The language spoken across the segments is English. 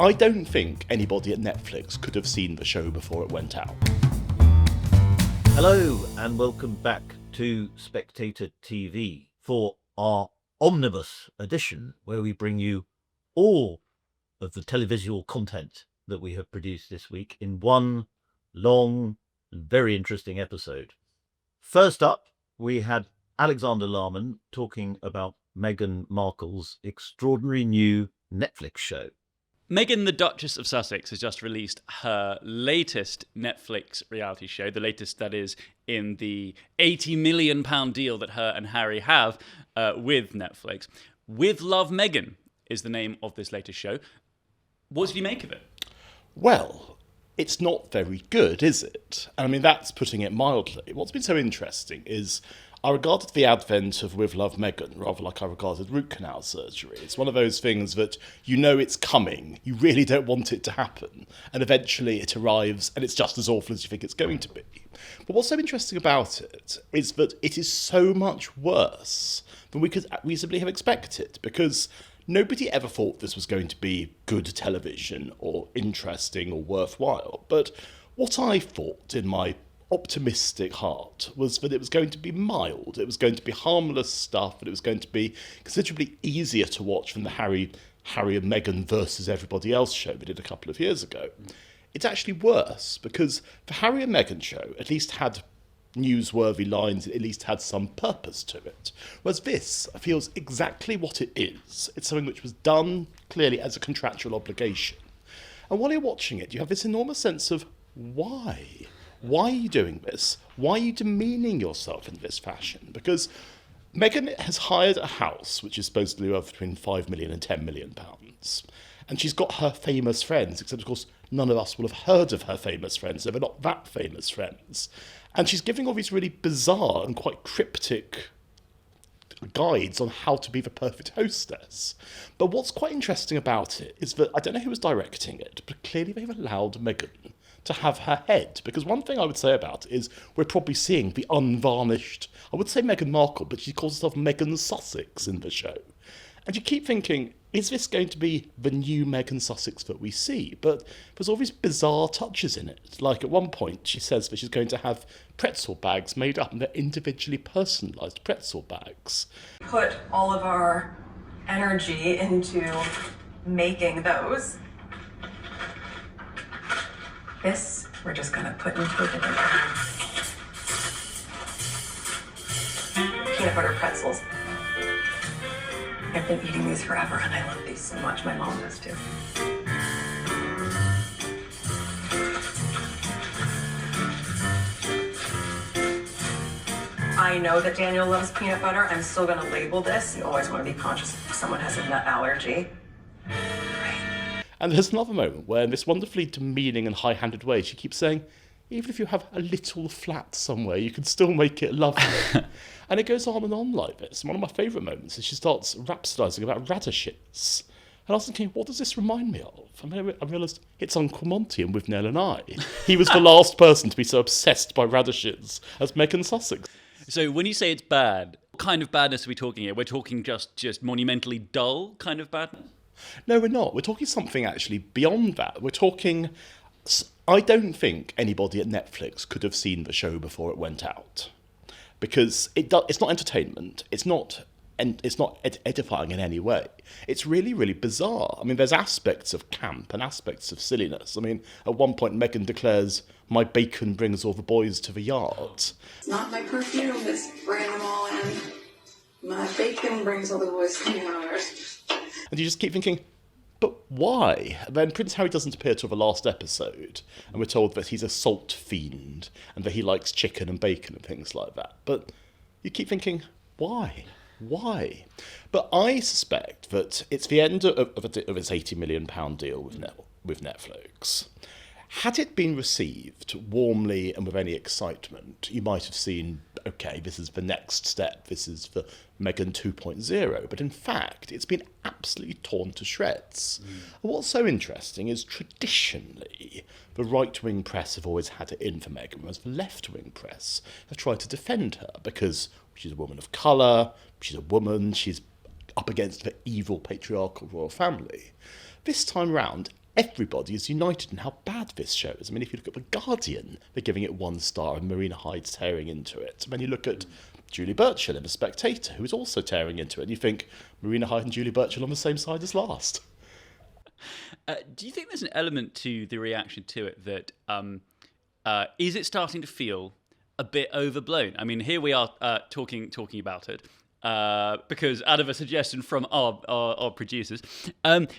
I don't think anybody at Netflix could have seen the show before it went out. Hello and welcome back to Spectator TV for our omnibus edition, where we bring you all of the televisual content that we have produced this week in one long and very interesting episode. First up, we had Alexander Larman talking about Meghan Markle's extraordinary new Netflix show. Meghan, the Duchess of Sussex, has just released her latest Netflix reality show, the latest that is in the £80 million deal that her and Harry have with Netflix. With Love, Meghan is the name of this latest show. What did you make of it? Well, it's not very good, is it? And I mean, that's putting it mildly. What's been so interesting is I regarded the advent of With Love, Meghan rather like I regarded root canal surgery. It's one of those things that you know it's coming, you really don't want it to happen, and eventually it arrives and it's just as awful as you think it's going to be. But what's so interesting about it is that it is so much worse than we could reasonably have expected, because nobody ever thought this was going to be good television or interesting or worthwhile. But what I thought in my optimistic heart was that it was going to be mild, it was going to be harmless stuff, and it was going to be considerably easier to watch than the Harry and Meghan versus everybody else show we did a couple of years ago. It's actually worse, because the Harry and Meghan show at least had newsworthy lines, it at least had some purpose to it. Whereas this feels exactly what it is. It's something which was done clearly as a contractual obligation. And while you're watching it, you have this enormous sense of why? Why are you doing this? Why are you demeaning yourself in this fashion? Because Meghan has hired a house which is supposedly worth between £5 million and £10 million. And she's got her famous friends, except of course none of us will have heard of her famous friends, so they're not that famous friends. And she's giving all these really bizarre and quite cryptic guides on how to be the perfect hostess. But what's quite interesting about it is that I don't know who was directing it, but clearly they've allowed Meghan to have her head. Because one thing I would say about it is we're probably seeing the unvarnished, I would say Meghan Markle, but she calls herself Meghan Sussex in the show. And you keep thinking, is this going to be the new Meghan Sussex that we see? But there's all these bizarre touches in it. Like at one point, she says that she's going to have pretzel bags made up, and they're individually personalised pretzel bags. Put all of our energy into making those. This, we're just gonna put into a different bag. Peanut butter pretzels. I've been eating these forever, and I love these so much. My mom does too. I know that Daniel loves peanut butter. I'm still going to label this. You always want to be conscious if someone has a nut allergy. And there's another moment where, in this wonderfully demeaning and high-handed way, she keeps saying, even if you have a little flat somewhere, you can still make it lovely. And it goes on and on like this. One of my favourite moments is she starts rhapsodising about radishes. And I was thinking, what does this remind me of? I realised it's Uncle Monty in With Nell and I. He was the last person to be so obsessed by radishes as Meghan Sussex. So when you say it's bad, what kind of badness are we talking here? We're talking just monumentally dull kind of badness? No, we're not. We're talking something actually beyond that. We're talking, I don't think anybody at Netflix could have seen the show before it went out. Because it's not entertainment. It's not edifying in any way. It's really, really bizarre. I mean, there's aspects of camp and aspects of silliness. I mean, at one point, Meghan declares, "My bacon brings all the boys to the yard." It's not my perfume that's bringing them all in. My bacon brings all the boys to the yard. And you just keep thinking, but why? And then Prince Harry doesn't appear till the last episode, and we're told that he's a salt fiend, and that he likes chicken and bacon and things like that. But you keep thinking, why? Why? But I suspect that it's the end of its £80 million deal with Netflix. Had it been received warmly and with any excitement, you might have seen, okay, this is the next step, this is the Meghan 2.0. But in fact, it's been absolutely torn to shreds. And what's so interesting is traditionally, the right-wing press have always had it in for Meghan, whereas the left-wing press have tried to defend her because she's a woman of colour, she's a woman, she's up against the evil patriarchal royal family. This time round, everybody is united in how bad this show is. I mean, if you look at The Guardian, they're giving it 1 star and Marina Hyde's tearing into it. When you look at Julie Burchill in The Spectator, who is also tearing into it, and you think Marina Hyde and Julie Burchill on the same side as last. Do you think there's an element to the reaction to it that is it starting to feel a bit overblown? I mean, here we are talking about it because out of a suggestion from our producers,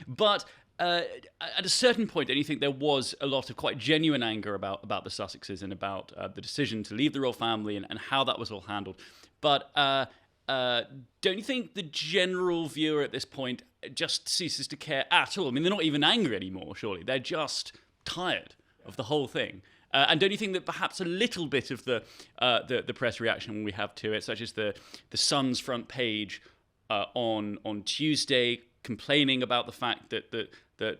but at a certain point, don't you think there was a lot of quite genuine anger about the Sussexes and about the decision to leave the royal family and how that was all handled? But don't you think the general viewer at this point just ceases to care at all? I mean, they're not even angry anymore, surely. They're just tired of the whole thing. And don't you think that perhaps a little bit of the press reaction we have to it, such as the Sun's front page on Tuesday, complaining about the fact that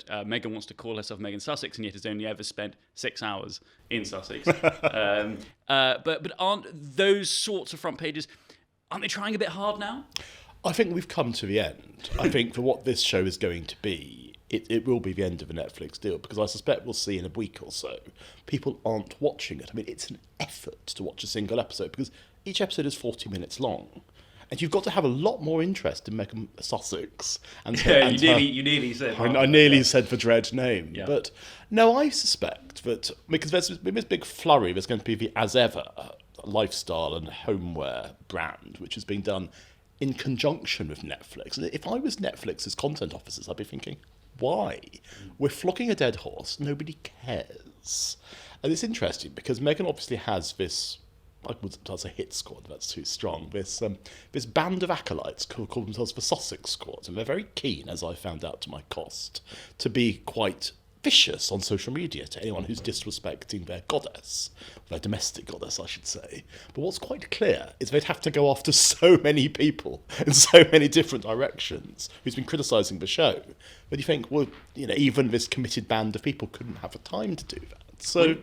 Meghan wants to call herself Meghan Sussex and yet has only ever spent 6 hours in Sussex. But aren't those sorts of front pages, aren't they trying a bit hard now? I think we've come to the end. I think for what this show is going to be, it will be the end of a Netflix deal, because I suspect we'll see in a week or so, people aren't watching it. I mean, it's an effort to watch a single episode, because each episode is 40 minutes long. And you've got to have a lot more interest in Meghan Sussex. And you nearly said. I nearly said the dread name. Yeah. But no, I suspect that because there's this big flurry, there's going to be the As Ever lifestyle and homeware brand, which is being done in conjunction with Netflix. And if I was Netflix's content officers, I'd be thinking, why? We're flocking a dead horse. Nobody cares. And it's interesting because Meghan obviously has this, I wouldn't say hit squad, that's too strong, this band of acolytes call themselves the Sussex Squad, and they're very keen, as I found out to my cost, to be quite vicious on social media to anyone who's disrespecting their goddess, their domestic goddess, I should say. But what's quite clear is they'd have to go after so many people in so many different directions who's been criticising the show. But you think, well, even this committed band of people couldn't have the time to do that. So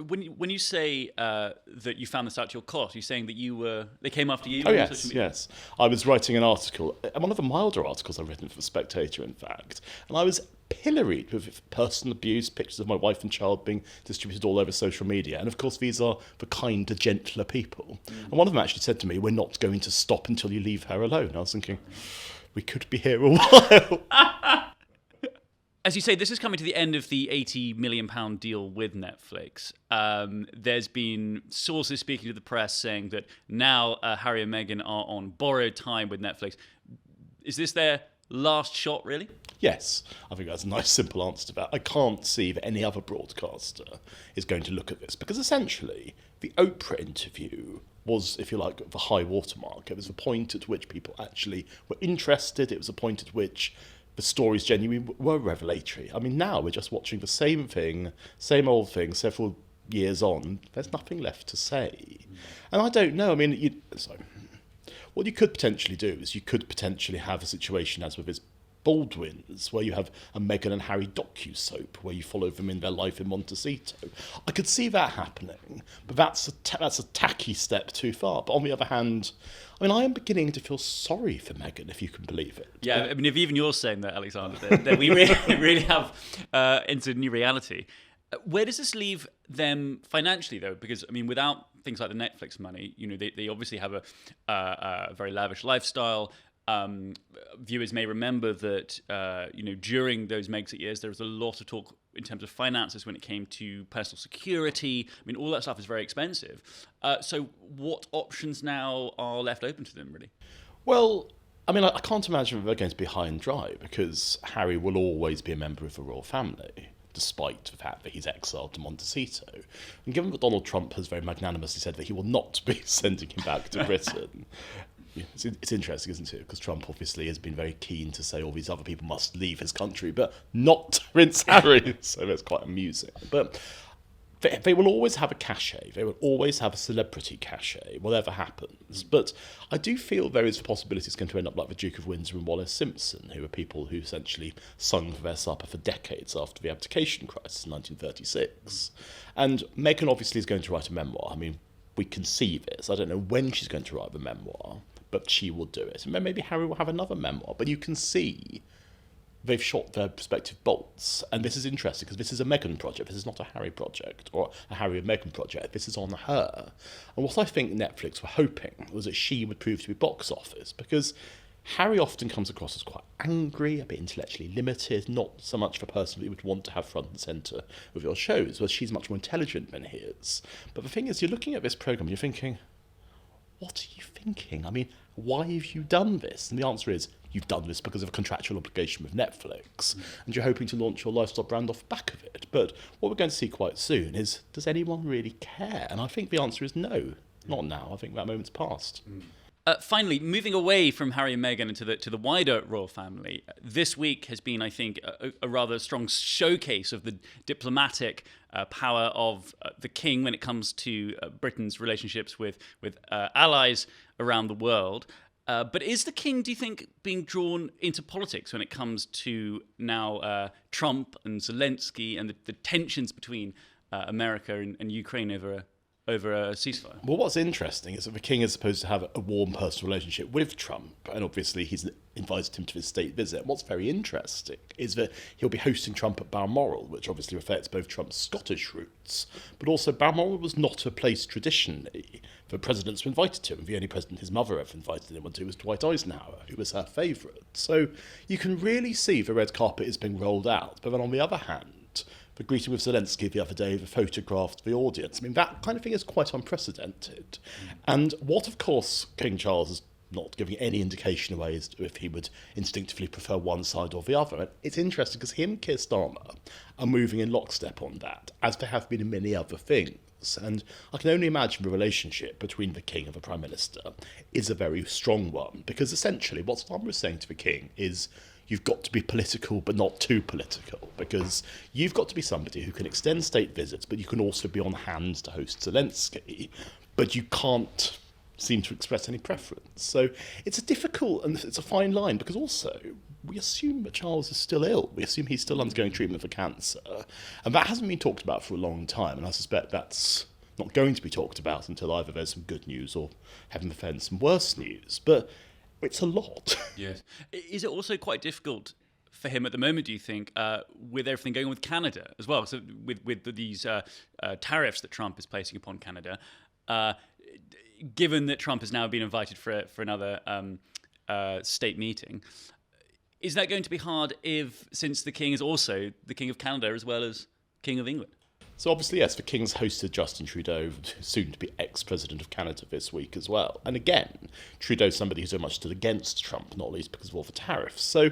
when you say that you found this out to your cost, you're saying that they came after you? Oh yes. I was writing an article, one of the milder articles I've written for The Spectator, in fact, and I was pilloried with personal abuse, pictures of my wife and child being distributed all over social media. And of course, these are the kinder, gentler people. And one of them actually said to me, "We're not going to stop until you leave her alone." I was thinking, we could be here a while. As you say, this is coming to the end of the £80 million deal with Netflix. There's been sources speaking to the press saying that now Harry and Meghan are on borrowed time with Netflix. Is this their last shot, really? Yes, I think that's a nice, simple answer to that. I can't see that any other broadcaster is going to look at this, because essentially the Oprah interview was, if you like, the high watermark. It was the point at which people actually were interested. It was a point at which the stories genuinely were revelatory. I mean, now we're just watching the same thing, same old thing, several years on. There's nothing left to say. And I don't know. I mean, what you could potentially do is you could potentially have a situation as with his Baldwins, where you have a Meghan and Harry docu-soap where you follow them in their life in Montecito. I could see that happening, but that's a tacky step too far. But on the other hand, I mean, I am beginning to feel sorry for Meghan, if you can believe it. Yeah, I mean, if even you're saying that, Alexander, then we really have entered a new reality. Where does this leave them financially, though? Because, I mean, without things like the Netflix money, they obviously have a very lavish lifestyle. Viewers may remember that during those Megxit years there was a lot of talk in terms of finances when it came to personal security. I mean, all that stuff is very expensive. So what options now are left open to them, really? Well, I mean, I can't imagine they're going to be high and dry, because Harry will always be a member of the royal family, despite the fact that he's exiled to Montecito. And given that Donald Trump has very magnanimously said that he will not be sending him back to Britain, it's interesting, isn't it? Because Trump obviously has been very keen to say all these other people must leave his country, but not Prince Harry. So that's quite amusing. But they will always have a cachet. They will always have a celebrity cachet, whatever happens. But I do feel there is a possibility it's going to end up like the Duke of Windsor and Wallace Simpson, who are people who essentially sung for their supper for decades after the abdication crisis in 1936. And Meghan obviously is going to write a memoir. I mean, we can see this. I don't know when she's going to write the memoir, but she will do it. And then maybe Harry will have another memoir. But you can see they've shot their respective bolts. And this is interesting because this is a Meghan project. This is not a Harry project or a Harry and Meghan project. This is on her. And what I think Netflix were hoping was that she would prove to be box office, because Harry often comes across as quite angry, a bit intellectually limited, not so much the person that you would want to have front and centre of your shows, whereas she's much more intelligent than he is. But the thing is, you're looking at this programme and you're thinking, what are you thinking? I mean, why have you done this? And the answer is, you've done this because of a contractual obligation with Netflix, and you're hoping to launch your lifestyle brand off the back of it. But what we're going to see quite soon is, does anyone really care? And I think the answer is no, not now. I think that moment's passed. Finally, moving away from Harry and Meghan into the wider royal family, this week has been, I think, a rather strong showcase of the diplomatic power of the king when it comes to Britain's relationships with allies around the world. But is the king, do you think, being drawn into politics when it comes to now Trump and Zelensky and the tensions between America and Ukraine over a ceasefire? Well, what's interesting is that the king is supposed to have a warm personal relationship with Trump, and obviously he's invited him to his state visit. And what's very interesting is that he'll be hosting Trump at Balmoral, which obviously reflects both Trump's Scottish roots, but also Balmoral was not a place traditionally for presidents to be invited to. And the only president his mother ever invited anyone to was Dwight Eisenhower, who was her favourite. So you can really see the red carpet is being rolled out. But then on the other hand, the greeting with Zelensky the other day, the photographed the audience. I mean, that kind of thing is quite unprecedented. And what, of course, King Charles is not giving any indication away as to if he would instinctively prefer one side or the other. And it's interesting because him and Keir Starmer are moving in lockstep on that, as there have been in many other things. And I can only imagine the relationship between the king and the prime minister is a very strong one, because essentially what Starmer is saying to the king is, you've got to be political, but not too political, because you've got to be somebody who can extend state visits, but you can also be on hand to host Zelensky, but you can't seem to express any preference. So it's a difficult, and it's a fine line, because also we assume that Charles is still ill. We assume he's still undergoing treatment for cancer, and that hasn't been talked about for a long time, and I suspect that's not going to be talked about until either there's some good news or, heaven forbid, some worse news. But it's a lot. Yes. Is it also quite difficult for him at the moment, do you think, with everything going on with Canada as well? So with these tariffs that Trump is placing upon Canada, given that Trump has now been invited for another state meeting, is that going to be hard since the king is also the king of Canada as well as king of England? So obviously, yes, the King's hosted Justin Trudeau, soon to be ex-president of Canada, this week as well. And again, Trudeau's somebody who so much stood against Trump, not least because of all the tariffs. So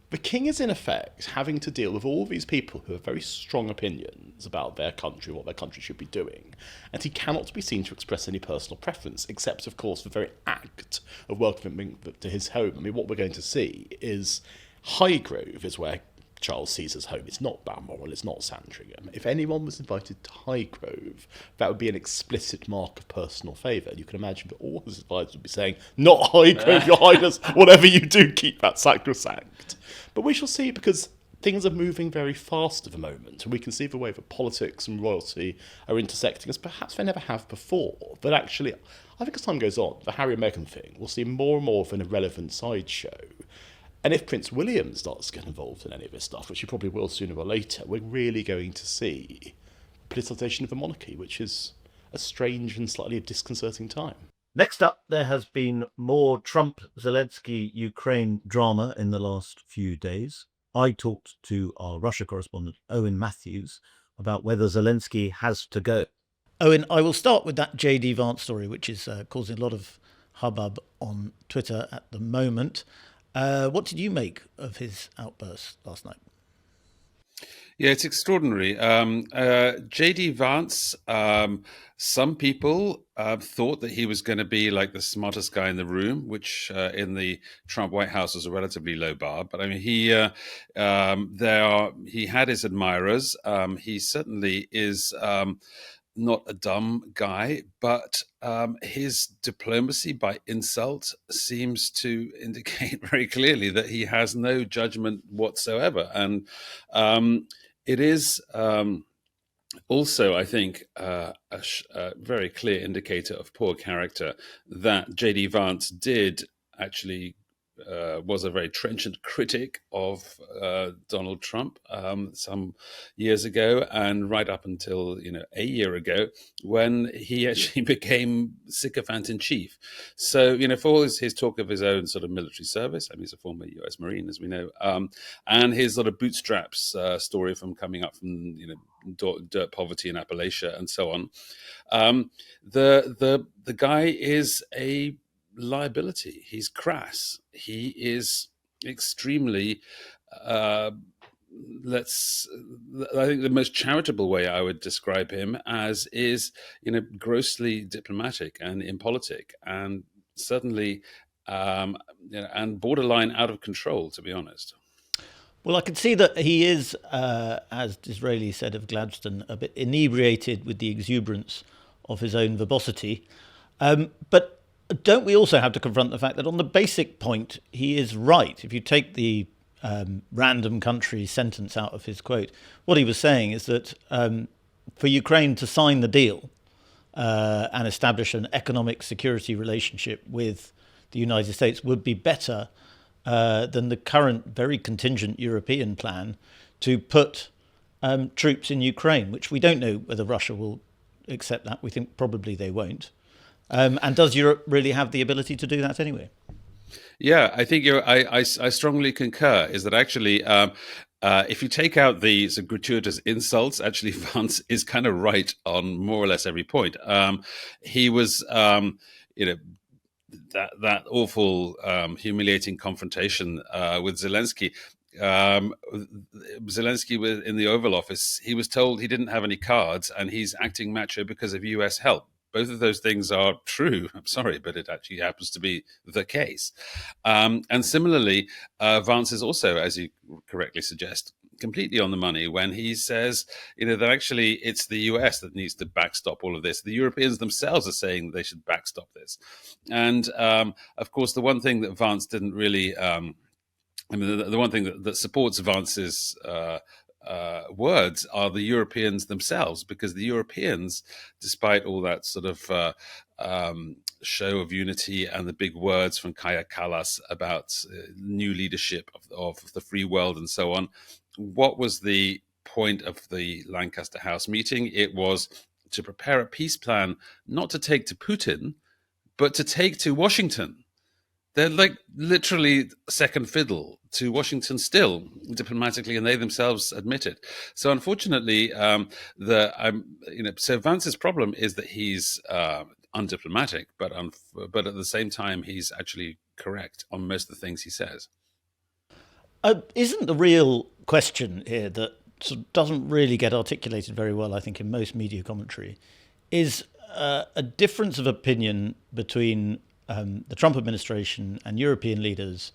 the King is, in effect, having to deal with all these people who have very strong opinions about their country, what their country should be doing. And he cannot be seen to express any personal preference, except, of course, the very act of welcoming them to his home. I mean, what we're going to see is Highgrove is where Charles sees as home. It's not Balmoral, it's not Sandringham. If anyone was invited to Highgrove, that would be an explicit mark of personal favour. You can imagine that all his advisors would be saying, not Highgrove, Your Highness, whatever you do, keep that sacrosanct. But we shall see, because things are moving very fast at the moment, and we can see the way that politics and royalty are intersecting as perhaps they never have before. But actually, I think as time goes on, the Harry and Meghan thing will see more and more of an irrelevant sideshow. And if Prince William starts to get involved in any of this stuff, which he probably will sooner or later, we're really going to see politicisation of the monarchy, which is a strange and slightly disconcerting time. Next up, there has been more Trump-Zelensky-Ukraine drama in the last few days. I talked to our Russia correspondent, Owen Matthews, about whether Zelensky has to go. Owen, I will start with that JD Vance story, which is causing a lot of hubbub on Twitter at the moment. What did you make of his outburst last night? Yeah, it's extraordinary. JD Vance, some people thought that he was going to be like the smartest guy in the room, which in the Trump White House was a relatively low bar. But I mean, he had his admirers. He certainly is not a dumb guy, but his diplomacy by insult seems to indicate very clearly that he has no judgment whatsoever. And it is also, I think, a very clear indicator of poor character that JD Vance did actually was a very trenchant critic of Donald Trump some years ago, and right up until a year ago, when he actually became sycophant in chief. So for all his talk of his own sort of military service, I mean, he's a former U.S. Marine, as we know, and his sort of bootstraps story from coming up from dirt poverty in Appalachia and so on. The guy is a liability. He's crass. He is extremely I think the most charitable way I would describe him as is grossly diplomatic and impolitic, and certainly and borderline out of control, to be honest. Well, I can see that he is, as Disraeli said of Gladstone, a bit inebriated with the exuberance of his own verbosity. But don't we also have to confront the fact that on the basic point, he is right? If you take the random country sentence out of his quote, what he was saying is that for Ukraine to sign the deal and establish an economic security relationship with the United States would be better than the current very contingent European plan to put troops in Ukraine, which we don't know whether Russia will accept that. We think probably they won't. And does Europe really have the ability to do that anyway? Yeah, I think I strongly concur. Is that actually, if you take out the gratuitous insults, actually Vance is kind of right on more or less every point. He was, that awful, humiliating confrontation with Zelensky. Zelensky was in the Oval Office. He was told he didn't have any cards, and he's acting macho because of U.S. help. Both of those things are true. I'm sorry, but it actually happens to be the case. And similarly, Vance is also, as you correctly suggest, completely on the money when he says, that actually it's the US that needs to backstop all of this. The Europeans themselves are saying they should backstop this. And of course, the one thing that Vance didn't really, the one thing that supports Vance's words are the Europeans themselves, because the Europeans, despite all that sort of show of unity and the big words from Kaja Kallas about new leadership of the free world and so on, what was the point of the Lancaster House meeting? It was to prepare a peace plan, not to take to Putin, but to take to Washington. They're like literally second fiddle to Washington still, diplomatically, and they themselves admit it. So unfortunately, so Vance's problem is that he's undiplomatic, but at the same time, he's actually correct on most of the things he says. Isn't the real question here that sort of doesn't really get articulated very well, I think, in most media commentary, is a difference of opinion between the Trump administration and European leaders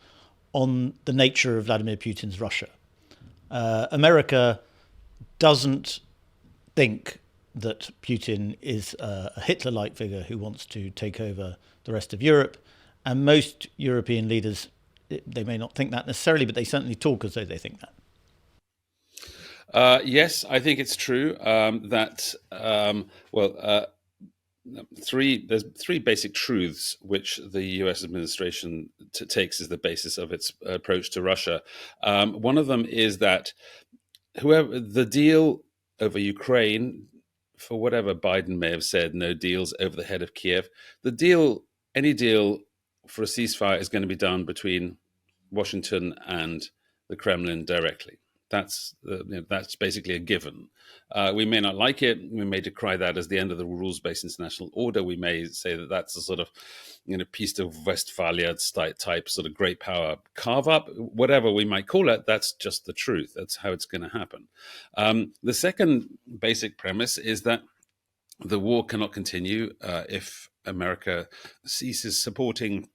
on the nature of Vladimir Putin's Russia. America doesn't think that Putin is a Hitler-like figure who wants to take over the rest of Europe, and most European leaders, they may not think that necessarily, but they certainly talk as though they think that. Yes, I think it's true that, there's three basic truths which the U.S. administration takes as the basis of its approach to Russia. One of them is that whoever the deal over Ukraine, for whatever Biden may have said, no deals over the head of Kiev, any deal for a ceasefire is going to be done between Washington and the Kremlin directly. That's basically a given. We may not like it. We may decry that as the end of the rules-based international order. We may say that that's a sort of, Peace of Westphalia type sort of great power carve-up. Whatever we might call it, that's just the truth. That's how it's going to happen. The second basic premise is that the war cannot continue if America ceases supporting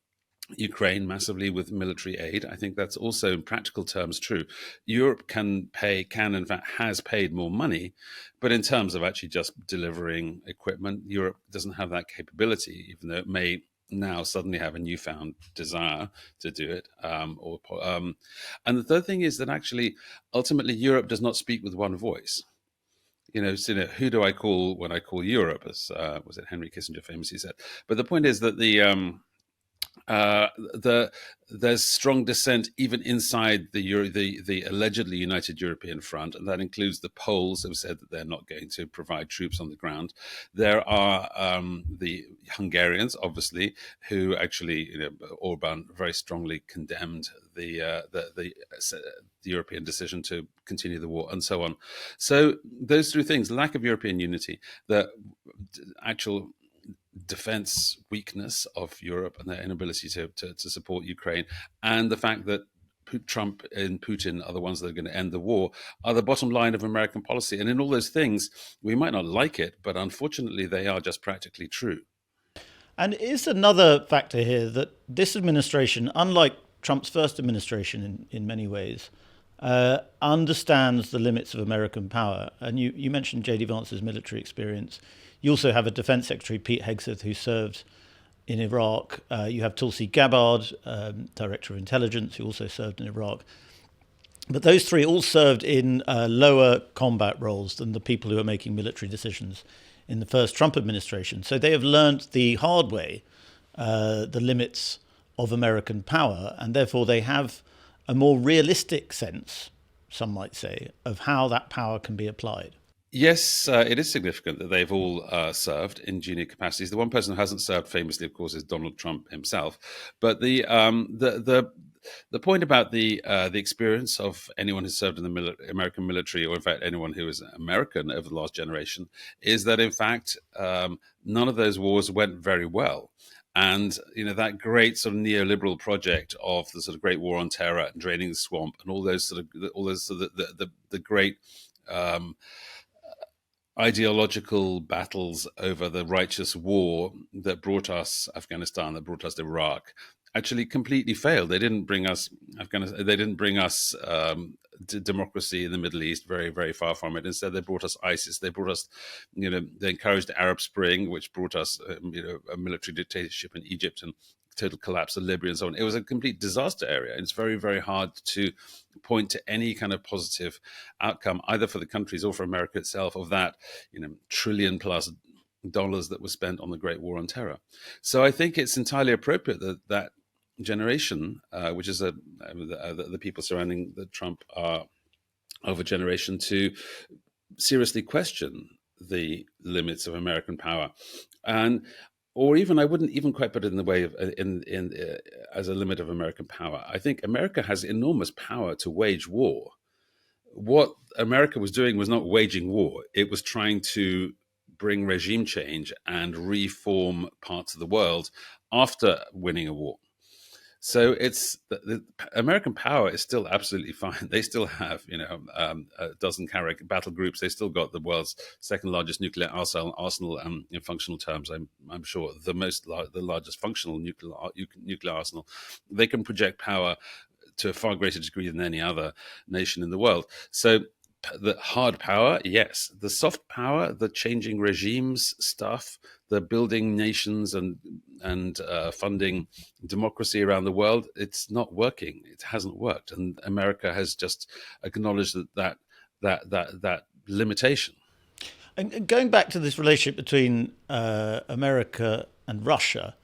Ukraine massively with military aid. I think that's also in practical terms true. Europe can in fact has paid more money, but in terms of actually just delivering equipment, Europe doesn't have that capability, even though it may now suddenly have a newfound desire to do it. And the third thing is that actually, ultimately, Europe does not speak with one voice. Who do I call when I call Europe, as was it Henry Kissinger famously said. But the point is that there's strong dissent even inside the allegedly united European front, and that includes the Poles, who have said that they're not going to provide troops on the ground. There are the Hungarians, obviously, who actually, Orban very strongly condemned the European decision to continue the war, and so on. So those three things: lack of European unity, the actual defense weakness of Europe and their inability to support Ukraine, and the fact that Trump and Putin are the ones that are going to end the war, are the bottom line of American policy. And in all those things, we might not like it, but unfortunately they are just practically true. And is another factor here that this administration, unlike Trump's first administration in many ways, understands the limits of American power. And you mentioned JD Vance's military experience. You also have a Defense Secretary, Pete Hegseth, who served in Iraq. You have Tulsi Gabbard, Director of Intelligence, who also served in Iraq. But those three all served in lower combat roles than the people who are making military decisions in the first Trump administration. So they have learnt the hard way the limits of American power, and therefore they have a more realistic sense, some might say, of how that power can be applied. Yes, it is significant that they've all served in junior capacities. The one person who hasn't served, famously, of course, is Donald Trump himself. But the point about the experience of anyone who served in the American military, or in fact anyone who is American over the last generation, is that in fact none of those wars went very well. And that great sort of neoliberal project of the sort of Great War on Terror and draining the swamp and all those the great ideological battles over the righteous war that brought us Afghanistan, that brought us Iraq, actually completely failed. They didn't bring us Afghanistan. They didn't bring us democracy in the Middle East. Very, very far from it. Instead, they brought us ISIS. They brought us, they encouraged the Arab Spring, which brought us, a military dictatorship in Egypt and total collapse of Libya and so on. It was a complete disaster area. And it's very, very hard to point to any kind of positive outcome, either for the countries or for America itself, of that, $1 trillion+ that was spent on the Great War on Terror. So I think it's entirely appropriate that that generation, which is the people surrounding the Trump, are of a generation to seriously question the limits of American power. Or even, I wouldn't even quite put it in the way of as a limit of American power. I think America has enormous power to wage war. What America was doing was not waging war. It was trying to bring regime change and reform parts of the world after winning a war. So it's the American power is still absolutely fine. They still have, a dozen battle groups. They still got the world's second largest nuclear arsenal. In functional terms, I'm sure the largest functional nuclear arsenal. They can project power to a far greater degree than any other nation in the world. So the hard power, yes. The soft power, the changing regimes stuff, the building nations and funding democracy around the world, it's not working. It hasn't worked, and America has just acknowledged that limitation. And going back to this relationship between America and Russia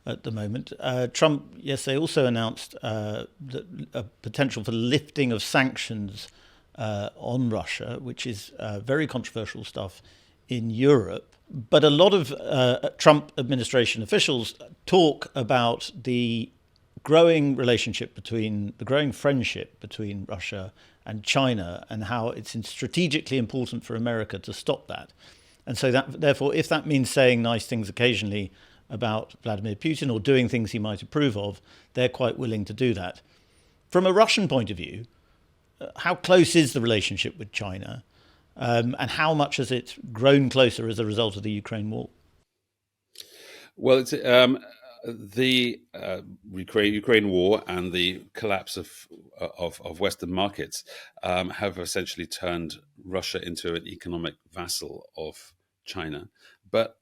at the moment, Trump yesterday also announced a potential for lifting of sanctions on Russia, which is very controversial stuff in Europe. But a lot of Trump administration officials talk about the growing friendship between Russia and China, and how it's strategically important for America to stop that. And so that, therefore, if that means saying nice things occasionally about Vladimir Putin or doing things he might approve of, they're quite willing to do that. From a Russian point of view, how close is the relationship with China, and how much has it grown closer as a result of the Ukraine war? Well, it's the Ukraine war and the collapse of Western markets have essentially turned Russia into an economic vassal of China. But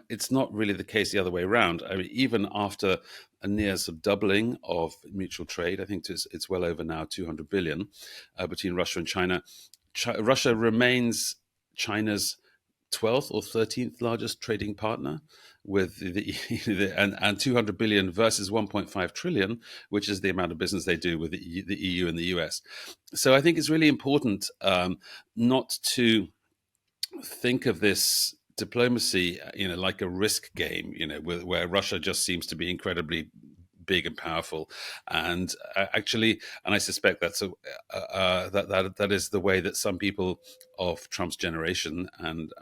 it's not really the case the other way around. I mean, even after a near sort of doubling of mutual trade, I think it's well over now 200 billion between Russia and China. Russia remains China's 12th or 13th largest trading partner with and 200 billion versus 1.5 trillion, which is the amount of business they do with the EU and the US. So I think it's really important not to think of this diplomacy, like a risk game, where Russia just seems to be incredibly big and powerful, and actually, and I suspect that's that is the way that some people of Trump's generation and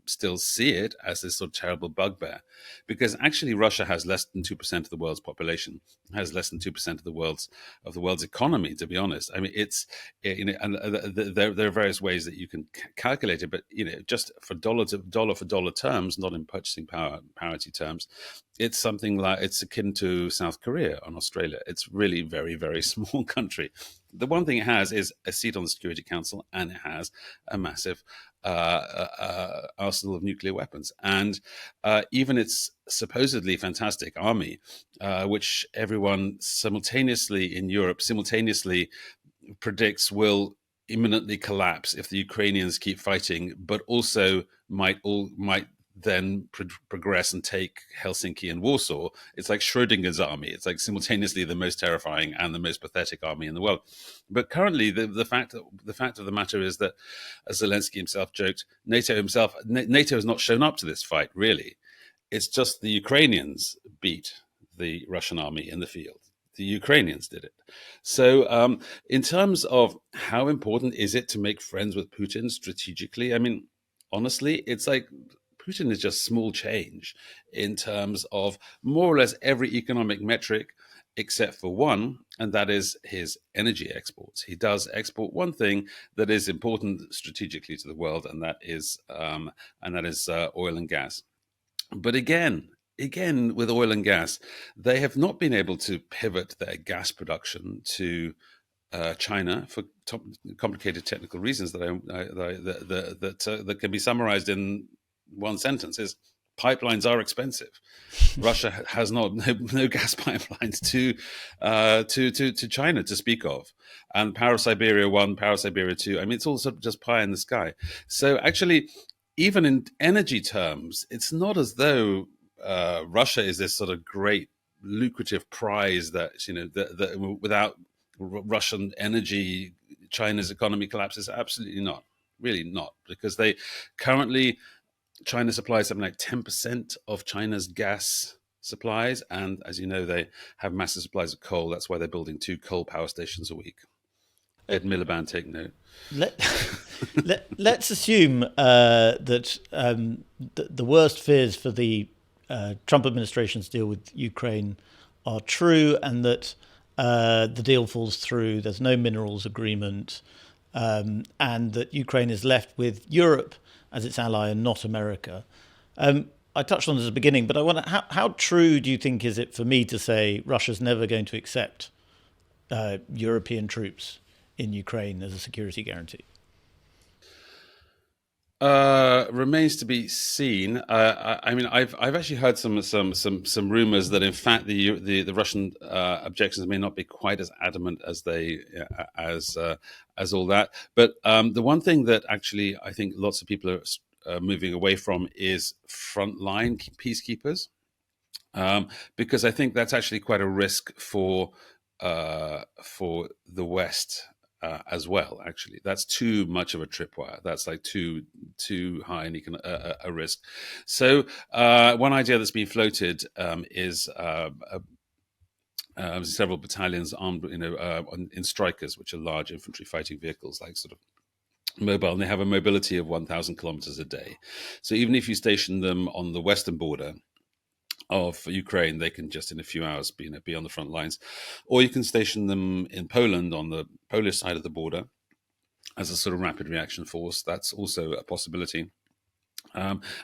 still see it, as this sort of terrible bugbear, because actually Russia has less than 2% of the world's population, has less than 2% of the world's economy. To be honest, I mean, it's and there are various ways that you can calculate it, but just for dollar for dollar terms, not in purchasing power parity terms, it's something like, it's akin to South Korea and Australia. It's really very, very small country. The one thing it has is a seat on the Security Council, and it has a massive arsenal of nuclear weapons. And even its supposedly fantastic army, which everyone simultaneously in Europe predicts will imminently collapse if the Ukrainians keep fighting, but also might then progress and take Helsinki and Warsaw. It's like Schrodinger's army. It's like simultaneously the most terrifying and the most pathetic army in the world. But currently, the fact of the matter is that, as Zelensky himself joked, NATO has not shown up to this fight, really. It's just the Ukrainians beat the Russian army in the field. The Ukrainians did it. So in terms of how important is it to make friends with Putin strategically, I mean, honestly, it's like Putin is just small change in terms of more or less every economic metric except for one, and that is his energy exports. He does export one thing that is important strategically to the world, and that is oil and gas. But again, with oil and gas, they have not been able to pivot their gas production to China for complicated technical reasons that can be summarized in one sentence: is pipelines are expensive. Russia has no gas pipelines to China to speak of, and Power of Siberia 1, Power of Siberia 2. I mean, it's all sort of just pie in the sky. So actually, even in energy terms, it's not as though Russia is this sort of great lucrative prize that that without Russian energy, China's economy collapses. Absolutely not, really not, because China supplies something like 10% of China's gas supplies, and as you know, they have massive supplies of coal. That's why they're building 2 coal power stations a week. Ed Miliband, take note. Let's assume that the worst fears for the Trump administration's deal with Ukraine are true, and that the deal falls through. There's no minerals agreement, and that Ukraine is left with Europe as its ally and not America. I touched on this at the beginning, but I wonder how true do you think is it for me to say Russia's never going to accept European troops in Ukraine as a security guarantee? Remains to be seen. I mean, I've actually heard some rumors that in fact the Russian objections may not be quite as adamant as as all that. But the one thing that actually I think lots of people are moving away from is frontline peacekeepers, because I think that's actually quite a risk for the West. As well, actually, that's too much of a tripwire. That's like too high a risk. So one idea that's been floated is several battalions armed, in Strikers, which are large infantry fighting vehicles, like sort of mobile, and they have a mobility of 1,000 kilometers a day. So even if you station them on the western border of Ukraine, they can just in a few hours be on the front lines, or you can station them in Poland on the Polish side of the border as a sort of rapid reaction force. That's also a possibility.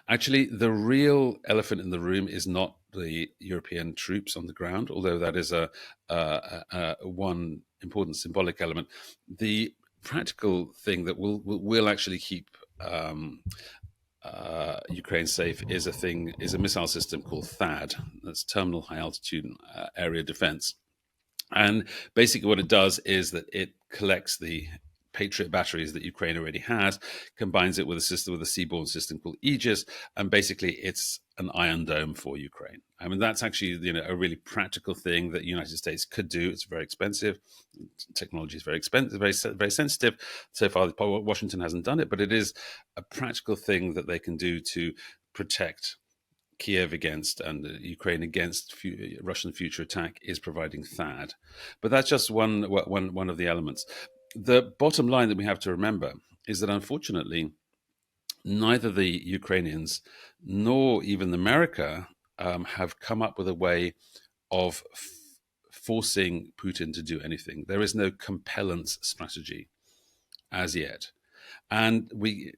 Actually, the real elephant in the room is not the European troops on the ground, although that is a one important symbolic element. The practical thing that will actually keep Ukraine safe is a missile system called THAAD. That's Terminal High Altitude Area Defense. And basically what it does is that it collects the Patriot batteries that Ukraine already has, combines it with a seaborne system called Aegis, and basically it's an Iron Dome for Ukraine. I mean, that's actually a really practical thing that the United States could do. It's very expensive. Technology is very expensive, very sensitive. So far, Washington hasn't done it, but it is a practical thing that they can do to protect Kiev against and Ukraine against Russian future attack, is providing THAAD. But that's just one of the elements. The bottom line that we have to remember is that unfortunately, neither the Ukrainians nor even America have come up with a way of forcing Putin to do anything. There is no compellence strategy as yet. And we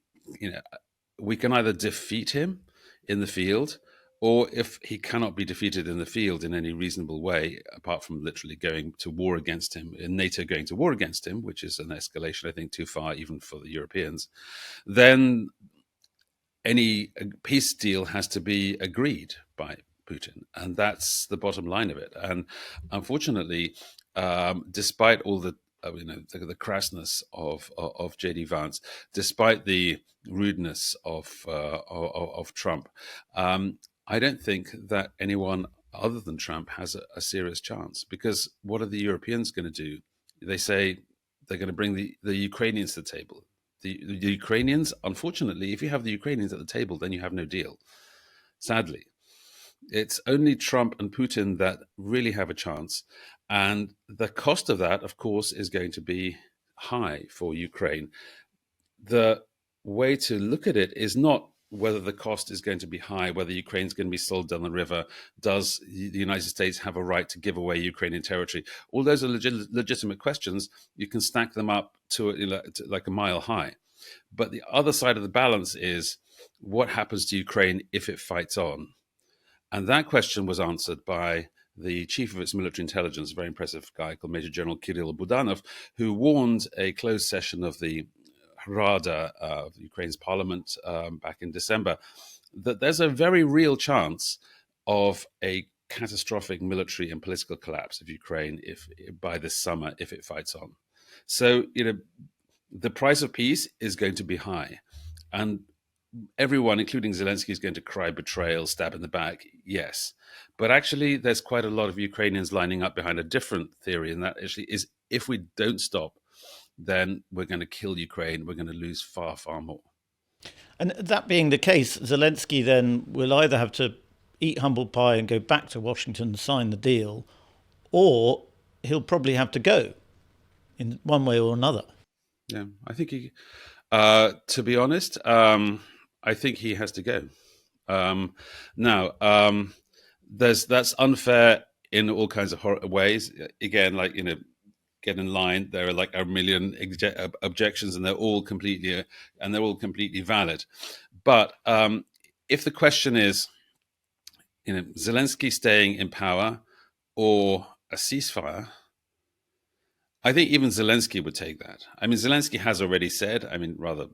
can either defeat him in the field, or if he cannot be defeated in the field in any reasonable way, apart from literally going to war against him, and NATO going to war against him, which is an escalation, I think, too far even for the Europeans, then any peace deal has to be agreed by Putin. And that's the bottom line of it. And unfortunately, despite all the crassness of JD Vance, despite the rudeness of Trump, I don't think that anyone other than Trump has a serious chance. Because what are the Europeans going to do? They say they're going to bring the Ukrainians to the table. The Ukrainians, unfortunately, if you have the Ukrainians at the table, then you have no deal. Sadly, it's only Trump and Putin that really have a chance. And the cost of that, of course, is going to be high for Ukraine. The way to look at it is not whether the cost is going to be high, whether Ukraine's going to be sold down the river. Does the United States have a right to give away Ukrainian territory? All those are legitimate questions. You can stack them up to like a mile high. But the other side of the balance is what happens to Ukraine if it fights on? And that question was answered by the chief of its military intelligence, a very impressive guy called Major General Kirill Budanov, who warned a closed session of the Rada of Ukraine's parliament back in December that there's a very real chance of a catastrophic military and political collapse of Ukraine if by this summer if it fights on. So the price of peace is going to be high, and everyone, including Zelensky, is going to cry betrayal, stab in the back. Yes, but actually, there's quite a lot of Ukrainians lining up behind a different theory, and that actually is if we don't stop, then we're going to kill Ukraine. We're going to lose far, far more. And that being the case, Zelensky then will either have to eat humble pie and go back to Washington and sign the deal, or he'll probably have to go in one way or another. Yeah, I think he, to be honest, I think he has to go. Now, that's unfair in all kinds of ways. Again, get in line. There are like a million objections, and they're all completely valid. But if the question is, Zelensky staying in power or a ceasefire, I think even Zelensky would take that. I mean, Zelensky has already said, rather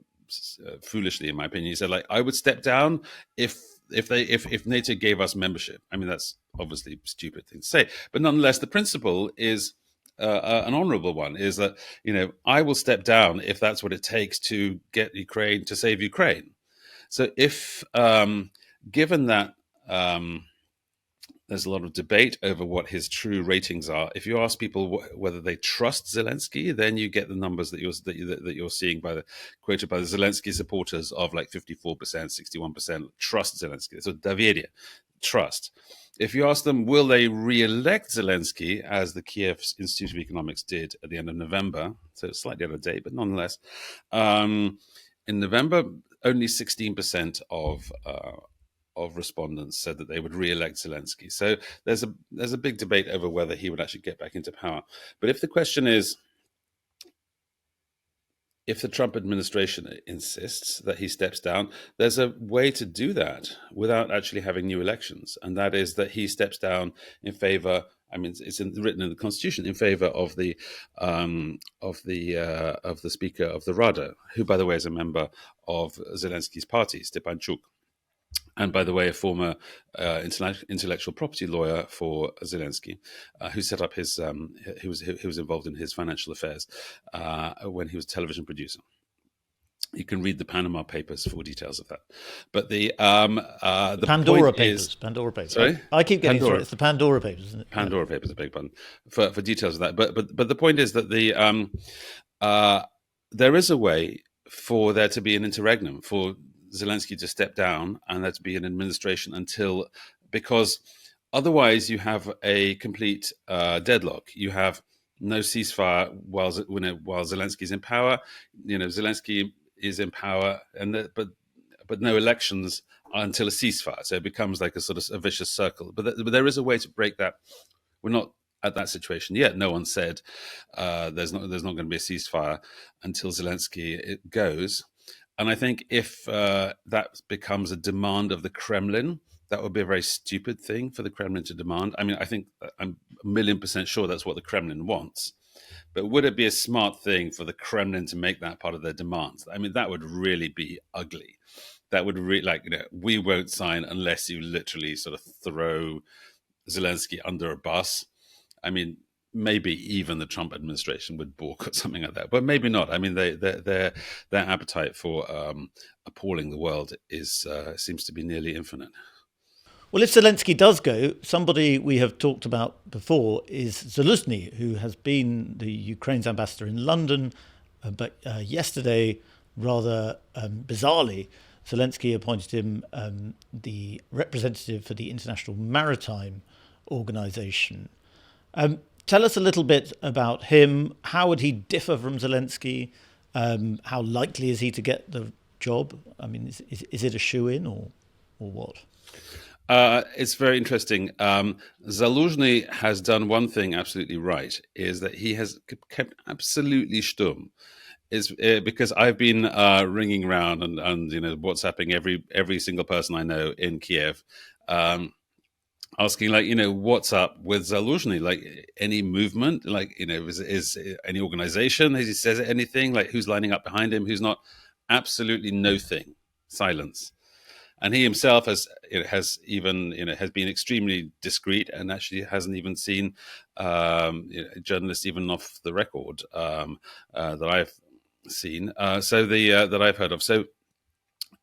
foolishly in my opinion, he said, I would step down if NATO gave us membership. I mean, that's obviously a stupid thing to say, but nonetheless, the principle is an honourable one. Is that I will step down if that's what it takes to get Ukraine, to save Ukraine. So if given that. There's a lot of debate over what his true ratings are. If you ask people whether they trust Zelensky, then you get the numbers that you're seeing quoted by the Zelensky supporters of like 54%, 61% trust Zelensky. So doверие, trust. If you ask them, will they re-elect Zelensky, as the Kiev Institute of Economics did at the end of November, so it's slightly out of date, but nonetheless, in November, only 16% of respondents said that they would re-elect Zelensky. So there's a big debate over whether he would actually get back into power. But if the question is, if the Trump administration insists that he steps down, there's a way to do that without actually having new elections, and that is that he steps down in favor. It's written in the Constitution in favor of the Speaker of the Rada, who, by the way, is a member of Zelensky's party, Stepanchuk. and by the way, a former intellectual property lawyer for Zelensky, who set up his, he was involved in his financial affairs when he was a television producer. You can read the Panama Papers for details of that. But the Pandora Papers. Pandora Papers. Sorry, I keep getting Pandora. through. It's the Pandora Papers, isn't it? Pandora Papers, a big one for details of that. But the point is that there is a way for there to be an interregnum, for Zelensky to step down and there to be an administration because otherwise you have a complete deadlock. You have no ceasefire while Zelensky's in power. Zelensky is in power, but no elections until a ceasefire. So it becomes like a sort of a vicious circle. But there is a way to break that. We're not at that situation yet. No one said there's not going to be a ceasefire until Zelensky goes. And I think if that becomes a demand of the Kremlin, that would be a very stupid thing for the Kremlin to demand. I mean, I think I'm 1,000,000% sure that's what the Kremlin wants. But would it be a smart thing for the Kremlin to make that part of their demands? I mean, that would really be ugly. That would really, we won't sign unless you literally sort of throw Zelensky under a bus. I mean, maybe even the Trump administration would balk at something like that, but maybe not. I mean, their appetite for appalling the world seems to be nearly infinite. Well, if Zelensky does go, somebody we have talked about before is Zelensky, who has been the Ukraine's ambassador in London. But yesterday, rather bizarrely, Zelensky appointed him the representative for the International Maritime Organization. Tell us a little bit about him. How would he differ from Zelensky? How likely is he to get the job? I mean, is it a shoo-in or what? It's very interesting. Zelensky has done one thing absolutely right, is that he has kept absolutely stum. Because I've been ringing around and WhatsApping every single person I know in Kiev, asking what's up with Zelensky? Like any movement? Is any organization? Has he says anything? Like who's lining up behind him? Who's not? Absolutely no thing. Silence. And he himself has been extremely discreet and actually hasn't even seen journalists even off the record that I've seen. That I've heard of. So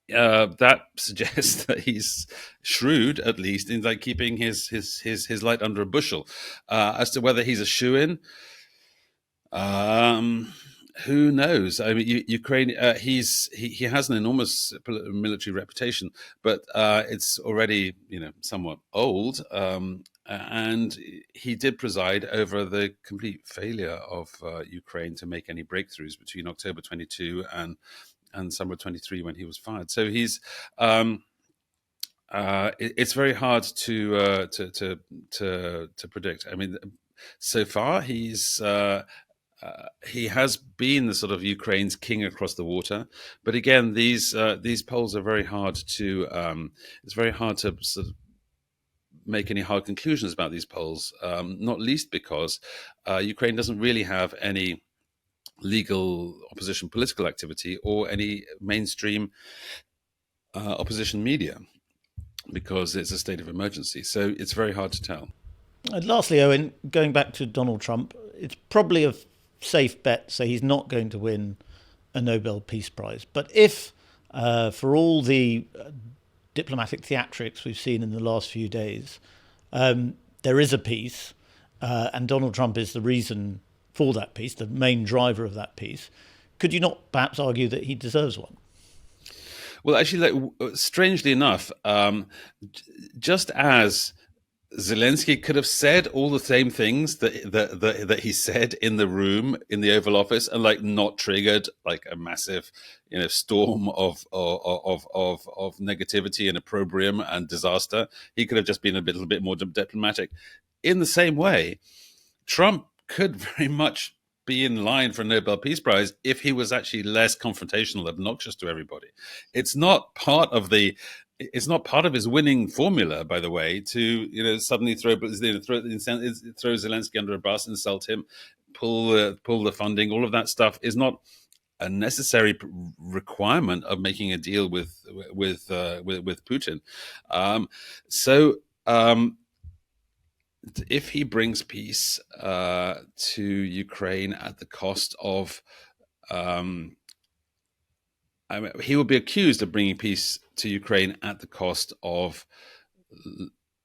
that suggests that he's shrewd, at least, in keeping his light under a bushel. As to whether he's a shoo-in, who knows? I mean, Ukraine. He has an enormous military reputation, but it's already somewhat old. And he did preside over the complete failure of Ukraine to make any breakthroughs between October 22 and summer 23 when he was fired. So he's. It's very hard to predict. I mean, so far he has been the sort of Ukraine's king across the water, but again, these polls are very hard to. It's very hard to sort of make any hard conclusions about these polls, not least because Ukraine doesn't really have any legal opposition political activity or any mainstream opposition media, because it's a state of emergency. So it's very hard to tell. And lastly, Owen, going back to Donald Trump, it's probably a safe bet to say he's not going to win a Nobel Peace Prize. But if, for all the diplomatic theatrics we've seen in the last few days, there is a peace, and Donald Trump is the reason for that peace, the main driver of that peace, could you not perhaps argue that he deserves one? Well, actually, strangely enough, just as Zelensky could have said all the same things that he said in the room in the Oval Office, and not triggered a massive, storm of negativity and opprobrium and disaster. He could have just been a little bit more diplomatic. In the same way, Trump could very much be in line for a Nobel Peace Prize if he was actually less confrontational, obnoxious to everybody. It's not part of his winning formula, by the way, to suddenly throw Zelensky under a bus, insult him, pull the funding. All of that stuff is not a necessary requirement of making a deal with Putin. If he brings peace to Ukraine at the cost of, he will be accused of bringing peace to Ukraine at the cost of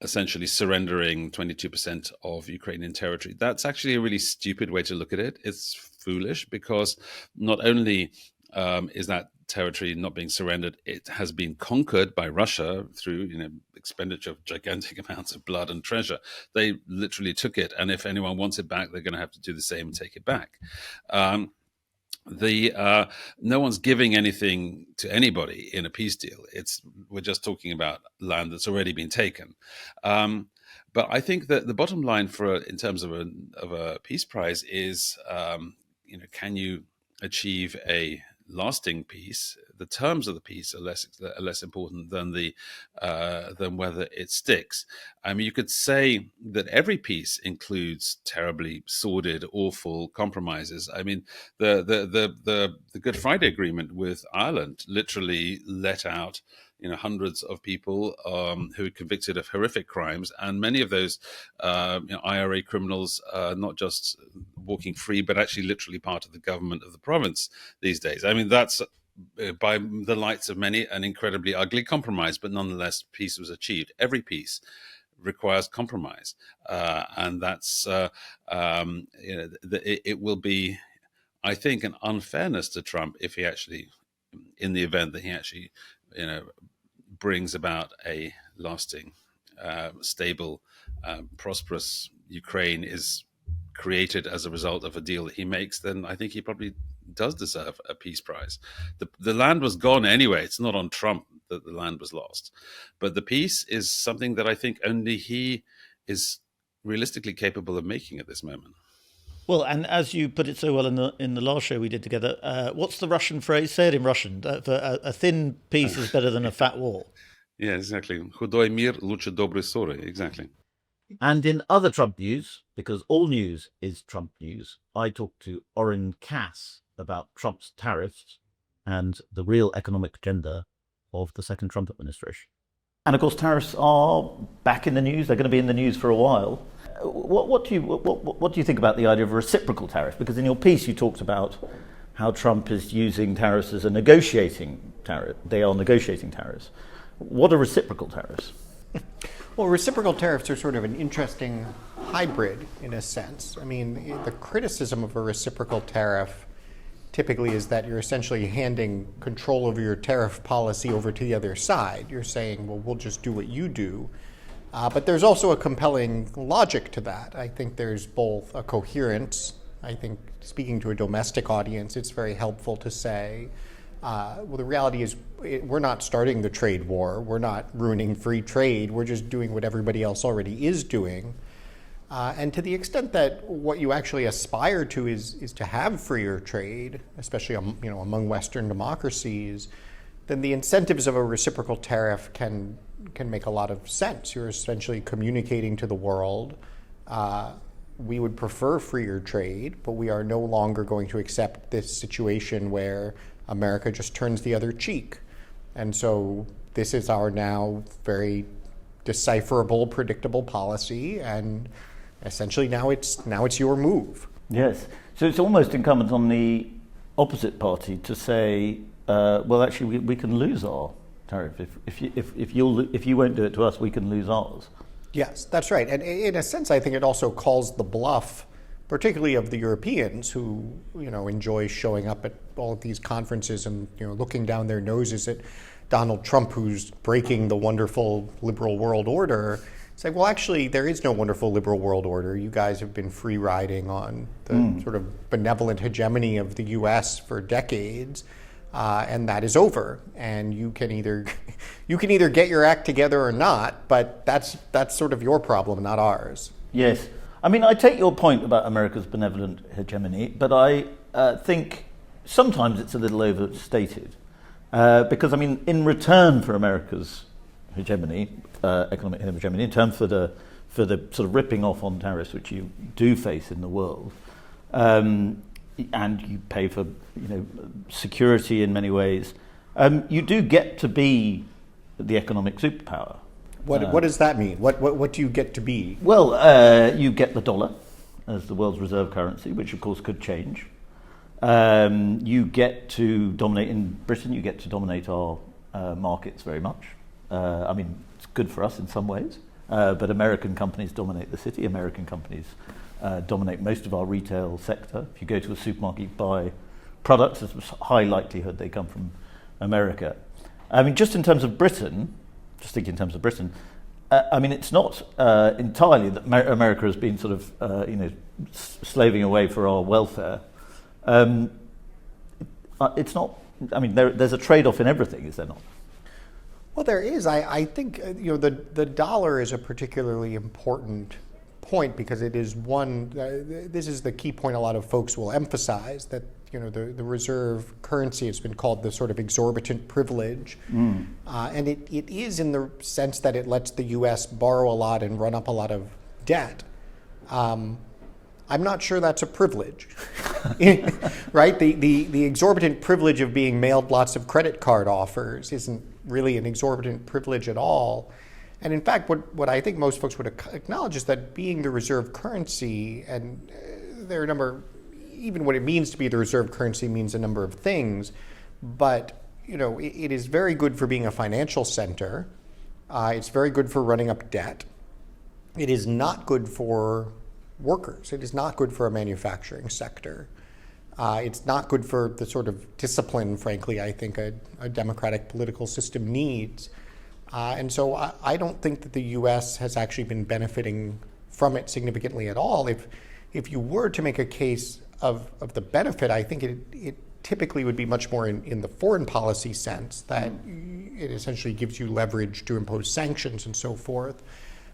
essentially surrendering 22% of Ukrainian territory. That's actually a really stupid way to look at it. It's foolish because not only is that territory not being surrendered, it has been conquered by Russia through expenditure of gigantic amounts of blood and treasure. They literally took it, and if anyone wants it back, they're going to have to do the same and take it back. No one's giving anything to anybody in a peace deal. We're just talking about land that's already been taken. But I think that the bottom line in terms of a peace prize is, can you achieve a lasting peace? The terms of the peace are less important than than whether it sticks. I mean, you could say that every peace includes terribly sordid, awful compromises. I mean, the Good Friday Agreement with Ireland literally let out hundreds of people who were convicted of horrific crimes, and many of those IRA criminals are not just walking free, but actually literally part of the government of the province these days. I mean, that's by the lights of many an incredibly ugly compromise, but nonetheless, peace was achieved. Every peace requires compromise, and that's it will be, I think, an unfairness to Trump if he actually, in the event that he actually brings about a lasting, stable, prosperous Ukraine is created as a result of a deal that he makes, then I think he probably does deserve a peace prize. The land was gone anyway. It's not on Trump that the land was lost. But the peace is something that I think only he is realistically capable of making at this moment. Well, and as you put it so well in the last show we did together, what's the Russian phrase? Say it in Russian. A thin peace is better than a fat war. Yeah, exactly. Худой мир лучше доброй ссоры. Exactly. And in other Trump news, because all news is Trump news, I talked to Oren Cass about Trump's tariffs and the real economic agenda of the second Trump administration. And of course, tariffs are back in the news. They're going to be in the news for a while. What do you think about the idea of a reciprocal tariff? Because in your piece, you talked about how Trump is using tariffs as a negotiating tariff. They are negotiating tariffs. What are reciprocal tariffs? Well, reciprocal tariffs are sort of an interesting hybrid in a sense. I mean, the criticism of a reciprocal tariff typically is that you're essentially handing control over your tariff policy over to the other side. You're saying, well, we'll just do what you do. But there's also a compelling logic to that. I think there's both a coherence. I think speaking to a domestic audience, it's very helpful to say, well, the reality is we're not starting the trade war. We're not ruining free trade. We're just doing what everybody else already is doing. And to the extent that what you actually aspire to is to have freer trade, especially among Western democracies, then the incentives of a reciprocal tariff can make a lot of sense. You're essentially communicating to the world, we would prefer freer trade, but we are no longer going to accept this situation where America just turns the other cheek. And so this is our now very decipherable, predictable policy, and essentially now it's your move. Yes. So it's almost incumbent on the opposite party to say, well, actually, we can lose our tariff. If you won't do it to us, we can lose ours. Yes, that's right. And in a sense, I think it also calls the bluff, particularly of the Europeans who, enjoy showing up at all of these conferences and, looking down their noses at Donald Trump, who's breaking the wonderful liberal world order. Say, well, actually, there is no wonderful liberal world order. You guys have been free riding on the sort of benevolent hegemony of the U.S. for decades, and that is over. And you can either get your act together or not, but that's sort of your problem, not ours. Yes, I mean, I take your point about America's benevolent hegemony, but I think sometimes it's a little overstated, because I mean, in return for America's hegemony, economic hegemony, in terms for the sort of ripping off on tariffs which you do face in the world, and you pay for security in many ways, You do get to be the economic superpower. What does that mean? What do you get to be? Well, you get the dollar as the world's reserve currency, which of course could change. You get to dominate in Britain. You get to dominate our markets very much. I mean, it's good for us in some ways, but American companies dominate the city. American companies dominate most of our retail sector. If you go to a supermarket, you buy products, there's a high likelihood they come from America. I mean, just in terms of Britain, just thinking in terms of Britain, I mean, it's not entirely that America has been sort of, slaving away for our welfare. It's not. I mean, there's a trade-off in everything, is there not? Well, there is. I think the dollar is a particularly important point because it is one. This is the key point a lot of folks will emphasize, that the reserve currency has been called the sort of exorbitant privilege, and it is in the sense that it lets the U.S. borrow a lot and run up a lot of debt. I'm not sure that's a privilege, right? The exorbitant privilege of being mailed lots of credit card offers isn't really an exorbitant privilege at all. And in fact, what I think most folks would acknowledge is that being the reserve currency, and there are a number, even what it means to be the reserve currency means a number of things, but it is very good for being a financial center. It's very good for running up debt. It is not good for workers. It is not good for a manufacturing sector. It's not good for the sort of discipline, frankly, I think a democratic political system needs. And so I don't think that the U.S. has actually been benefiting from it significantly at all. If you were to make a case of the benefit, I think it typically would be much more in the foreign policy sense, that it essentially gives you leverage to impose sanctions and so forth.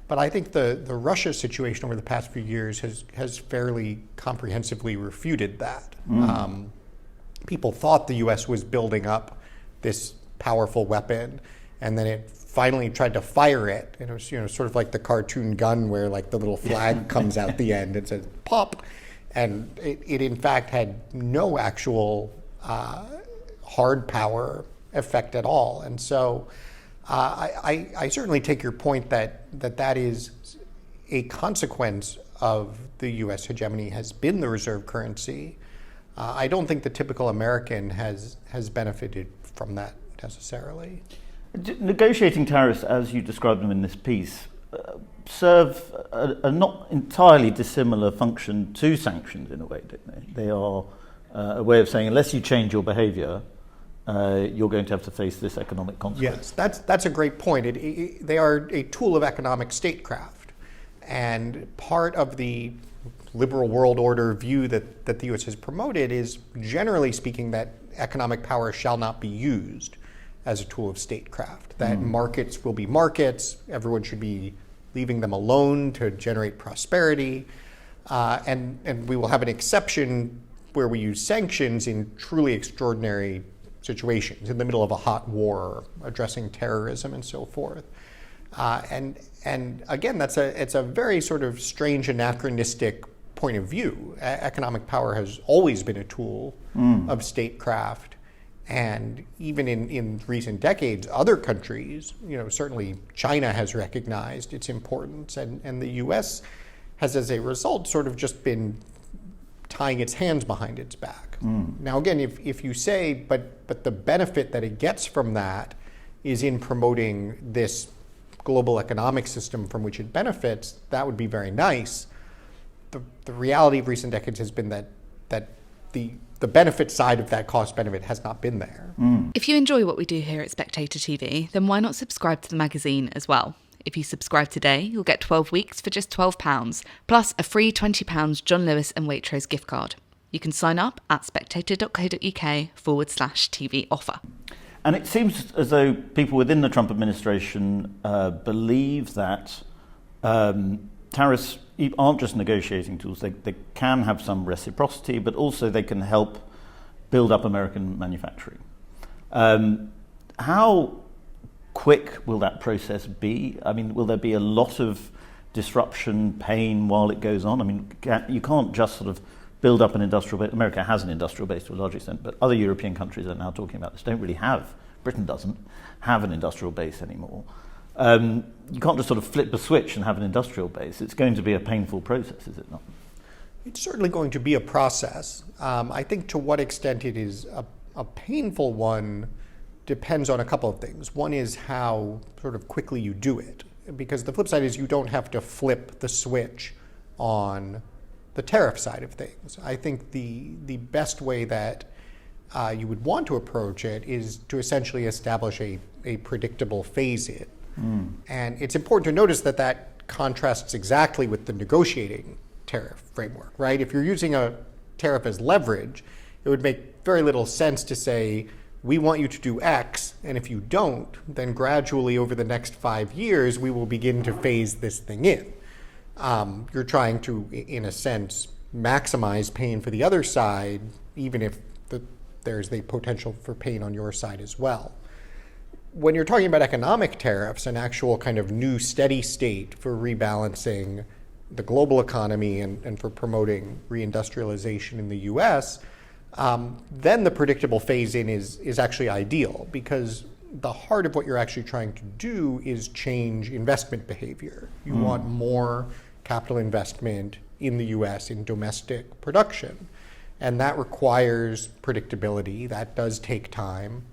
But I think the Russia situation over the past few years has fairly comprehensively refuted that. People thought the U.S. was building up this powerful weapon, and then it finally tried to fire it. And it was sort of like the cartoon gun where like the little flag comes out the end and says pop, and it in fact had no actual hard power effect at all. And so I certainly take your point that is a consequence of the U.S. hegemony has been the reserve currency. I don't think the typical American has benefited from that necessarily. Negotiating tariffs, as you describe them in this piece, serve a not entirely dissimilar function to sanctions in a way, don't they? They are a way of saying, unless you change your behavior, you're going to have to face this economic consequence. Yes, that's a great point. They are a tool of economic statecraft, and part of the liberal world order view that the U.S. has promoted is, generally speaking, that economic power shall not be used as a tool of statecraft, that markets will be markets, everyone should be leaving them alone to generate prosperity, and we will have an exception where we use sanctions in truly extraordinary situations, in the middle of a hot war, addressing terrorism and so forth. And again, it's a very sort of strange, anachronistic point of view. Economic power has always been a tool of statecraft. And even in recent decades, other countries, certainly China has recognized its importance, and the U.S. has, as a result, sort of just been tying its hands behind its back. Now, again, if you say, but the benefit that it gets from that is in promoting this global economic system from which it benefits, that would be very nice. The reality of recent decades has been that the benefit side of that cost benefit has not been there. If you enjoy what we do here at Spectator TV, then why not subscribe to the magazine as well? If you subscribe today, you'll get 12 weeks for just £12, plus a free £20 John Lewis and Waitrose gift card. You can sign up at spectator.co.uk/TV offer. And it seems as though people within the Trump administration believe that tariffs aren't just negotiating tools. They can have some reciprocity, but also they can help build up American manufacturing. How quick will that process be? I mean, will there be a lot of disruption, pain while it goes on? I mean, you can't just sort of build up an industrial base. America has an industrial base to a large extent, but other European countries are now talking about this, don't really have Britain doesn't have an industrial base anymore. You can't just sort of flip a switch and have an industrial base. It's going to be a painful process, is it not? It's certainly going to be a process. I think to what extent it is a painful one depends on a couple of things. One is how sort of quickly you do it, because the flip side is you don't have to flip the switch on the tariff side of things. I think the best way that you would want to approach it is to essentially establish a predictable phase-in. And it's important to notice that contrasts exactly with the negotiating tariff framework, right? If you're using a tariff as leverage, it would make very little sense to say, we want you to do X, and if you don't, then gradually over the next 5 years, we will begin to phase this thing in. You're trying to, in a sense, maximize pain for the other side, even if there's the potential for pain on your side as well. When you're talking about economic tariffs, an actual kind of new steady state for rebalancing the global economy and for promoting reindustrialization in the US, then the predictable phase-in is actually ideal, because the heart of what you're actually trying to do is change investment behavior. You want more capital investment in the US in domestic production, and that requires predictability. That does take time.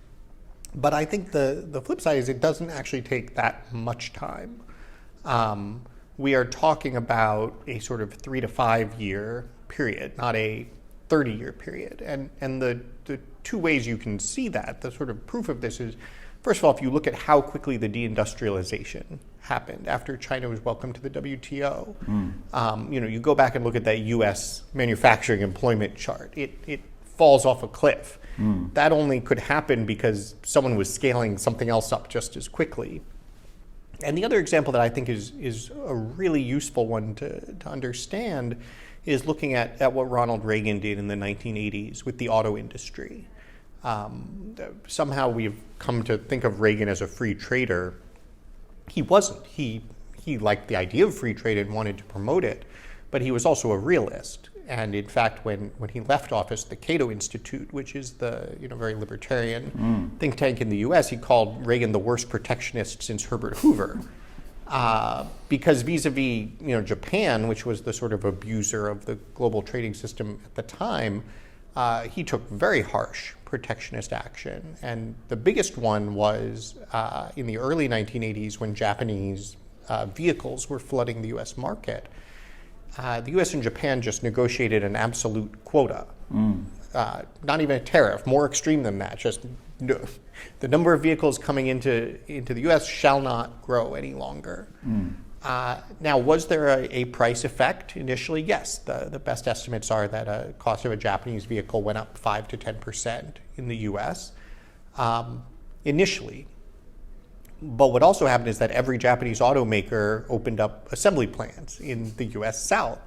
But I think the flip side is it doesn't actually take that much time. We are talking about a sort of 3 to 5 year period, not a 30-year period. And the two ways you can see that, the sort of proof of this is, first of all, if you look at how quickly the deindustrialization happened after China was welcomed to the WTO, you go back and look at that U.S. manufacturing employment chart. It falls off a cliff. That only could happen because someone was scaling something else up just as quickly. And the other example that I think is a really useful one to understand is looking at what Ronald Reagan did in the 1980s with the auto industry. Somehow we've come to think of Reagan as a free trader. He wasn't. He liked the idea of free trade and wanted to promote it, but he was also a realist. And in fact, when he left office, the Cato Institute, which is the very libertarian think tank in the U.S., he called Reagan the worst protectionist since Herbert Hoover, because vis-a-vis Japan, which was the sort of abuser of the global trading system at the time, he took very harsh protectionist action. And the biggest one was in the early 1980s when Japanese vehicles were flooding the U.S. market. The U.S. and Japan just negotiated an absolute quota, not even a tariff, more extreme than that. Just the number of vehicles coming into the U.S. shall not grow any longer. Now, was there a price effect initially? Yes. The best estimates are that a cost of a Japanese vehicle went up 5 to 10% in the U.S. Initially. But what also happened is that every Japanese automaker opened up assembly plants in the U.S. South.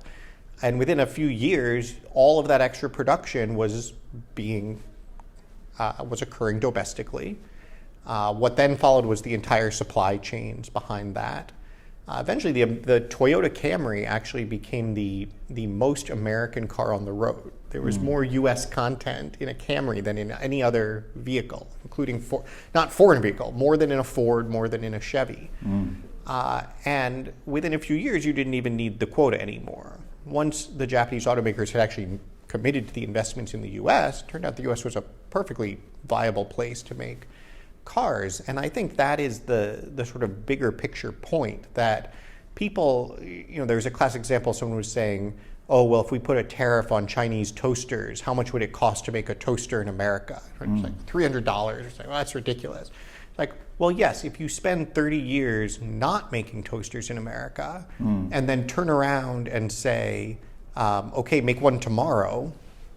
And within a few years, all of that extra production was occurring domestically. What then followed was the entire supply chains behind that. Eventually, the Toyota Camry actually became the most American car on the road. There was more U.S. content in a Camry than in any other vehicle, including not foreign vehicle, more than in a Ford, more than in a Chevy. And within a few years, you didn't even need the quota anymore. Once the Japanese automakers had actually committed to the investments in the U.S., it turned out the U.S. was a perfectly viable place to make cars. And I think that is the sort of bigger picture point that people, there's a classic example, someone was saying, oh, well, if we put a tariff on Chinese toasters, how much would it cost to make a toaster in America? It's like $300. It's like, well, that's ridiculous. Like, well, yes, if you spend 30 years not making toasters in America and then turn around and say, okay, make one tomorrow,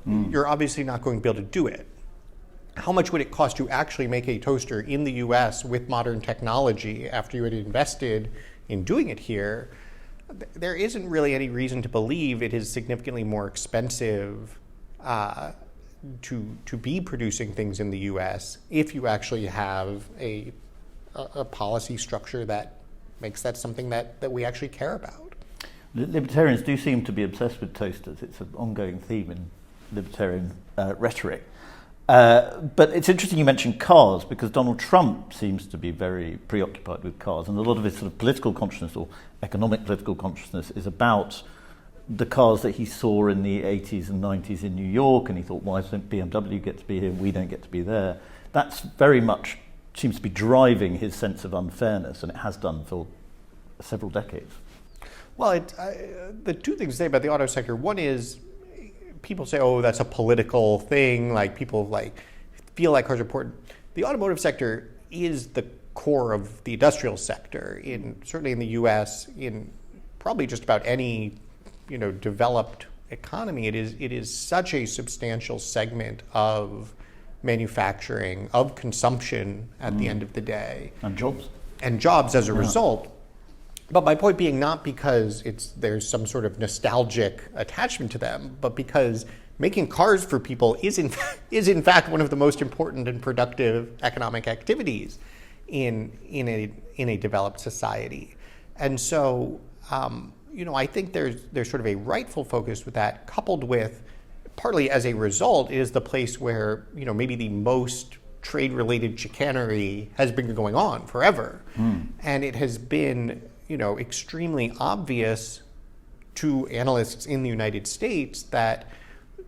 you're obviously not going to be able to do it. How much would it cost to actually make a toaster in the US with modern technology after you had invested in doing it here? There isn't really any reason to believe it is significantly more expensive to be producing things in the US if you actually have a policy structure that makes that something that we actually care about. Libertarians do seem to be obsessed with toasters. It's an ongoing theme in libertarian rhetoric. But it's interesting you mentioned cars, because Donald Trump seems to be very preoccupied with cars, and a lot of his sort of political consciousness or economic political consciousness is about the cars that he saw in the 80s and 90s in New York, and he thought, why don't BMW get to be here and we don't get to be there? That's very much seems to be driving his sense of unfairness, and it has done for several decades. Well, the two things to say about the auto sector. One is, people say, oh, that's a political thing, like people like feel like cars are important. The automotive sector is the core of the industrial sector, certainly in the US, in probably just about any developed economy. It is such a substantial segment of manufacturing, of consumption at the end of the day. And jobs. And jobs as a result. But my point being, not because there's some sort of nostalgic attachment to them, but because making cars for people is in fact one of the most important and productive economic activities in a developed society. And so I think there's sort of a rightful focus with that, coupled with, partly as a result, is the place where maybe the most trade-related chicanery has been going on forever. And it has been extremely obvious to analysts in the United States that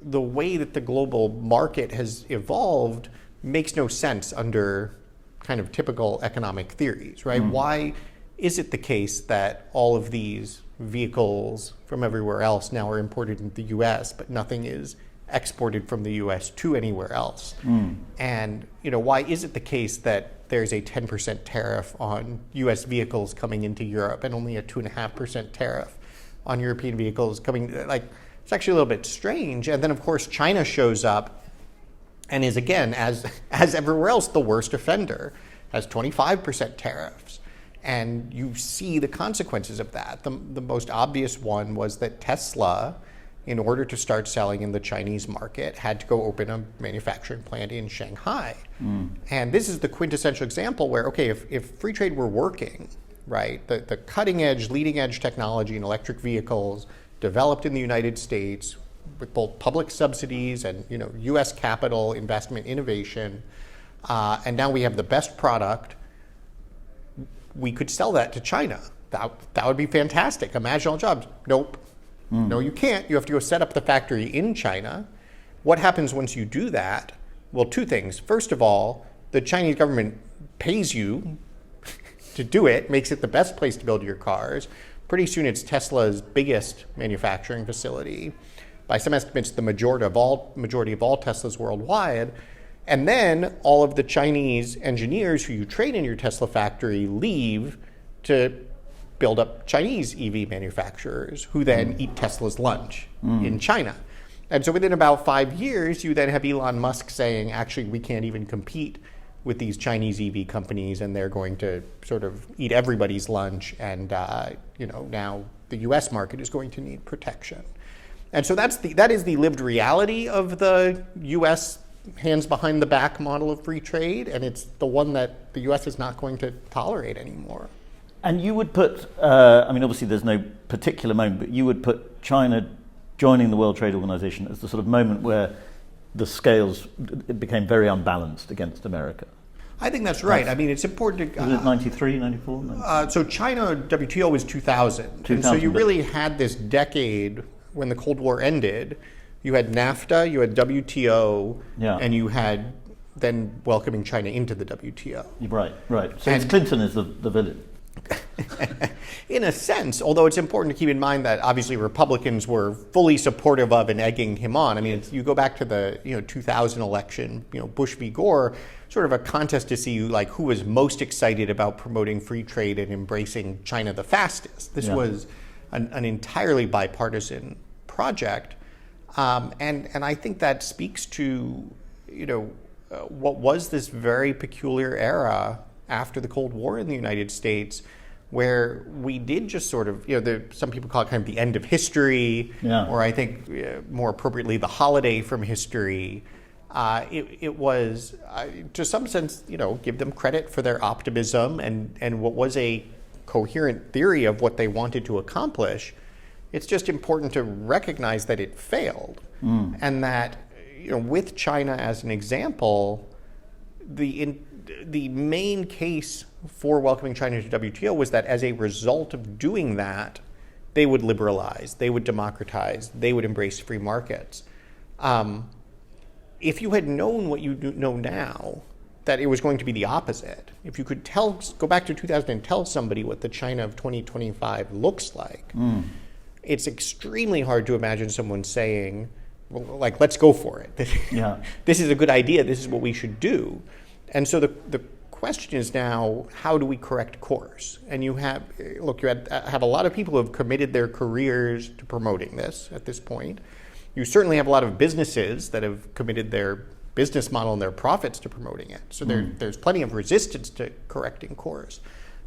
the way that the global market has evolved makes no sense under kind of typical economic theories, right? Why is it the case that all of these vehicles from everywhere else now are imported into the US, but nothing is exported from the US to anywhere else? And why is it the case that there's a 10% tariff on US vehicles coming into Europe and only a 2.5% tariff on European vehicles coming? It's actually a little bit strange. And then of course China shows up and is, again, as everywhere else, the worst offender, has 25% tariffs. And you see the consequences of that. The most obvious one was that Tesla, in order to start selling in the Chinese market, had to go open a manufacturing plant in Shanghai. And this is the quintessential example where, okay, if free trade were working, right, the cutting edge, leading edge technology in electric vehicles developed in the United States with both public subsidies and US capital investment, innovation, and now we have the best product, we could sell that to China. That would be fantastic. Imagine all jobs. Nope. No, you can't. You have to go set up the factory in China. What happens once you do that? Well, two things. First of all, the Chinese government pays you to do it, makes it the best place to build your cars. Pretty soon it's Tesla's biggest manufacturing facility. By some estimates, the majority of all Teslas worldwide. And then all of the Chinese engineers who you train in your Tesla factory leave to build up Chinese EV manufacturers who then eat Tesla's lunch in China. And so within about 5 years, you then have Elon Musk saying, actually, we can't even compete with these Chinese EV companies, and they're going to sort of eat everybody's lunch, and now the US market is going to need protection. And so that is the lived reality of the US hands behind the back model of free trade, and it's the one that the US is not going to tolerate anymore. And you would put, obviously there's no particular moment, but you would put China joining the World Trade Organization as the sort of moment where the scales became very unbalanced against America. I think that's right. I mean, it's important to... Was it 93, 94? So China, WTO was 2000. And so you really had this decade when the Cold War ended. You had NAFTA, you had WTO, and you had then welcoming China into the WTO. Right. So Clinton is the villain. In a sense, although it's important to keep in mind that obviously Republicans were fully supportive of and egging him on. I mean, you go back to the 2000 election, Bush v. Gore, sort of a contest to see who was most excited about promoting free trade and embracing China the fastest. This was an entirely bipartisan project, and I think that speaks to what was this very peculiar era after the Cold War in the United States, where we did just sort of, some people call it kind of the end of history, or I think more appropriately, the holiday from history. It was, to some sense, give them credit for their optimism and what was a coherent theory of what they wanted to accomplish. It's just important to recognize that it failed, and that with China as an example, the main case for welcoming China to WTO was that as a result of doing that, they would liberalize, they would democratize, they would embrace free markets. If you had known what you know now, that it was going to be the opposite, if you could go back to 2000 and tell somebody what the China of 2025 looks like, it's extremely hard to imagine someone saying, well, like, let's go for it. Yeah. This is a good idea. This is what we should do. And so the question is now, how do we correct course? And you have a lot of people who have committed their careers to promoting this at this point. You certainly have a lot of businesses that have committed their business model and their profits to promoting it. So there's plenty of resistance to correcting course.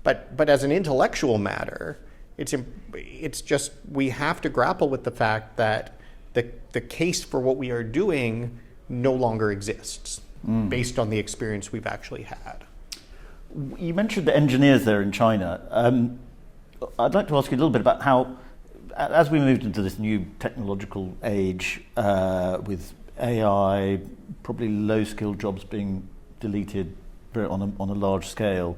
But as an intellectual matter, it's just, we have to grapple with the fact that the case for what we are doing no longer exists based on the experience we've actually had. You mentioned the engineers there in China. I'd like to ask you a little bit about how, as we moved into this new technological age with AI, probably low-skilled jobs being deleted on a large scale,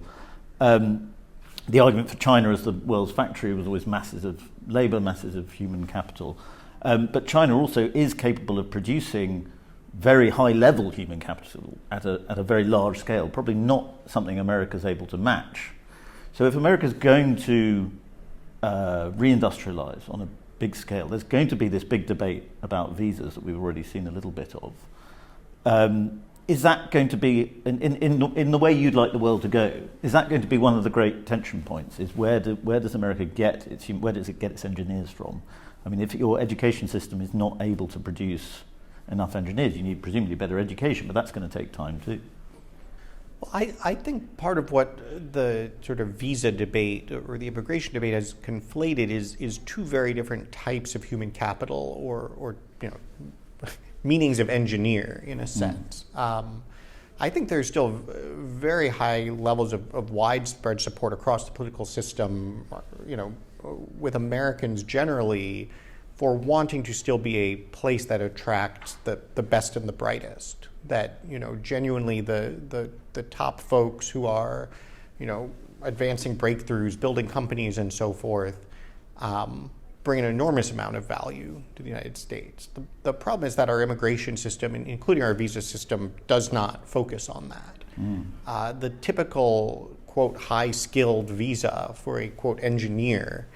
the argument for China as the world's factory was always masses of labour, masses of human capital. But China also is capable of producing very high-level human capital at a very large scale, probably not something America's able to match. So if America's going to reindustrialize on a big scale, there's going to be this big debate about visas that we've already seen a little bit of. Is that going to be, in the way you'd like the world to go, is that going to be one of the great tension points? Is where does America get where does it get its engineers from? I mean, if your education system is not able to produce enough engineers, you need presumably better education, but that's going to take time too. Well, I think part of what the sort of visa debate or the immigration debate has conflated is two very different types of human capital or meanings of engineer in a sense. I think there's still very high levels of widespread support across the political system, with Americans generally, for wanting to still be a place that attracts the best and the brightest. That genuinely the top folks who are advancing breakthroughs, building companies, and so forth, bring an enormous amount of value to the United States. The problem is that our immigration system, including our visa system, does not focus on that. The typical, quote, high-skilled visa for a, quote, engineer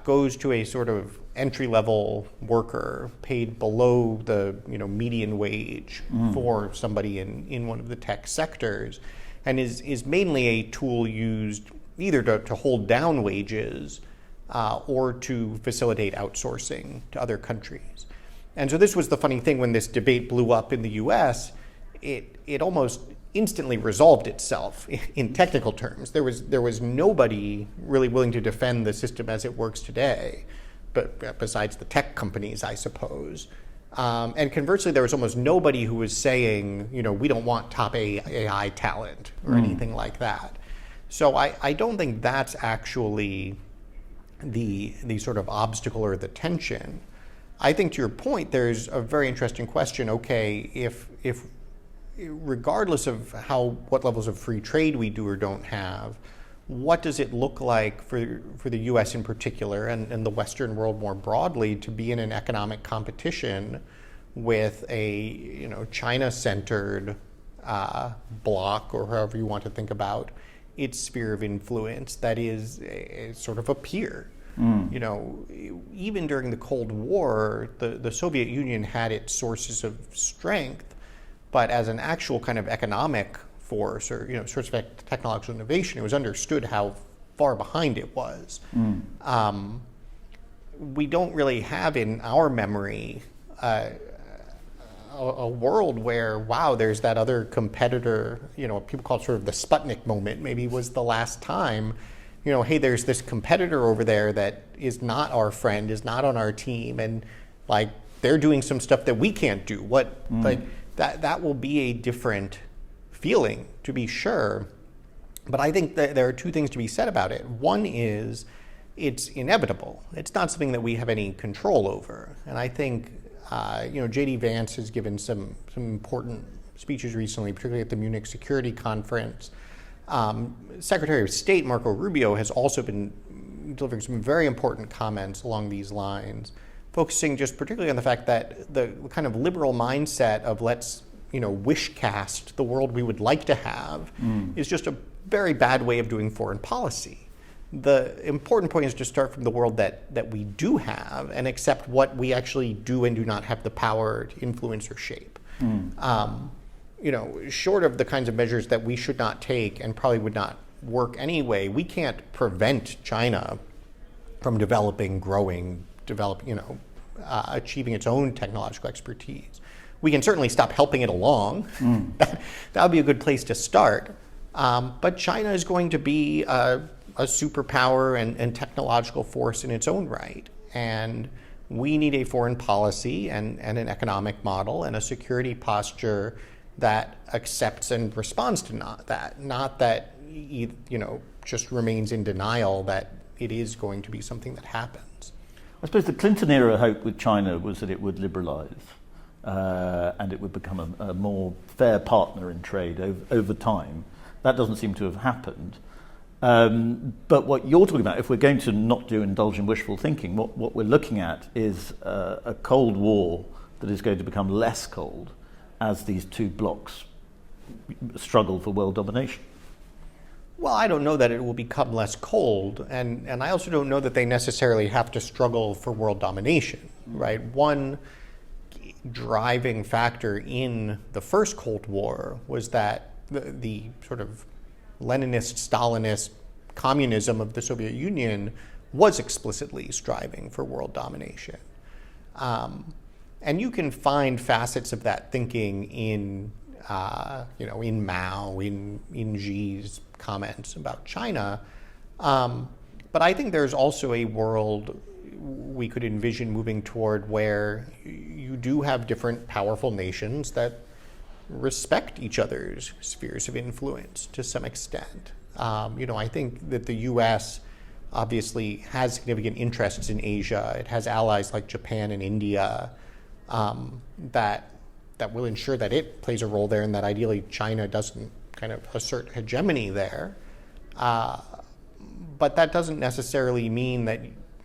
goes to a sort of entry-level worker paid below the median wage for somebody in one of the tech sectors, and is mainly a tool used either to hold down wages or to facilitate outsourcing to other countries. And so this was the funny thing when this debate blew up in the US, it almost instantly resolved itself in technical terms. There was nobody really willing to defend the system as it works today, but besides the tech companies, I suppose. And conversely, there was almost nobody who was saying, we don't want top AI talent or anything like that. So I don't think that's actually the sort of obstacle or the tension. I think, to your point, there's a very interesting question. Okay, if regardless of what levels of free trade we do or don't have, what does it look like for the U.S. in particular and the Western world more broadly to be in an economic competition with a China-centered bloc, or however you want to think about its sphere of influence, that is sort of a peer. Even during the Cold War, the Soviet Union had its sources of strength, but as an actual kind of economic force or source of technological innovation, it was understood how far behind it was. We don't really have in our memory a world where, wow, there's that other competitor, people call it sort of the Sputnik moment, maybe was the last time, hey, there's this competitor over there that is not our friend, is not on our team, and like they're doing some stuff that we can't do. Like that will be a different feeling, to be sure. But I think that there are two things to be said about it. One is it's inevitable. It's not something that we have any control over. And I think JD Vance has given some important speeches recently, particularly at the Munich Security Conference. Secretary of State Marco Rubio has also been delivering some very important comments along these lines, focusing just particularly on the fact that the kind of liberal mindset of let's wish cast the world we would like to have is just a very bad way of doing foreign policy. The important point is to start from the world that we do have and accept what we actually do and do not have the power to influence or shape. Short of the kinds of measures that we should not take and probably would not work anyway, we can't prevent China from developing, growing, achieving its own technological expertise. We can certainly stop helping it along. That would be a good place to start. But China is going to be a superpower and technological force in its own right. And we need a foreign policy and an economic model and a security posture that accepts and responds to not that just remains in denial that it is going to be something that happens. I suppose the Clinton era hope with China was that it would liberalise and it would become a more fair partner in trade over time. That doesn't seem to have happened. But what you're talking about, if we're going to not indulge in wishful thinking, what we're looking at is a Cold War that is going to become less cold as these two blocs struggle for world domination. Well, I don't know that it will become less cold, and I also don't know that they necessarily have to struggle for world domination, right? One driving factor in the first Cold War was that the sort of Leninist, Stalinist communism of the Soviet Union was explicitly striving for world domination. And you can find facets of that thinking in Mao, in Xi's comments about China. But I think there's also a world we could envision moving toward where you do have different powerful nations that respect each other's spheres of influence to some extent. I think that the U.S. obviously has significant interests in Asia. It has allies like Japan and India that will ensure that it plays a role there, and that ideally China doesn't kind of assert hegemony there. But that doesn't necessarily mean that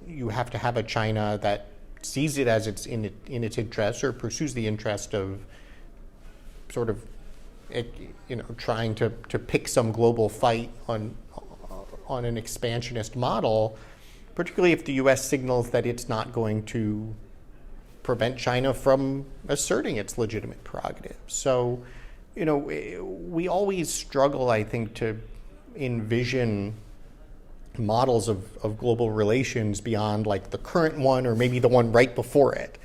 you have to have a China that sees it as it's in its interest or pursues the interest of sort of trying to pick some global fight on an expansionist model, particularly if the U.S. signals that it's not going to prevent China from asserting its legitimate prerogatives. So, we always struggle, I think, to envision models of global relations beyond like the current one or maybe the one right before it.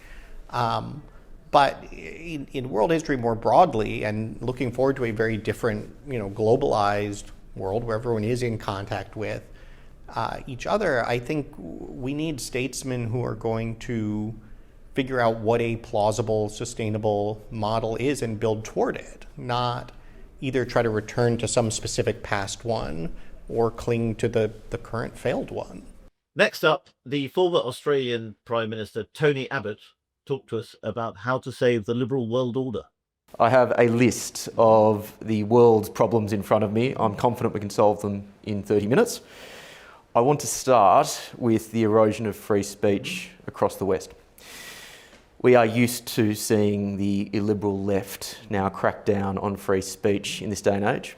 But in world history more broadly, and looking forward to a very different, globalized world where everyone is in contact with each other, I think we need statesmen who are going to figure out what a plausible, sustainable model is and build toward it, not either try to return to some specific past one or cling to the current failed one. Next up, the former Australian Prime Minister Tony Abbott talked to us about how to save the liberal world order. I have a list of the world's problems in front of me. I'm confident we can solve them in 30 minutes. I want to start with the erosion of free speech across the West. We are used to seeing the illiberal left now crack down on free speech in this day and age.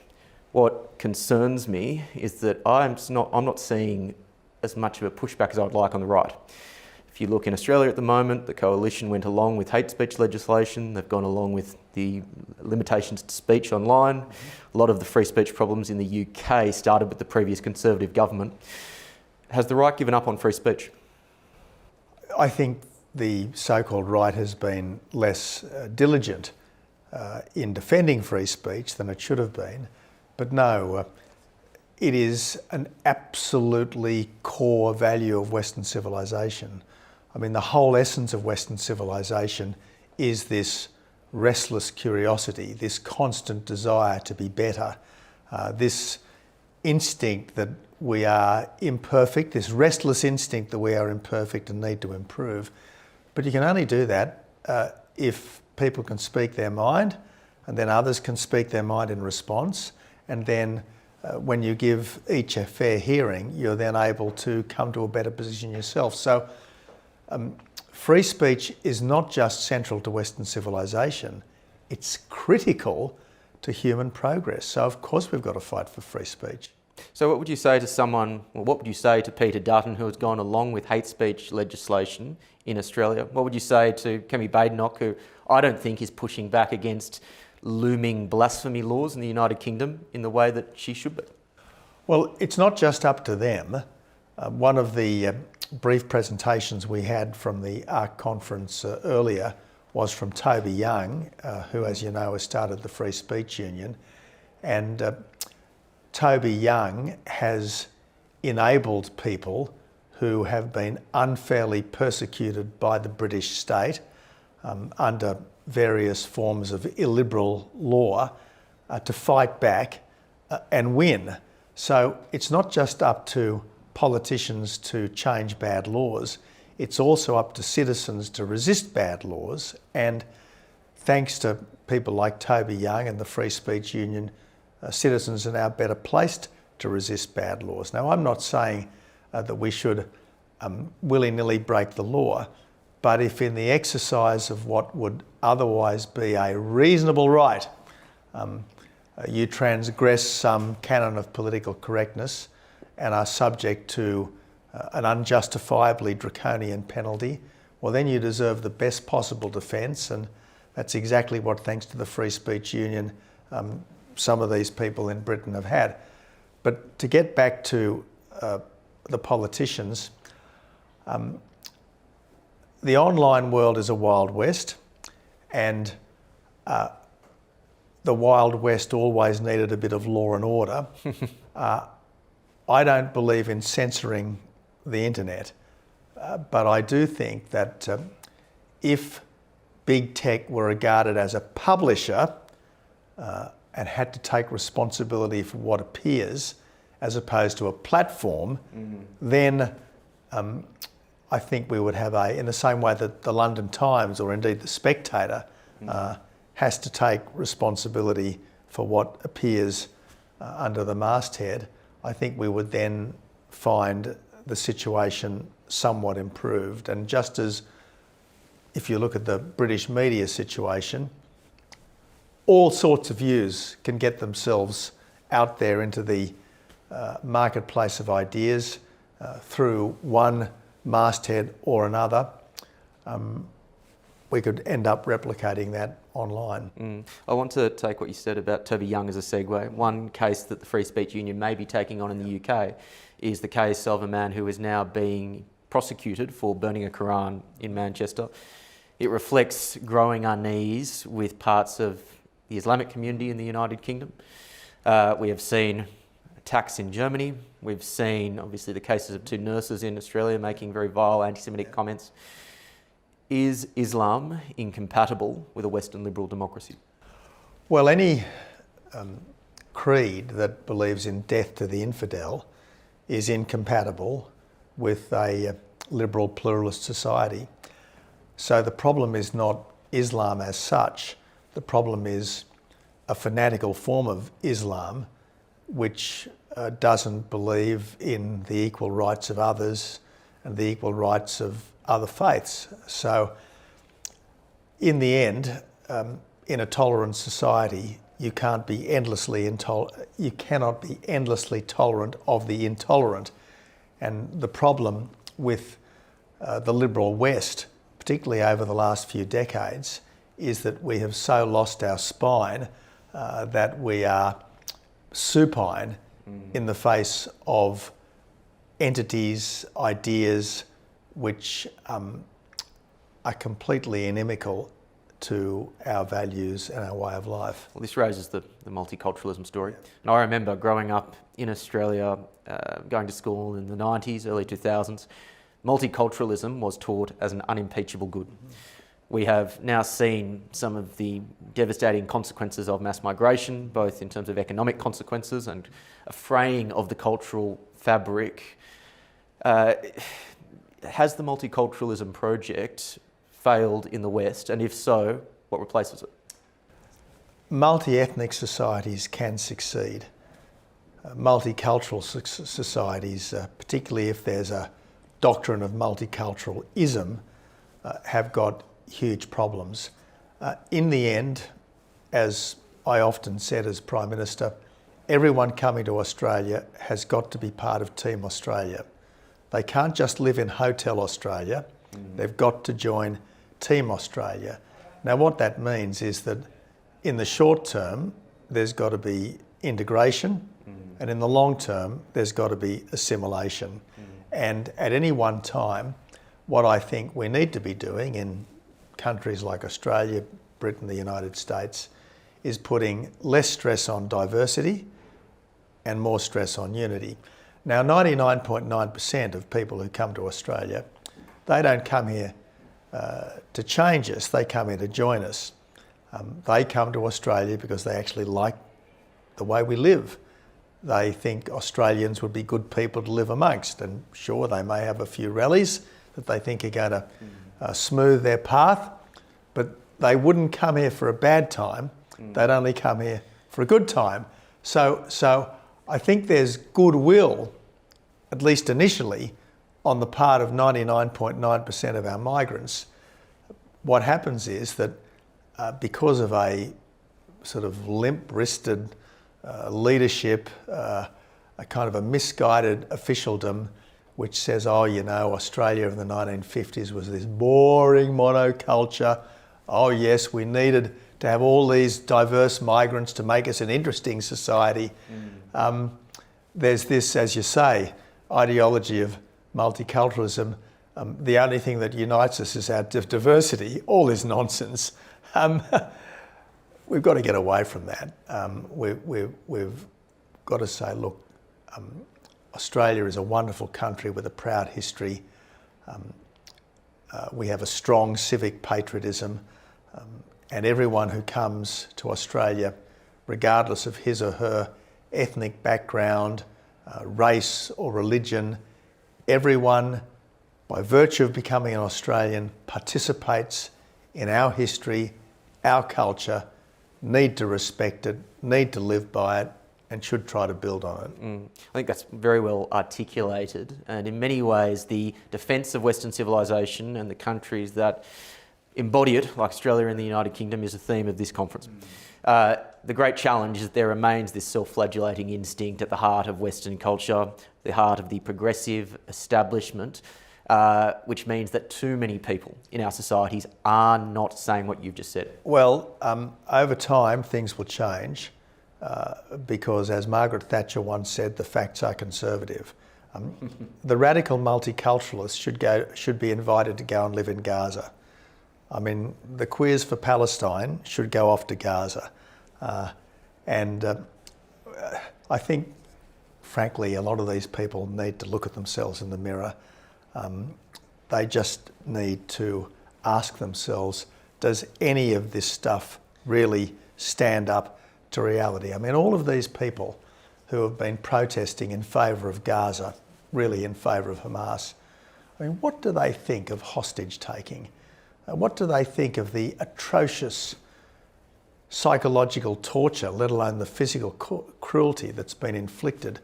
What concerns me is that I'm not seeing as much of a pushback as I would like on the right. If you look in Australia at the moment, the coalition went along with hate speech legislation. They've gone along with the limitations to speech online. A lot of the free speech problems in the UK started with the previous Conservative government. Has the right given up on free speech? I think the so-called right has been less diligent in defending free speech than it should have been. But no, it is an absolutely core value of Western civilization. I mean, the whole essence of Western civilization is this restless curiosity, this constant desire to be better, this instinct that we are imperfect, this restless instinct that we are imperfect and need to improve. But you can only do that if people can speak their mind, and then others can speak their mind in response, and then when you give each a fair hearing, you're then able to come to a better position yourself. So free speech is not just central to Western civilization, it's critical to human progress. So of course we've got to fight for free speech. So what would you say to someone, or what would you say to Peter Dutton, who has gone along with hate speech legislation in Australia? What would you say to Kemi Badenoch, who I don't think is pushing back against looming blasphemy laws in the United Kingdom in the way that she should be? Well, it's not just up to them. One of the brief presentations we had from the ARC conference earlier was from Toby Young, who, as you know, has started the Free Speech Union. And Toby Young has enabled people who have been unfairly persecuted by the British state under various forms of illiberal law to fight back and win. So it's not just up to politicians to change bad laws, it's also up to citizens to resist bad laws. And thanks to people like Toby Young and the Free Speech Union, citizens are now better placed to resist bad laws. Now, I'm not saying that we should willy-nilly break the law, but if in the exercise of what would otherwise be a reasonable right, you transgress some canon of political correctness and are subject to an unjustifiably draconian penalty, well, then you deserve the best possible defence, and that's exactly what, thanks to the Free Speech Union, some of these people in Britain have had. But to get back to the politicians, the online world is a Wild West, and the Wild West always needed a bit of law and order. I don't believe in censoring the internet, but I do think that if big tech were regarded as a publisher and had to take responsibility for what appears as opposed to a platform, then I think we would have in the same way that the London Times or indeed the Spectator has to take responsibility for what appears under the masthead, I think we would then find the situation somewhat improved. And just as if you look at the British media situation, all sorts of views can get themselves out there into the marketplace of ideas through one masthead or another. We could end up replicating that online. I want to take what you said about Toby Young as a segue. One case that the Free Speech Union may be taking on in the UK is the case of a man who is now being prosecuted for burning a Quran in Manchester. It reflects growing unease with parts of the Islamic community in the United Kingdom. We have seen attacks in Germany. We've seen, obviously, the cases of two nurses in Australia making very vile anti-Semitic comments. Is Islam incompatible with a Western liberal democracy? Well, any creed that believes in death to the infidel is incompatible with a liberal pluralist society. So the problem is not Islam as such. The problem is a fanatical form of Islam which doesn't believe in the equal rights of others and the equal rights of other faiths. So in the end, in a tolerant society, you cannot be endlessly tolerant of the intolerant. And the problem with the liberal West, particularly over the last few decades, is that we have so lost our spine that we are supine in the face of entities, ideas which are completely inimical to our values and our way of life. Well, this raises the multiculturalism story. And I remember growing up in Australia, going to school in the 90s, early 2000s, multiculturalism was taught as an unimpeachable good. We have now seen some of the devastating consequences of mass migration, both in terms of economic consequences and a fraying of the cultural fabric. Has the multiculturalism project failed in the West? And if so, what replaces it? Multi-ethnic societies can succeed. Multicultural societies, particularly if there's a doctrine of multiculturalism, have got huge problems. In the end, as I often said as Prime Minister, everyone coming to Australia has got to be part of Team Australia. They can't just live in Hotel Australia. They've got to join Team Australia. Now, what that means is that in the short term, there's got to be integration, and in the long term, there's got to be assimilation. And at any one time, what I think we need to be doing in countries like Australia, Britain, the United States, is putting less stress on diversity and more stress on unity. Now, 99.9% of people who come to Australia, they don't come here to change us, they come here to join us. They come to Australia because they actually like the way we live. They think Australians would be good people to live amongst, and sure, they may have a few rallies that they think are going to smooth their path, but they wouldn't come here for a bad time. They'd only come here for a good time. So I think there's goodwill, at least initially, on the part of 99.9% of our migrants. What happens is that because of a sort of limp-wristed leadership, a kind of a misguided officialdom, which says, oh, you know, Australia in the 1950s was this boring monoculture. Oh, yes, we needed to have all these diverse migrants to make us an interesting society. There's this, as you say, ideology of multiculturalism. The only thing that unites us is our diversity. All this nonsense. We've got to get away from that. We've got to say, look, Australia is a wonderful country with a proud history. We have a strong civic patriotism, and everyone who comes to Australia, regardless of his or her ethnic background, race or religion, everyone, by virtue of becoming an Australian, participates in our history, our culture, need to respect it, need to live by it, and should try to build on it. I think that's very well articulated, and in many ways the defence of Western civilisation and the countries that embody it, like Australia and the United Kingdom, is a theme of this conference. The great challenge is that there remains this self-flagellating instinct at the heart of Western culture, the heart of the progressive establishment, which means that too many people in our societies are not saying what you've just said. Well, over time things will change because, as Margaret Thatcher once said, the facts are conservative. The radical multiculturalists should be invited to go and live in Gaza. I mean, the queers for Palestine should go off to Gaza. And I think, frankly, a lot of these people need to look at themselves in the mirror. They just need to ask themselves, does any of this stuff really stand up to reality? I mean, all of these people who have been protesting in favour of Gaza, really in favour of Hamas, I mean, what do they think of hostage taking? What do they think of the atrocious psychological torture, let alone the physical cruelty that's been inflicted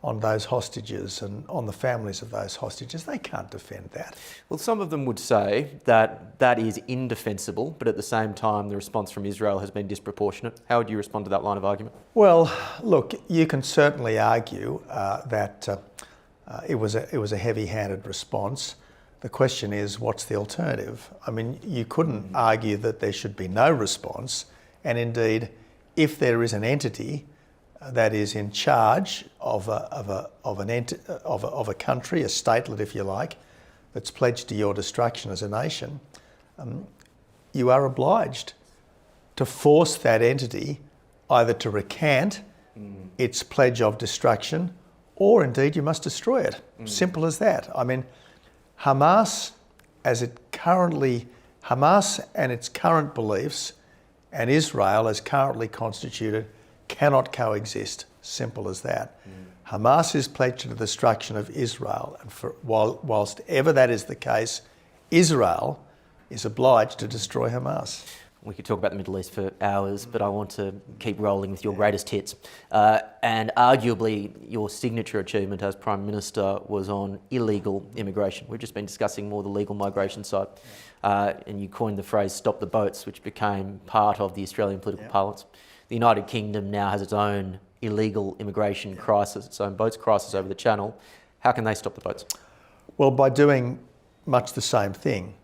on those hostages and on the families of those hostages? They can't defend that. Well, some of them would say that that is indefensible, but at the same time the response from Israel has been disproportionate. How would you respond to that line of argument? Well, look, you can certainly argue that it was a heavy-handed response. The question is, what's the alternative? I mean, you couldn't argue that there should be no response, and indeed, if there is an entity that is in charge of a country, a statelet, if you like, that's pledged to your destruction as a nation, you are obliged to force that entity either to recant its pledge of destruction, or indeed you must destroy it. Simple as that. I mean, Hamas and its current beliefs and Israel as currently constituted cannot coexist. Simple as that. Hamas is pledged to the destruction of Israel, and whilst ever that is the case, Israel is obliged to destroy Hamas. We could talk about the Middle East for hours, but I want to keep rolling with your greatest hits. And arguably, your signature achievement as Prime Minister was on illegal immigration. We've just been discussing more the legal migration side. And you coined the phrase "stop the boats," which became part of the Australian political parlance. The United Kingdom now has its own illegal immigration crisis, its own boats crisis over the Channel. How can they stop the boats? Well, by doing much the same thing.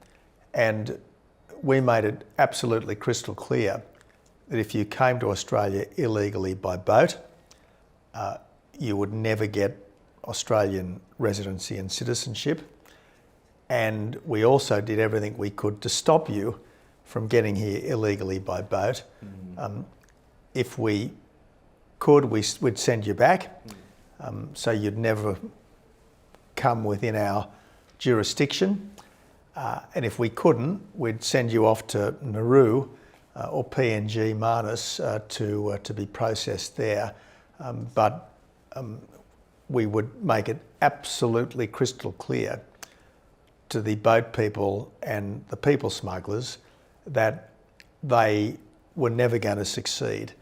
And we made it absolutely crystal clear that if you came to Australia illegally by boat, you would never get Australian residency and citizenship. And we also did everything we could to stop you from getting here illegally by boat. If we could, we'd send you back, so you'd never come within our jurisdiction. And if we couldn't, we'd send you off to Nauru or PNG Manus to be processed there. But we would make it absolutely crystal clear to the boat people and the people smugglers that they were never going to succeed.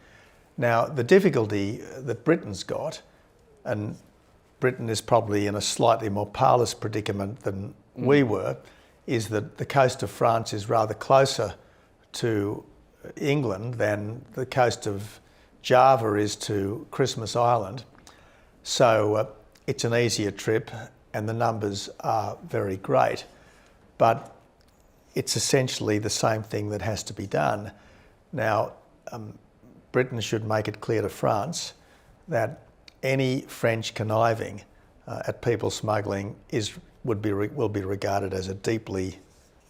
Now, the difficulty that Britain's got, and Britain is probably in a slightly more parlous predicament than we were, is that the coast of France is rather closer to England than the coast of Java is to Christmas Island. So it's an easier trip and the numbers are very great. But it's essentially the same thing that has to be done. Now, Britain should make it clear to France that any French conniving at people smuggling will be regarded as a deeply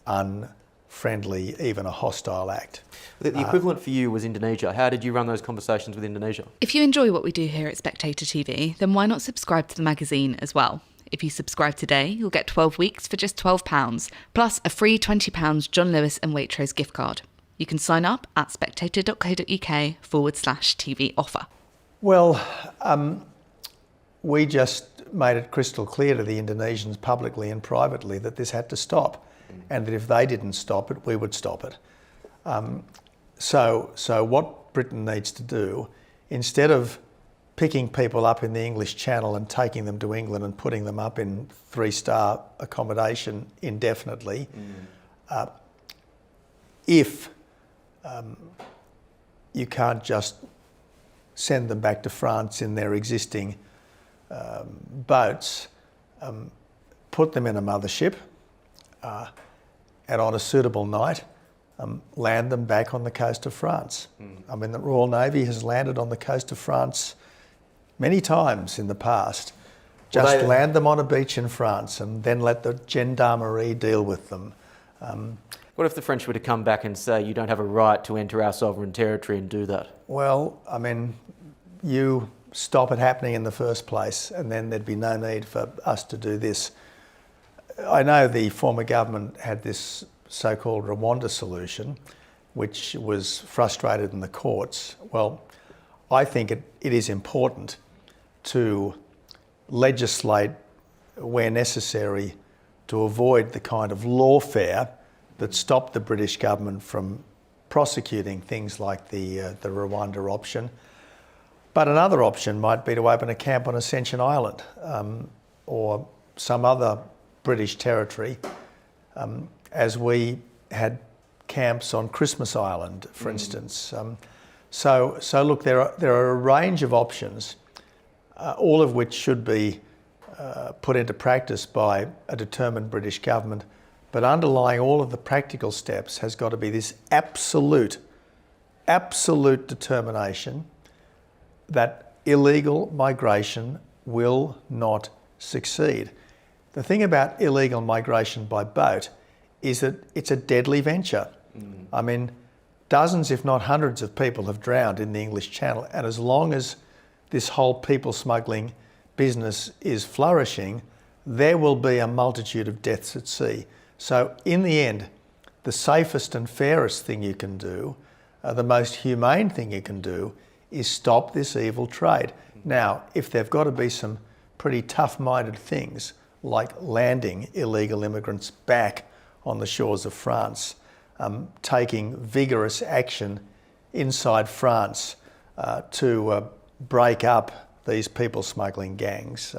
unfriendly, even a hostile act. The equivalent for you was Indonesia. How did you run those conversations with Indonesia? If you enjoy what we do here at Spectator TV, then why not subscribe to the magazine as well? If you subscribe today, you'll get 12 weeks for just £12, plus a free £20 John Lewis and Waitrose gift card. You can sign up at spectator.co.uk/TV offer. Well, we just made it crystal clear to the Indonesians publicly and privately that this had to stop, and that if they didn't stop it, we would stop it. So what Britain needs to do, instead of picking people up in the English Channel and taking them to England and putting them up in 3-star accommodation indefinitely, if you can't just send them back to France in their existing boats, put them in a mothership, and on a suitable night, land them back on the coast of France. I mean, the Royal Navy has landed on the coast of France many times in the past. Just land them on a beach in France and then let the gendarmerie deal with them. What if the French were to come back and say, you don't have a right to enter our sovereign territory and do that? Well, I mean, you stop it happening in the first place, and then there'd be no need for us to do this. I know the former government had this so-called Rwanda solution, which was frustrated in the courts. Well, I think it is important to legislate where necessary to avoid the kind of lawfare that stopped the British government from prosecuting things like the Rwanda option. But another option might be to open a camp on Ascension Island or some other British territory, as we had camps on Christmas Island, for instance. So look, there are a range of options, all of which should be put into practice by a determined British government. But underlying all of the practical steps has got to be this absolute determination that illegal migration will not succeed. The thing about illegal migration by boat is that it's a deadly venture. I mean, dozens, if not hundreds of people have drowned in the English Channel, and as long as this whole people smuggling business is flourishing, there will be a multitude of deaths at sea. So in the end, the safest and fairest thing you can do, the most humane thing you can do, is stop this evil trade. Now, if there've got to be some pretty tough-minded things, like landing illegal immigrants back on the shores of France, taking vigorous action inside France to break up these people smuggling gangs.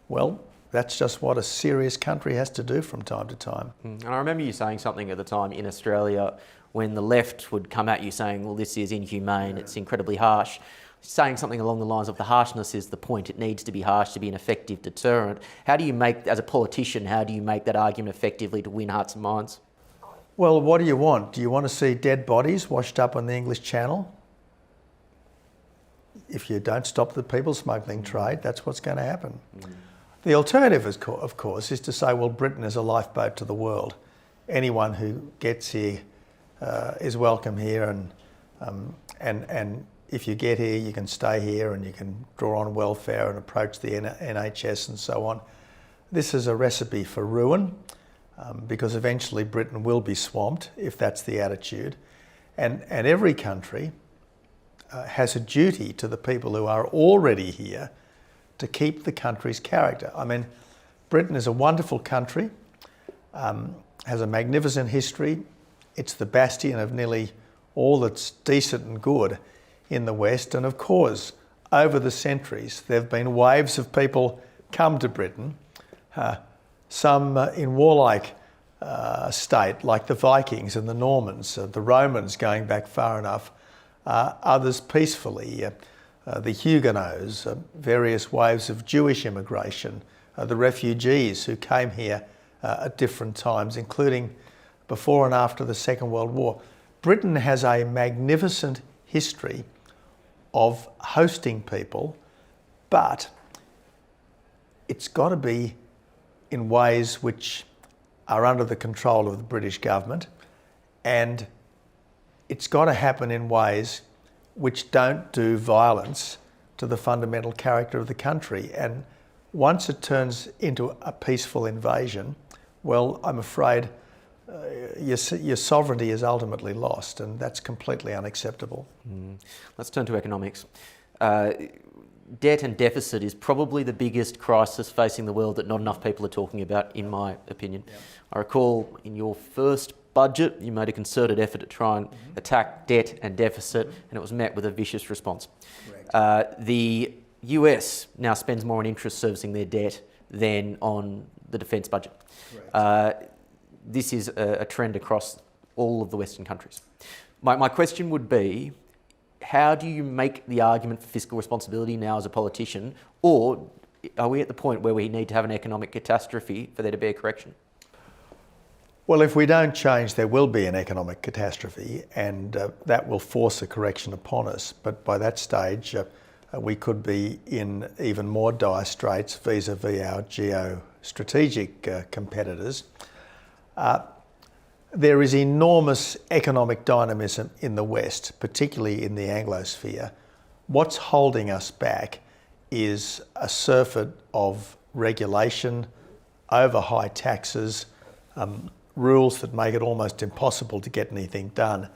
Well, that's just what a serious country has to do from time to time. And I remember you saying something at the time in Australia when the left would come at you saying, well, this is inhumane, it's incredibly harsh. Saying something along the lines of the harshness is the point, it needs to be harsh to be an effective deterrent. How do you make, as a politician, how do you make that argument effectively to win hearts and minds? Well, what do you want? Do you want to see dead bodies washed up on the English Channel? If you don't stop the people smuggling trade, that's what's going to happen. The alternative, of course, is to say, well, Britain is a lifeboat to the world. Anyone who gets here is welcome here, and if you get here, you can stay here and you can draw on welfare and approach the NHS and so on. This is a recipe for ruin, because eventually Britain will be swamped if that's the attitude. And every country has a duty to the people who are already here to keep the country's character. I mean, Britain is a wonderful country, has a magnificent history. It's the bastion of nearly all that's decent and good in the West. And of course, over the centuries, there have been waves of people come to Britain, some in warlike state, like the Vikings and the Normans, the Romans going back far enough, others peacefully, the Huguenots, various waves of Jewish immigration, the refugees who came here at different times, including before and after the Second World War. Britain has a magnificent history of hosting people, but it's got to be in ways which are under the control of the British government, and it's got to happen in ways which don't do violence to the fundamental character of the country. And once it turns into a peaceful invasion, well, I'm afraid your sovereignty is ultimately lost, and that's completely unacceptable. Let's turn to economics. Debt and deficit is probably the biggest crisis facing the world that not enough people are talking about, in my opinion. Yeah. I recall in your first budget, you made a concerted effort to try and attack debt and deficit, and it was met with a vicious response. The US now spends more on interest servicing their debt than on the defence budget. This is a trend across all of the Western countries. My question would be, how do you make the argument for fiscal responsibility now as a politician, or are we at the point where we need to have an economic catastrophe for there to be a correction? Well, if we don't change, there will be an economic catastrophe, and that will force a correction upon us. But by that stage, we could be in even more dire straits vis-a-vis our geostrategic competitors. There is enormous economic dynamism in the West, particularly in the Anglosphere. What's holding us back is a surfeit of regulation, over high taxes, rules that make it almost impossible to get anything done.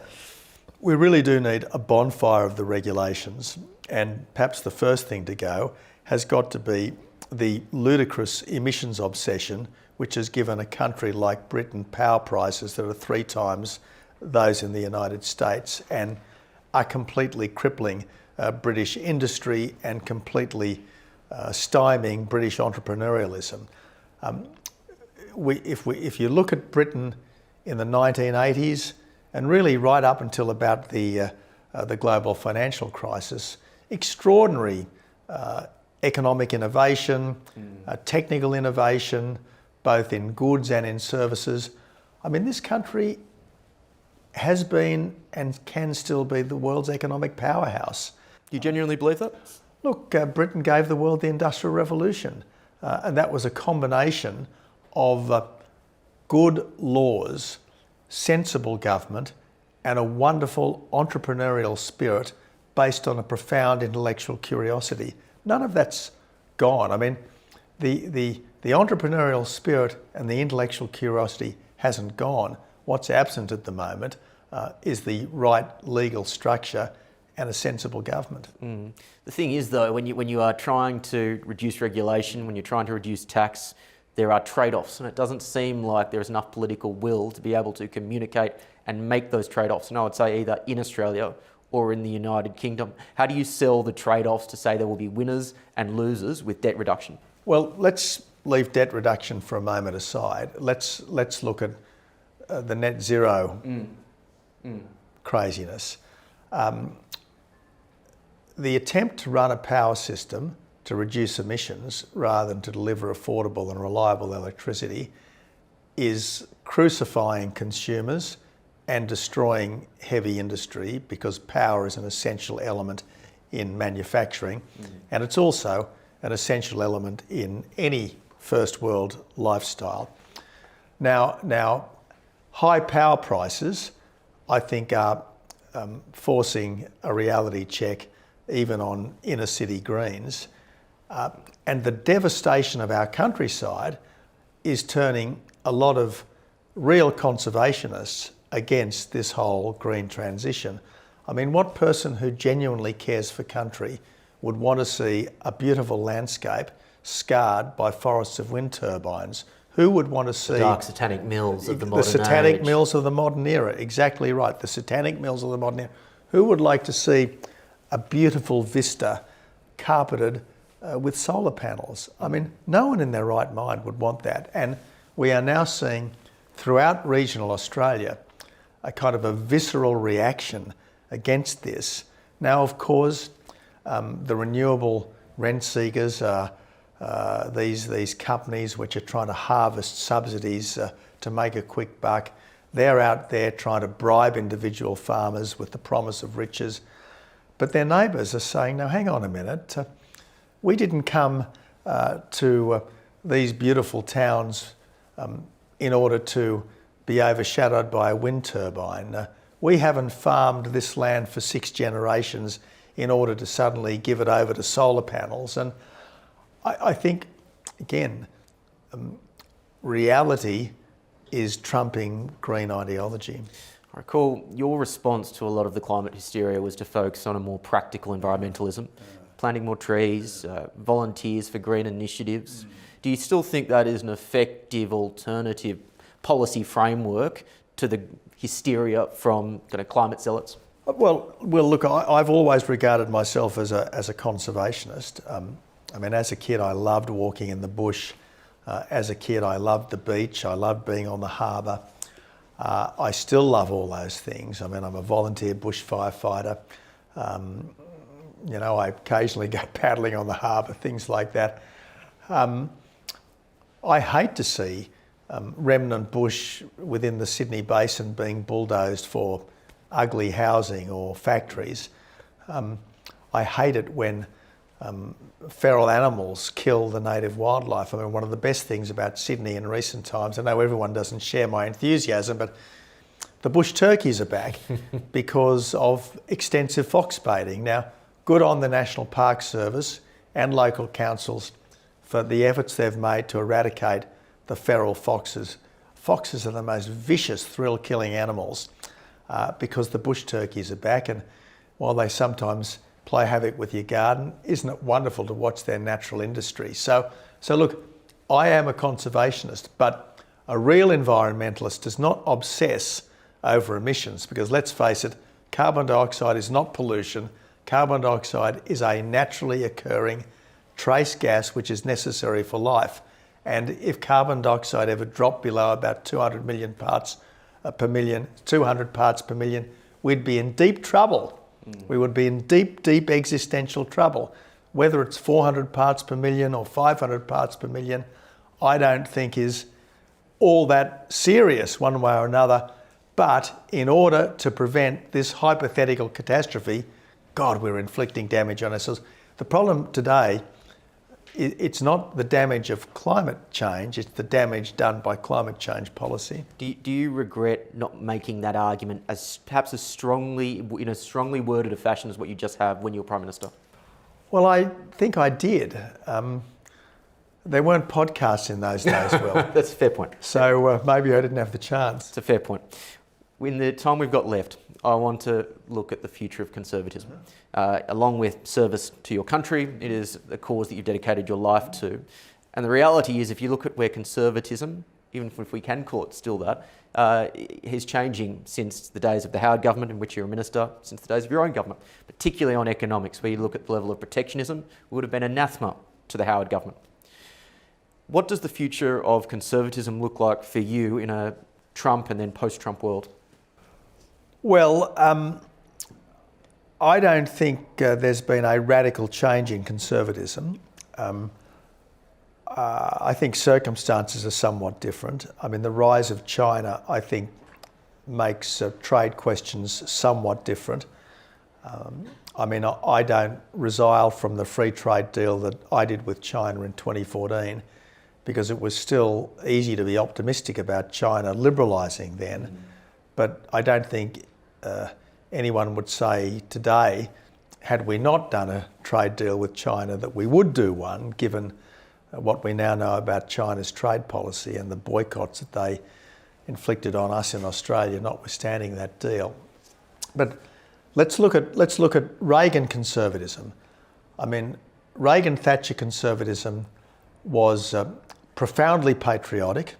We really do need a bonfire of the regulations, and perhaps the first thing to go has got to be the ludicrous emissions obsession, which has given a country like Britain power prices that are 3 times those in the United States and are completely crippling British industry and completely stymieing British entrepreneurialism. If you look at Britain in the 1980s and really right up until about the global financial crisis, extraordinary economic innovation, technical innovation, both in goods and in services. I mean, this country has been and can still be the world's economic powerhouse. Do you genuinely believe that? Look, Britain gave the world the Industrial Revolution, and that was a combination of good laws, sensible government, and a wonderful entrepreneurial spirit based on a profound intellectual curiosity. None of that's gone. I mean, the entrepreneurial spirit and the intellectual curiosity hasn't gone. What's absent at the moment is the right legal structure and a sensible government. The thing is, though, when you are trying to reduce regulation, when you're trying to reduce tax, there are trade-offs, and it doesn't seem like there's enough political will to be able to communicate and make those trade-offs. And I would say either in Australia or in the United Kingdom. How do you sell the trade-offs to say there will be winners and losers with debt reduction? Well, let's leave debt reduction for a moment aside. Let's look at the net zero craziness. The attempt to run a power system to reduce emissions rather than to deliver affordable and reliable electricity is crucifying consumers and destroying heavy industry, because power is an essential element in manufacturing, and it's also an essential element in any first world lifestyle. Now, high power prices, I think, are forcing a reality check even on inner city greens. And the devastation of our countryside is turning a lot of real conservationists against this whole green transition. I mean, what person who genuinely cares for country would want to see a beautiful landscape scarred by forests of wind turbines? Who would want to see... The dark satanic mills of the modern age. The satanic mills of the modern era, exactly right. The satanic mills of the modern era. Who would like to see a beautiful vista carpeted with solar panels? I mean, no one in their right mind would want that. And we are now seeing throughout regional Australia a kind of a visceral reaction against this. Now, of course, the renewable rent seekers are these companies which are trying to harvest subsidies to make a quick buck. They're out there trying to bribe individual farmers with the promise of riches. But their neighbours are saying, now hang on a minute, we didn't come to these beautiful towns in order to be overshadowed by a wind turbine. We haven't farmed this land for 6 generations in order to suddenly give it over to solar panels. And I think, again, reality is trumping green ideology. I recall your response to a lot of the climate hysteria was to focus on a more practical environmentalism, planting more trees, volunteers for green initiatives. Do you still think that is an effective alternative policy framework to the hysteria from kind of climate zealots? Well, look, I've always regarded myself as a conservationist. I mean, as a kid, I loved walking in the bush. As a kid, I loved the beach. I loved being on the harbour. I still love all those things. I mean, I'm a volunteer bush firefighter. You know, I occasionally go paddling on the harbour, things like that. I hate to see remnant bush within the Sydney Basin being bulldozed for ugly housing or factories. I hate it when feral animals kill the native wildlife. I mean, one of the best things about Sydney in recent times, I know everyone doesn't share my enthusiasm, but the bush turkeys are back because of extensive fox baiting. Now, good on the National Park Service and local councils for the efforts they've made to eradicate the feral foxes. Foxes are the most vicious, thrill-killing animals because the bush turkeys are back, and while they sometimes play havoc with your garden, isn't it wonderful to watch their natural industry? So look, I am a conservationist, but a real environmentalist does not obsess over emissions, because let's face it, carbon dioxide is not pollution. Carbon dioxide is a naturally occurring trace gas which is necessary for life. And if carbon dioxide ever dropped below about 200 million parts per million, 200 parts per million, we'd be in deep trouble. We would be in deep, deep existential trouble. Whether it's 400 parts per million or 500 parts per million, I don't think is all that serious one way or another. But in order to prevent this hypothetical catastrophe, God, we're inflicting damage on ourselves. The problem today, it's not the damage of climate change, it's the damage done by climate change policy. Do you regret not making that argument as perhaps as strongly, in a strongly worded a fashion as what you just have when you were Prime Minister? Well, I think I did. There weren't podcasts in those days, Will. That's a fair point. So maybe I didn't have the chance. It's a fair point. In the time we've got left, I want to look at the future of conservatism. Along with service to your country, it is a cause that you've dedicated your life to. And the reality is, if you look at where conservatism, even if we can call it still that, is changing since the days of the Howard government, in which you're a minister, since the days of your own government, particularly on economics, where you look at the level of protectionism, would have been anathema to the Howard government. What does the future of conservatism look like for you in a Trump and then post-Trump world? Well, I don't think there's been a radical change in conservatism. I think circumstances are somewhat different. I mean, the rise of China, I think, makes trade questions somewhat different. I mean, I don't resile from the free trade deal that I did with China in 2014, because it was still easy to be optimistic about China liberalising then. But I don't think anyone would say today, had we not done a trade deal with China, that we would do one, given what we now know about China's trade policy and the boycotts that they inflicted on us in Australia, notwithstanding that deal. But let's look at Reagan conservatism. I mean, Reagan-Thatcher conservatism was profoundly patriotic,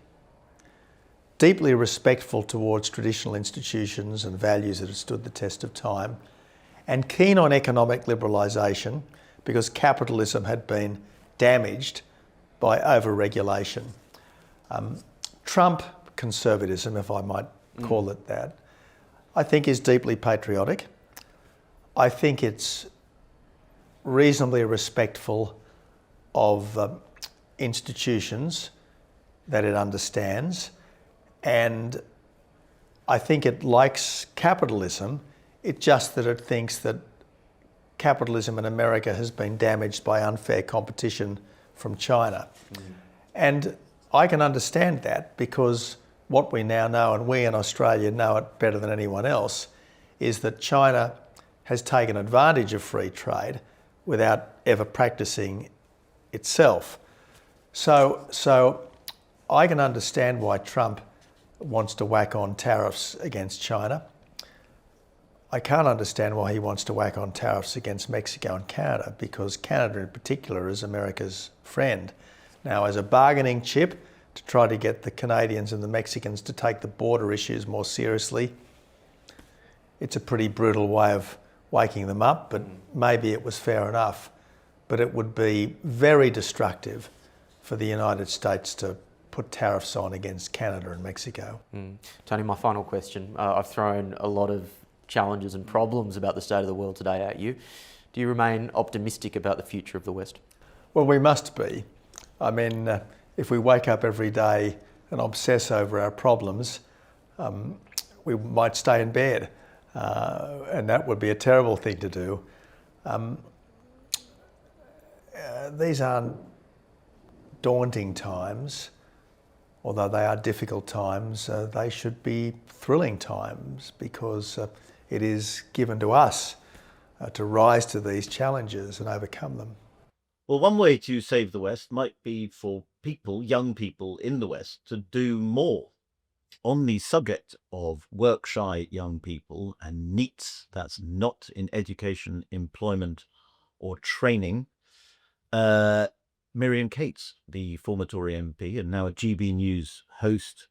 deeply respectful towards traditional institutions and values that have stood the test of time, and keen on economic liberalisation because capitalism had been damaged by over-regulation. Trump conservatism, if I might call it that, I think is deeply patriotic. I think it's reasonably respectful of institutions that it understands, and I think it likes capitalism. It's just that it thinks that capitalism in America has been damaged by unfair competition from China. And I can understand that, because what we now know, and we in Australia know it better than anyone else, is that China has taken advantage of free trade without ever practicing itself. So I can understand why Trump wants to whack on tariffs against China. I can't understand why he wants to whack on tariffs against Mexico and Canada, because Canada in particular is America's friend. Now, as a bargaining chip to try to get the Canadians and the Mexicans to take the border issues more seriously, it's a pretty brutal way of waking them up, but maybe it was fair enough. But it would be very destructive for the United States to put tariffs on against Canada and Mexico. Tony, my final question. I've thrown a lot of challenges and problems about the state of the world today at you. Do you remain optimistic about the future of the West? Well, we must be. I mean, if we wake up every day and obsess over our problems, we might stay in bed, and that would be a terrible thing to do. These aren't daunting times, although they are difficult times. They should be thrilling times, because it is given to us to rise to these challenges and overcome them. Well, one way to save the West might be for people, young people in the West, to do more. On the subject of work-shy young people and NEETs, that's not in education, employment or training, Miriam Cates, the former Tory MP and now a GB News host,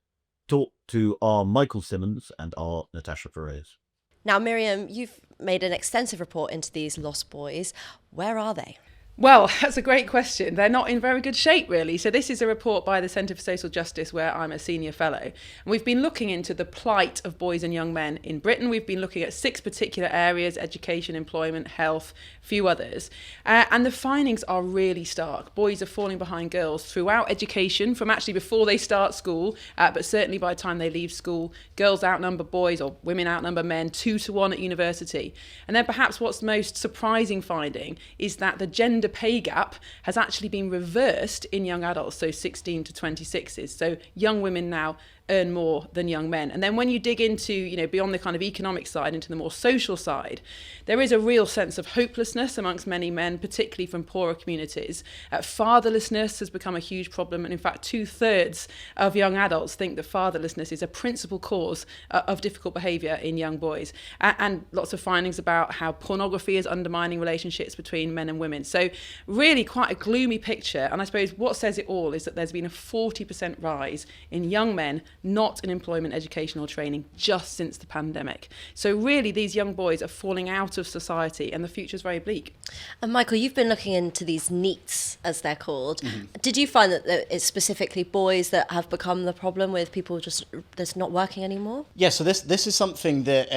talked to our Michael Simmons and our Natasha Feroze. Now, Miriam, you've made an extensive report into these lost boys. Where are they? Well, that's a great question. They're not in very good shape, really. So this is a report by the Centre for Social Justice, where I'm a senior fellow. And we've been looking into the plight of boys and young men in Britain. We've been looking at 6 particular areas: education, employment, health, a few others. And the findings are really stark. Boys are falling behind girls throughout education, from actually before they start school, but certainly by the time they leave school. Girls outnumber boys, or women outnumber men, 2-to-1 at university. And then perhaps what's most surprising finding is that the gender pay gap has actually been reversed in young adults, so 16 to 26s. So young women now earn more than young men. And then when you dig into, you know, beyond the kind of economic side into the more social side, there is a real sense of hopelessness amongst many men, particularly from poorer communities. Fatherlessness has become a huge problem, and in fact 2/3 of young adults think that fatherlessness is a principal cause of difficult behaviour in young boys. And lots of findings about how pornography is undermining relationships between men and women. So really quite a gloomy picture. And I suppose what says it all is that there's been a 40% rise in young men not in employment, education or training just since the pandemic. So really these young boys are falling out of society and the future is very bleak. And Michael, you've been looking into these NEETs, as they're called. Did you find that it's specifically boys that have become the problem with people just that's not working anymore? Yeah, so this is something that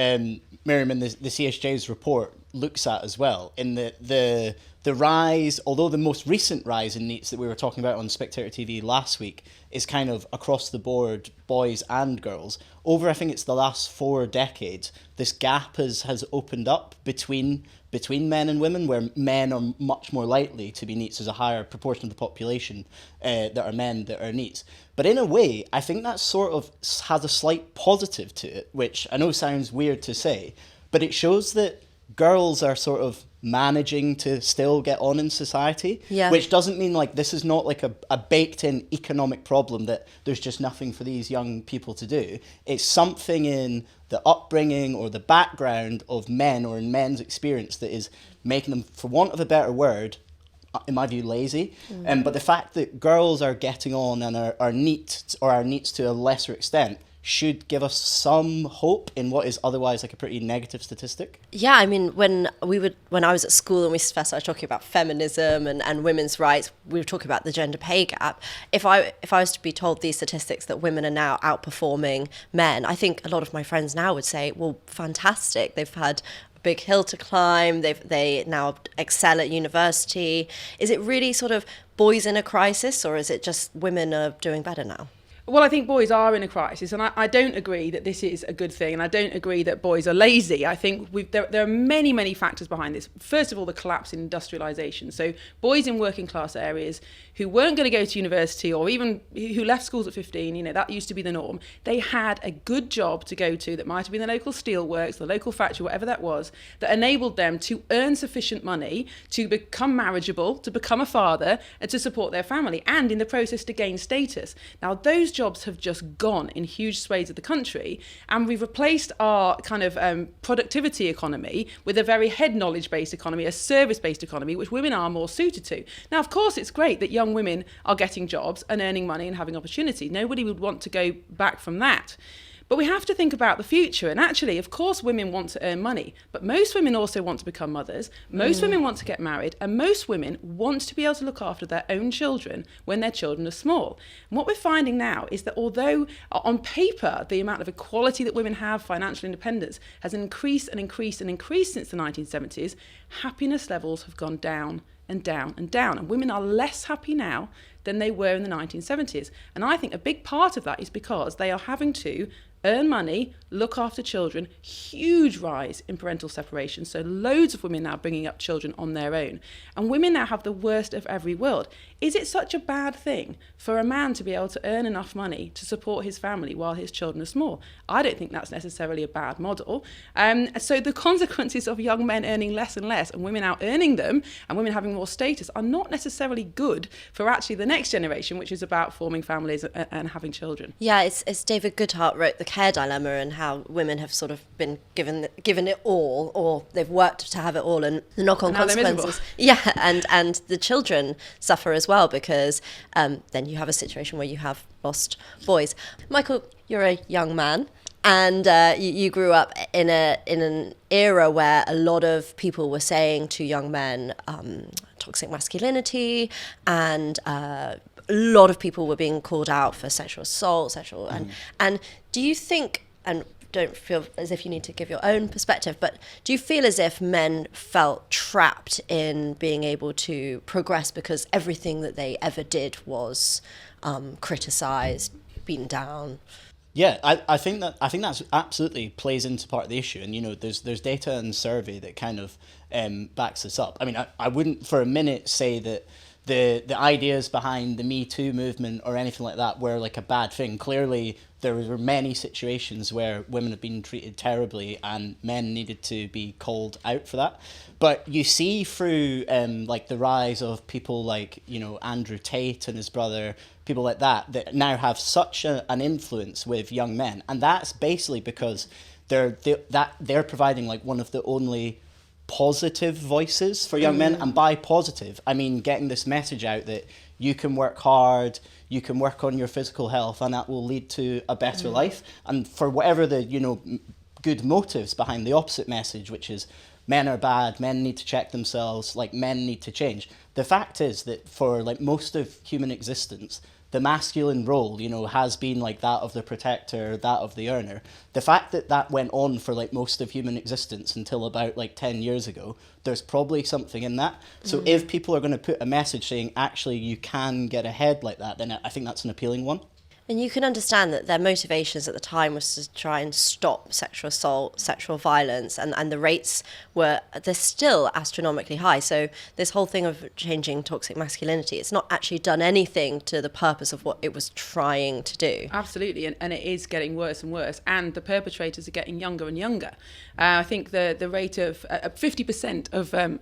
Miriam in the CSJ's report looks at as well, in the rise, although the most recent rise in NEETs that we were talking about on Spectator TV last week is kind of across the board, boys and girls. Over, I think it's the last 4 decades, this gap has opened up between men and women, where men are much more likely to be NEETs. There's a higher proportion of the population that are men that are NEETs. But in a way, I think that sort of has a slight positive to it, which I know sounds weird to say, but it shows that girls are sort of managing to still get on in society, which doesn't mean like this is not like a baked in economic problem that there's just nothing for these young people to do. It's something in the upbringing or the background of men or in men's experience that is making them, for want of a better word, in my view, lazy. But the fact that girls are getting on and are NEETs to a lesser extent should give us some hope in what is otherwise like a pretty negative statistic. Yeah, I mean, when I was at school and we first started talking about feminism and women's rights, we were talking about the gender pay gap. If I was to be told these statistics that women are now outperforming men, I think a lot of my friends now would say, well, fantastic. They've had a big hill to climb. They now excel at university. Is it really sort of boys in a crisis, or is it just women are doing better now? Well, I think boys are in a crisis, and I don't agree that this is a good thing, and I don't agree that boys are lazy. I think there are many, many factors behind this. First of all, the collapse in industrialisation. So boys in working class areas who weren't going to go to university, or even who left schools at 15, you know, that used to be the norm. They had a good job to go to that might have been the local steelworks, the local factory, whatever that was, that enabled them to earn sufficient money to become marriageable, to become a father, and to support their family, and in the process to gain status. Now, those jobs have just gone in huge swathes of the country, and we've replaced our kind of productivity economy with a very head knowledge-based economy, a service-based economy, which women are more suited to. Now, of course, it's great that young women are getting jobs and earning money and having opportunity. Nobody would want to go back from that. But we have to think about the future. And actually, of course, women want to earn money, but most women also want to become mothers. Most women want to get married, and most women want to be able to look after their own children when their children are small. And what we're finding now is that although on paper, the amount of equality that women have, financial independence, has increased and increased and increased since the 1970s, happiness levels have gone down and down and down. And women are less happy now than they were in the 1970s. And I think a big part of that is because they are having to earn money, look after children, huge rise in parental separation. So loads of women now bringing up children on their own. And women now have the worst of every world. Is it such a bad thing for a man to be able to earn enough money to support his family while his children are small? I don't think that's necessarily a bad model. So the consequences of young men earning less and less and women out earning them and women having more status are not necessarily good for actually the next generation, which is about forming families and having children. Yeah, it's David Goodhart wrote The Care Dilemma, and how women have sort of been given it all, or they've worked to have it all, and the knock-on consequences. Yeah, and the children suffer as well, because then you have a situation where you have lost boys. Michael, you're a young man, and you grew up in an era where a lot of people were saying to young men, toxic masculinity, and a lot of people were being called out for sexual assault, and do you think, and don't feel as if you need to give your own perspective, but do you feel as if men felt trapped in being able to progress because everything that they ever did was criticised, beaten down? Yeah, I think that's absolutely plays into part of the issue, and you know, there's data and survey that kind of backs this up. I mean, I wouldn't for a minute say that the ideas behind the Me Too movement or anything like that were like a bad thing. Clearly, there were many situations where women have been treated terribly and men needed to be called out for that. But you see through like the rise of people like, you know, Andrew Tate and his brother, people like that now have such an influence with young men. And that's basically because they're providing like one of the only positive voices for young men. And by positive, I mean getting this message out that you can work hard, you can work on your physical health, and that will lead to a better life. And for whatever the, you know, good motives behind the opposite message, which is men are bad, men need to check themselves, like men need to change. The fact is that for like most of human existence, the masculine role, you know, has been like that of the protector, that of the earner. The fact that that went on for like most of human existence until about like 10 years ago, there's probably something in that. So if people are going to put a message saying, actually, you can get ahead like that, then I think that's an appealing one. And you can understand that their motivations at the time was to try and stop sexual assault, sexual violence, and the rates they're still astronomically high. So this whole thing of changing toxic masculinity, it's not actually done anything to the purpose of what it was trying to do. Absolutely, and it is getting worse and worse, and the perpetrators are getting younger and younger. I think the rate of 50% of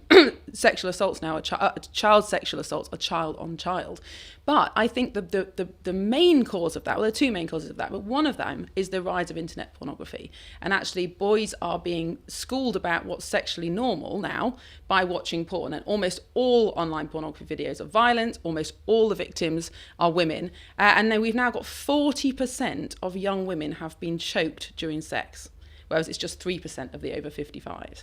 sexual assaults now are child sexual assaults are child on child. But I think the main cause of that, well, there are two main causes of that, but one of them is the rise of internet pornography. And actually, boys are being schooled about what's sexually normal now by watching porn. And almost all online pornography videos are violent. Almost all the victims are women. And then we've now got 40% of young women have been choked during sex, whereas it's just 3% of the over 55s.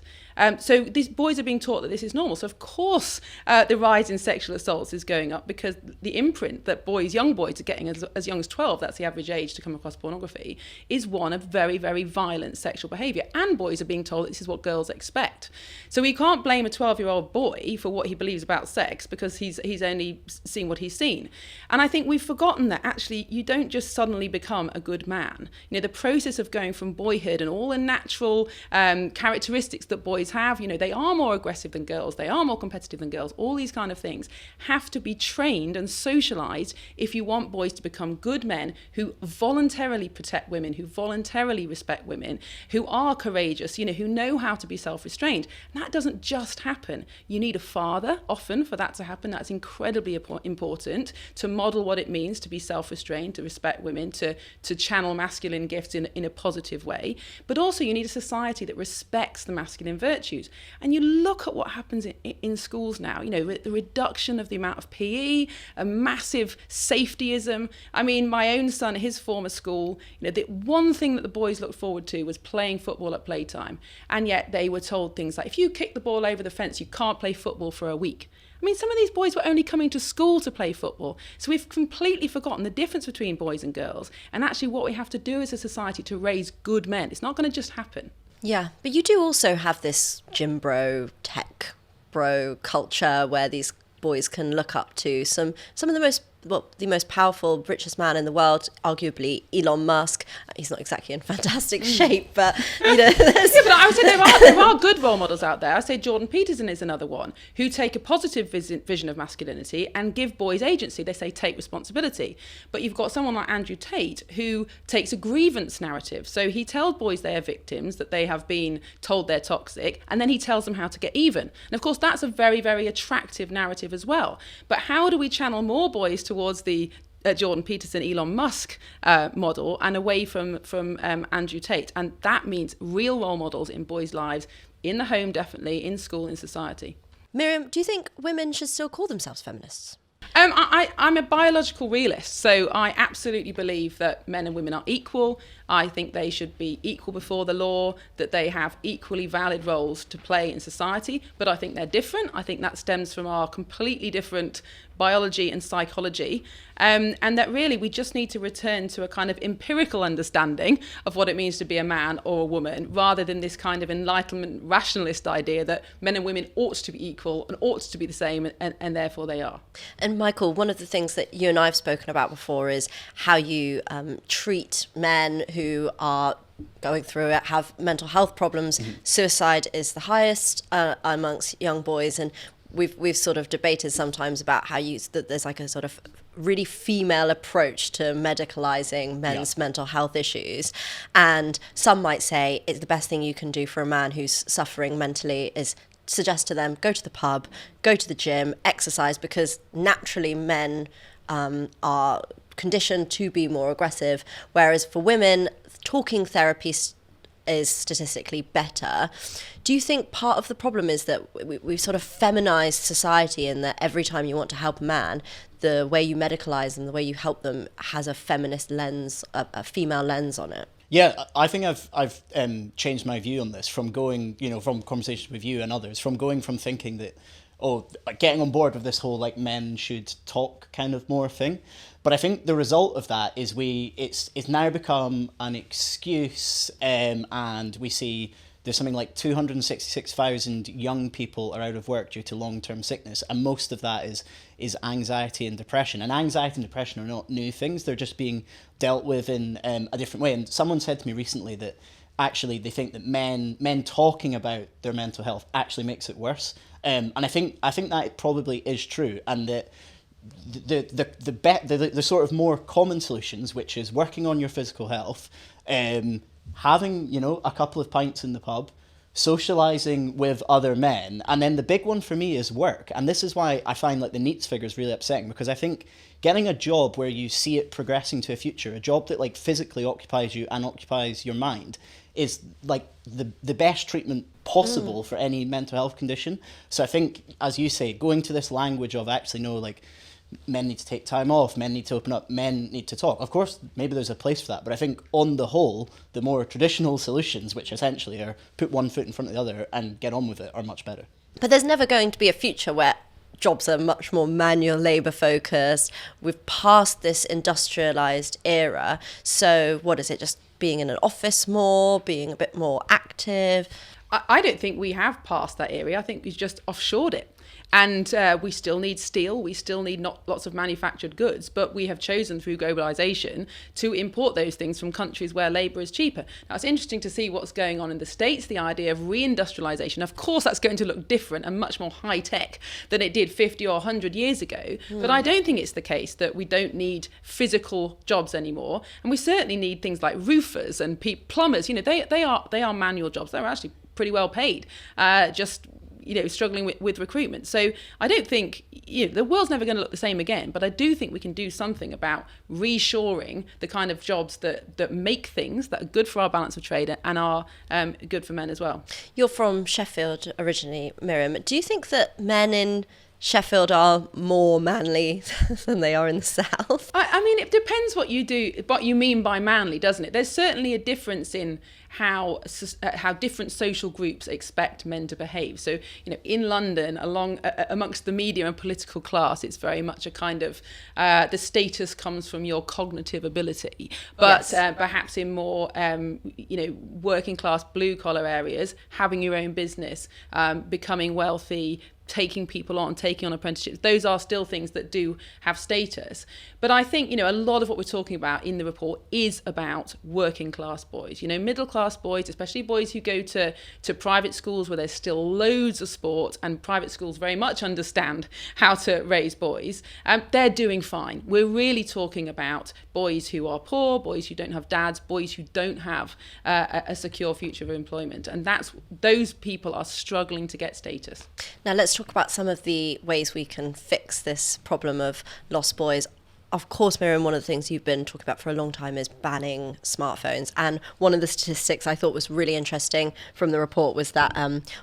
So these boys are being taught that this is normal. So of course, the rise in sexual assaults is going up because the imprint that young boys are getting as young as 12, that's the average age to come across pornography, is one of very, very violent sexual behaviour. And boys are being told this is what girls expect. So we can't blame a 12-year-old boy for what he believes about sex because he's only seen what he's seen. And I think we've forgotten that actually you don't just suddenly become a good man. You know, the process of going from boyhood and all the natural characteristics that boys have, you know, they are more aggressive than girls, they are more competitive than girls, all these kind of things have to be trained and socialized if you want boys to become good men who voluntarily protect women, who voluntarily respect women, who are courageous, you know, who know how to be self-restrained. And that doesn't just happen. You need a father often for that to happen. That's incredibly important to model what it means to be self-restrained, to respect women, to channel masculine gifts in a positive way. But also you need a society that respects the masculine virtues. And you look at what happens in schools now, you know, the reduction of the amount of PE, a massive safetyism. I mean, my own son, his former school, you know, the one thing that the boys looked forward to was playing football at playtime. And yet they were told things like, if you kick the ball over the fence, you can't play football for a week. I mean, some of these boys were only coming to school to play football. So we've completely forgotten the difference between boys and girls. And actually what we have to do as a society to raise good men. It's not going to just happen. Yeah, but you do also have this gym bro, tech bro culture where these boys can look up to some of the most powerful, richest man in the world, arguably Elon Musk. He's not exactly in fantastic shape, but you know. Yeah, but I would say there are good role models out there. I say Jordan Peterson is another one who take a positive vision of masculinity and give boys agency. They say take responsibility. But you've got someone like Andrew Tate who takes a grievance narrative. So he tells boys they are victims, that they have been told they're toxic, and then he tells them how to get even. And of course, that's a very, very attractive narrative as well. But how do we channel more boys towards the Jordan Peterson, Elon Musk model and away from Andrew Tate? And that means real role models in boys' lives, in the home definitely, in school, in society. Miriam, do you think women should still call themselves feminists? I'm a biological realist, so I absolutely believe that men and women are equal. I think they should be equal before the law, that they have equally valid roles to play in society, but I think they're different. I think that stems from our completely different biology and psychology, and that really we just need to return to a kind of empirical understanding of what it means to be a man or a woman, rather than this kind of enlightenment rationalist idea that men and women ought to be equal and ought to be the same, and therefore they are. And Michael, one of the things that you and I have spoken about before is how you treat men who are going through it, have mental health problems. Mm-hmm. Suicide is the highest amongst young boys, and we've sort of debated sometimes about how that there's like a sort of really female approach to medicalizing men's mental health issues, and some might say it's the best thing you can do for a man who's suffering mentally is suggest to them, go to the pub, go to the gym, exercise, because naturally men are conditioned to be more aggressive, whereas for women, talking therapy is statistically better. Do you think part of the problem is that we've sort of feminized society, and that every time you want to help a man, the way you medicalize them, the way you help them has a feminist lens, a female lens on it? Yeah, I think I've changed my view on this from going, from conversations with you and others, from going from thinking that, getting on board with this whole like men should talk kind of more thing. But I think the result of that is it's now become an excuse, and we see there's something like 266,000 young people are out of work due to long-term sickness, and most of that is anxiety and depression. And anxiety and depression are not new things; they're just being dealt with in a different way. And someone said to me recently that actually they think that men talking about their mental health actually makes it worse. And I think that probably is true, and that the sort of more common solutions, which is working on your physical health, having a couple of pints in the pub, socializing with other men, and then the big one for me is work. And this is why I find like the NEETs figure is really upsetting, because I think getting a job where you see it progressing to a future, a job that like physically occupies you and occupies your mind, is like the best treatment possible for any mental health condition. So I think, as you say, going to this language of actually no, like men need to take time off, men need to open up, men need to talk. Of course, maybe there's a place for that, but I think on the whole, the more traditional solutions, which essentially are put one foot in front of the other and get on with it, are much better. But there's never going to be a future where jobs are much more manual labour focused. We've passed this industrialised era. So what is it, just being in an office more, being a bit more active? I don't think we have passed that era. I think we've just offshored it. And we still need steel, we still need not lots of manufactured goods, but we have chosen through globalisation to import those things from countries where labour is cheaper. Now, it's interesting to see what's going on in the States, the idea of reindustrialisation. Of course, that's going to look different and much more high-tech than it did 50 or 100 years ago. But I don't think it's the case that we don't need physical jobs anymore. And we certainly need things like roofers and plumbers. They are manual jobs. They're actually pretty well paid, struggling with recruitment. So I don't think, the world's never going to look the same again, but I do think we can do something about reshoring the kind of jobs that make things that are good for our balance of trade and are good for men as well. You're from Sheffield originally, Miriam. Do you think that men in Sheffield are more manly than they are in the South? I mean, it depends what you mean by manly, doesn't it? There's certainly a difference in how different social groups expect men to behave. So, in London, amongst the media and political class, it's very much a kind of the status comes from your cognitive ability. But yes. Perhaps in more, working class, blue collar areas, having your own business, becoming wealthy, taking people on, taking on apprenticeships, those are still things that do have status. But I think, a lot of what we're talking about in the report is about working class boys, middle class boys, especially boys who go to private schools where there's still loads of sport, and private schools very much understand how to raise boys. They're doing fine. We're really talking about boys who are poor, boys who don't have dads, boys who don't have a secure future of employment. And those people are struggling to get status. Now let's talk about some of the ways we can fix this problem of lost boys. Of course, Miriam, one of the things you've been talking about for a long time is banning smartphones. And one of the statistics I thought was really interesting from the report was that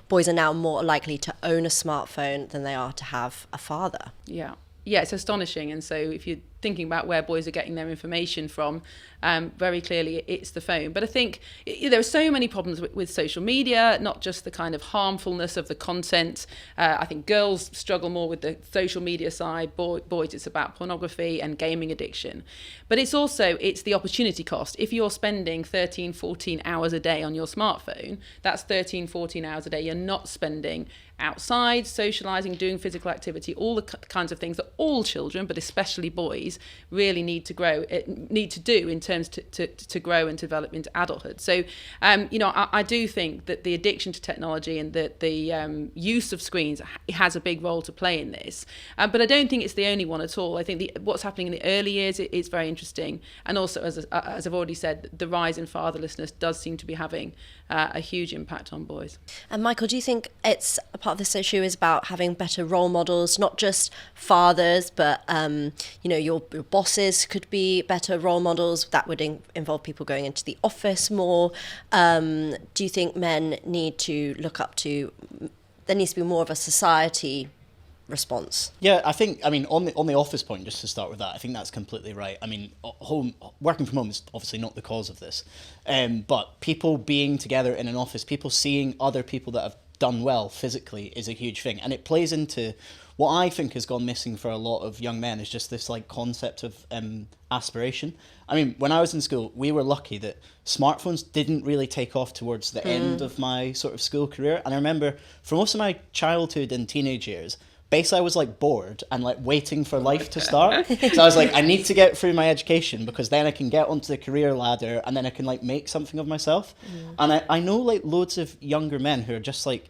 boys are now more likely to own a smartphone than they are to have a father. Yeah, it's astonishing. And so if you're thinking about where boys are getting their information from, very clearly it's the phone. But I think there are so many problems with social media, not just the kind of harmfulness of the content. I think girls struggle more with the social media side. Boys, it's about pornography and gaming addiction. But it's the opportunity cost. If you're spending 13, 14 hours a day on your smartphone, that's 13, 14 hours a day you're not spending outside, socialising, doing physical activity, all the kinds of things that all children, but especially boys, really need to do in terms to grow and develop into adulthood. So, I do think that the addiction to technology and the use of screens has a big role to play in this. But I don't think it's the only one at all. I think what's happening in the early years is very interesting. And also, as I've already said, the rise in fatherlessness does seem to be having a huge impact on boys. And Michael, do you think it's a part of this issue is about having better role models, not just fathers, but your bosses could be better role models? That would involve people going into the office more. Do you think men need to look up to? There needs to be more of a society response. Yeah, on the office point, just to start with that, I think that's completely right. I mean, working from home is obviously not the cause of this, but people being together in an office, people seeing other people that have done well physically is a huge thing, and it plays into what I think has gone missing for a lot of young men, is just this like concept of aspiration. I mean, when I was in school, we were lucky that smartphones didn't really take off towards the end of my sort of school career, and I remember for most of my childhood and teenage years, basically I was like bored and like waiting for life to start. So I was like, I need to get through my education because then I can get onto the career ladder and then I can like make something of myself. And I know like loads of younger men who are just like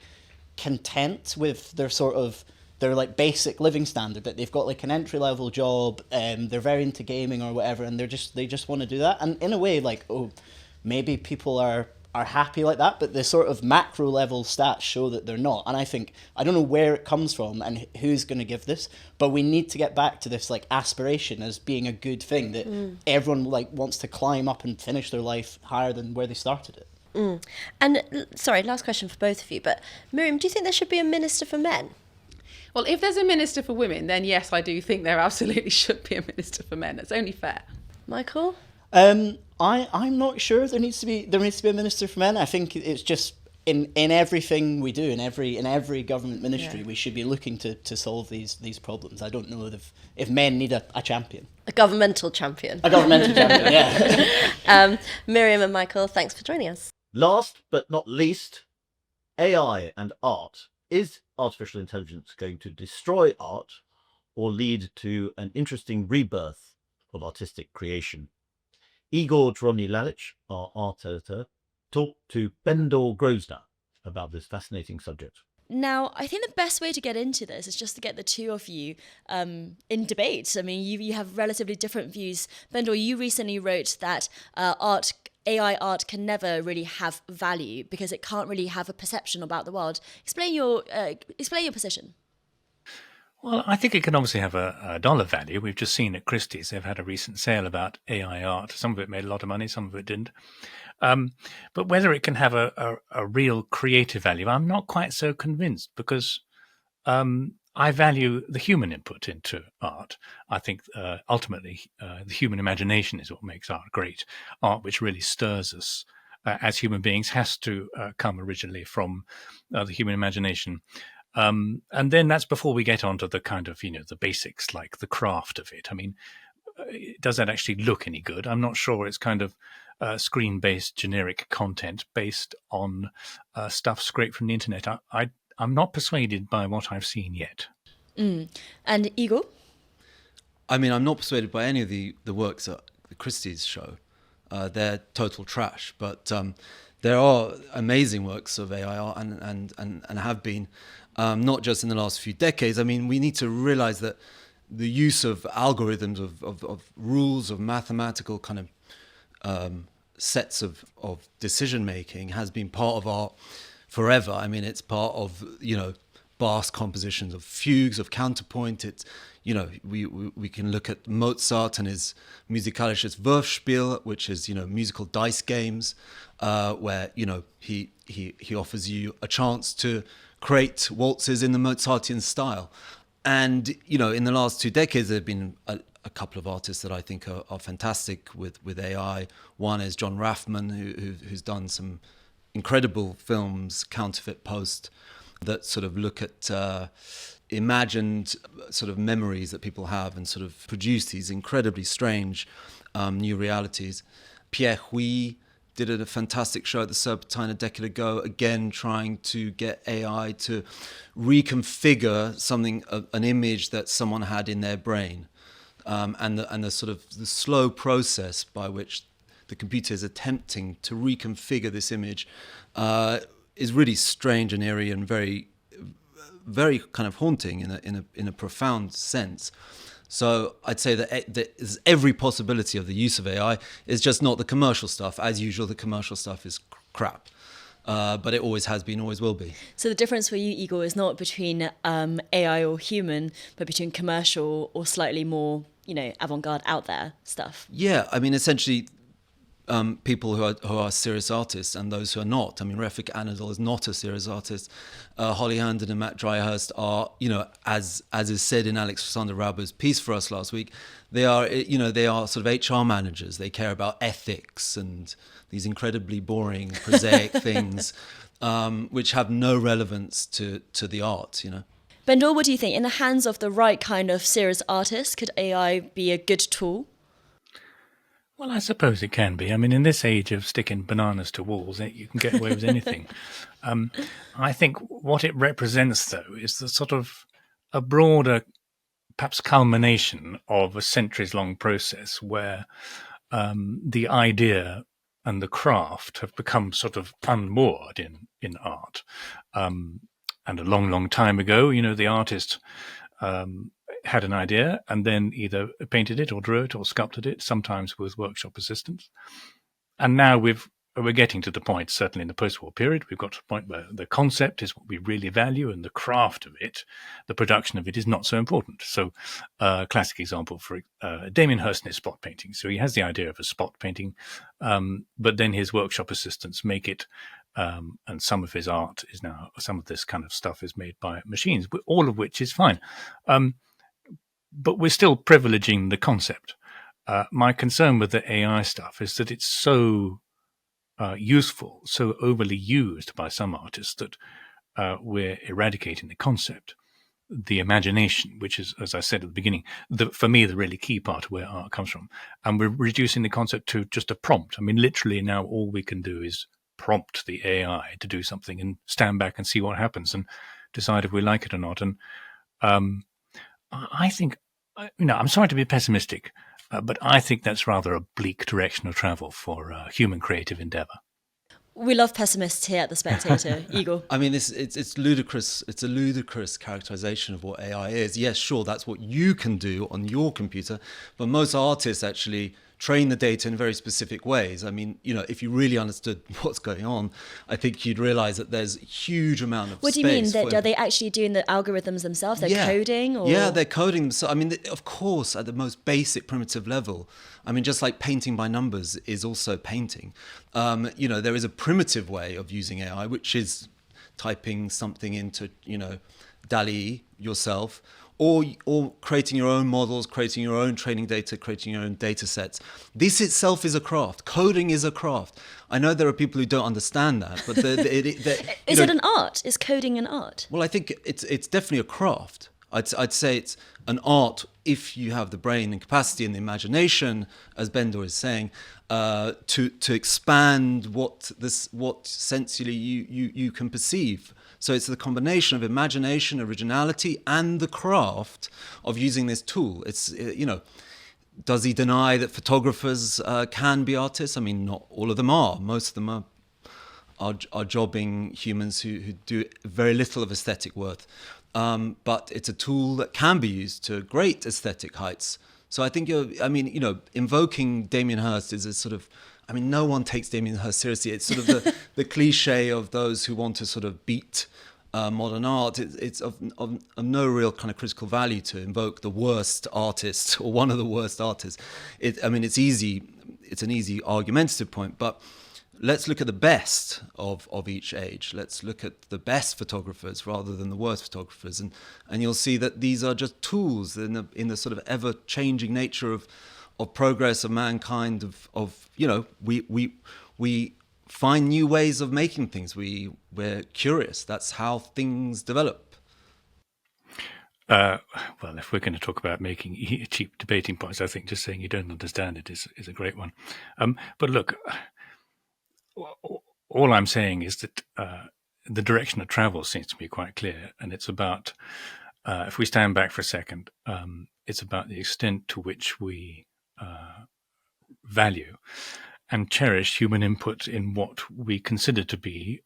content with their like basic living standard, that they've got like an entry level job, they're very into gaming or whatever, and they just want to do that. And in a way, like, maybe people are happy like that, but the sort of macro level stats show that they're not. And I think, I don't know where it comes from and who's going to give this, but we need to get back to this like aspiration as being a good thing, that everyone like wants to climb up and finish their life higher than where they started it. And sorry, last question for both of you, but Miriam, do you think there should be a minister for men? Well, if there's a minister for women, then yes, I do think there absolutely should be a minister for men. It's only fair. Michael? I'm not sure there needs to be a minister for men. I think it's just in everything we do, in every government ministry, we should be looking to solve these problems. I don't know if men need a champion. A governmental champion. A governmental champion, yeah. Miriam and Michael, thanks for joining us. Last but not least, AI and art. Is artificial intelligence going to destroy art or lead to an interesting rebirth of artistic creation? Igor Toronyi-Lalic, our art editor, talked to Bendor Grosvenor about this fascinating subject. Now, I think the best way to get into this is just to get the two of you in debate. I mean, you have relatively different views. Bendor, you recently wrote that AI art can never really have value because it can't really have a perception about the world. Explain your position. Well, I think it can obviously have a dollar value. We've just seen at Christie's, they've had a recent sale about AI art. Some of it made a lot of money, some of it didn't. But whether it can have a real creative value, I'm not quite so convinced, because I value the human input into art. I think ultimately the human imagination is what makes art great. Art which really stirs us as human beings has to come originally from the human imagination. And then that's before we get onto the kind of, the basics, like the craft of it. I mean, does that actually look any good? I'm not sure. It's kind of screen-based generic content based on stuff scraped from the internet. I'm not persuaded by what I've seen yet. And Igor? I mean, I'm not persuaded by any of the works at the Christie's show. They're total trash. But there are amazing works of AI art and have been, not just in the last few decades. I mean, we need to realize that the use of algorithms, of rules, of mathematical kind of sets of decision-making has been part of art forever. I mean, it's part of, vast compositions of fugues, of counterpoint. It's, we can look at Mozart and his musikalisches Würfspiel, which is, musical dice games, where, he offers you a chance to create waltzes in the Mozartian style. And, in the last 2 decades, there have been a couple of artists that I think are fantastic with AI. One is John Raffman, who's done some incredible films, Counterfeit Post, that sort of look at imagined sort of memories that people have and sort of produce these incredibly strange new realities. Pierre Huy did a fantastic show at the Serpentine a decade ago, again trying to get AI to reconfigure an image that someone had in their brain, and the sort of the slow process by which the computer is attempting to reconfigure this image is really strange and eerie and very, very kind of haunting in a profound sense. So I'd say that there's every possibility of the use of AI. It's just not the commercial stuff. As usual, the commercial stuff is crap. But it always has been, always will be. So the difference for you, Igor, is not between AI or human, but between commercial or slightly more, avant-garde, out there stuff. Yeah, I mean, essentially, people who are serious artists and those who are not. I mean, Refik Anadol is not a serious artist. Holly Herndon and Matt Dryhurst are, as is said in Alexander Rauber's piece for us last week, they are sort of HR managers. They care about ethics and these incredibly boring, prosaic things, which have no relevance to the art, Bendor, what do you think? In the hands of the right kind of serious artist, could AI be a good tool? Well, I suppose it can be. I mean, in this age of sticking bananas to walls, you can get away with anything. I think what it represents, though, is the sort of a broader, perhaps culmination of a centuries-long process where the idea and the craft have become sort of unmoored in art. And a long, long time ago, the artist had an idea and then either painted it or drew it or sculpted it, sometimes with workshop assistance. And now we're getting to the point, certainly in the post-war period, we've got to the point where the concept is what we really value and the craft of it, the production of it, is not so important. So classic example for Damien Hirst in his spot painting. So he has the idea of a spot painting, but then his workshop assistants make it, and some of his art is now, some of this kind of stuff is made by machines, all of which is fine. But we're still privileging the concept. My concern with the AI stuff is that it's so useful, so overly used by some artists that we're eradicating the concept, the imagination, which is, as I said at the beginning, for me, the really key part of where art comes from. And we're reducing the concept to just a prompt. I mean, literally now all we can do is prompt the AI to do something and stand back and see what happens and decide if we like it or not. And I think, I'm sorry to be pessimistic, but I think that's rather a bleak direction of travel for human creative endeavor. We love pessimists here at The Spectator. Igor? I mean, it's ludicrous. It's a ludicrous characterization of what AI is. Yes, sure, that's what you can do on your computer, but most artists actually train the data in very specific ways. I mean, if you really understood what's going on, I think you'd realize that there's a huge amount of What do you mean? Are they actually doing the algorithms themselves? They're coding? Or? Yeah, they're coding themselves. I mean, of course, at the most basic primitive level, I mean, just like painting by numbers is also painting. There is a primitive way of using AI, which is typing something into, DALL-E yourself, or creating your own models, creating your own training data, creating your own data sets. This itself is a craft. Coding is a craft. I know there are people who don't understand that, but is it an art? Is coding an art? Well, I think it's definitely a craft. I'd say it's an art if you have the brain and capacity and the imagination, as Bendor is saying, to expand what sensibly you can perceive. So it's the combination of imagination, originality, and the craft of using this tool. It's, does he deny that photographers can be artists? I mean, not all of them are. Most of them are jobbing humans who do very little of aesthetic worth. But it's a tool that can be used to great aesthetic heights. So I think invoking Damien Hirst is a sort of, no one takes Damien Hirst seriously. It's sort of the cliche of those who want to sort of beat modern art. It's of no real kind of critical value to invoke the worst artist or one of the worst artists. It's easy. It's an easy argumentative point, but let's look at the best of each age. Let's look at the best photographers rather than the worst photographers, and you'll see that these are just tools in the sort of ever-changing nature of progress of mankind. We find new ways of making things. We're curious. That's how things develop. Well, if we're going to talk about making cheap debating points, I think just saying you don't understand it is a great one. But look, all I'm saying is that the direction of travel seems to be quite clear, and it's about, if we stand back for a second, it's about the extent to which we value and cherish human input in what we consider to be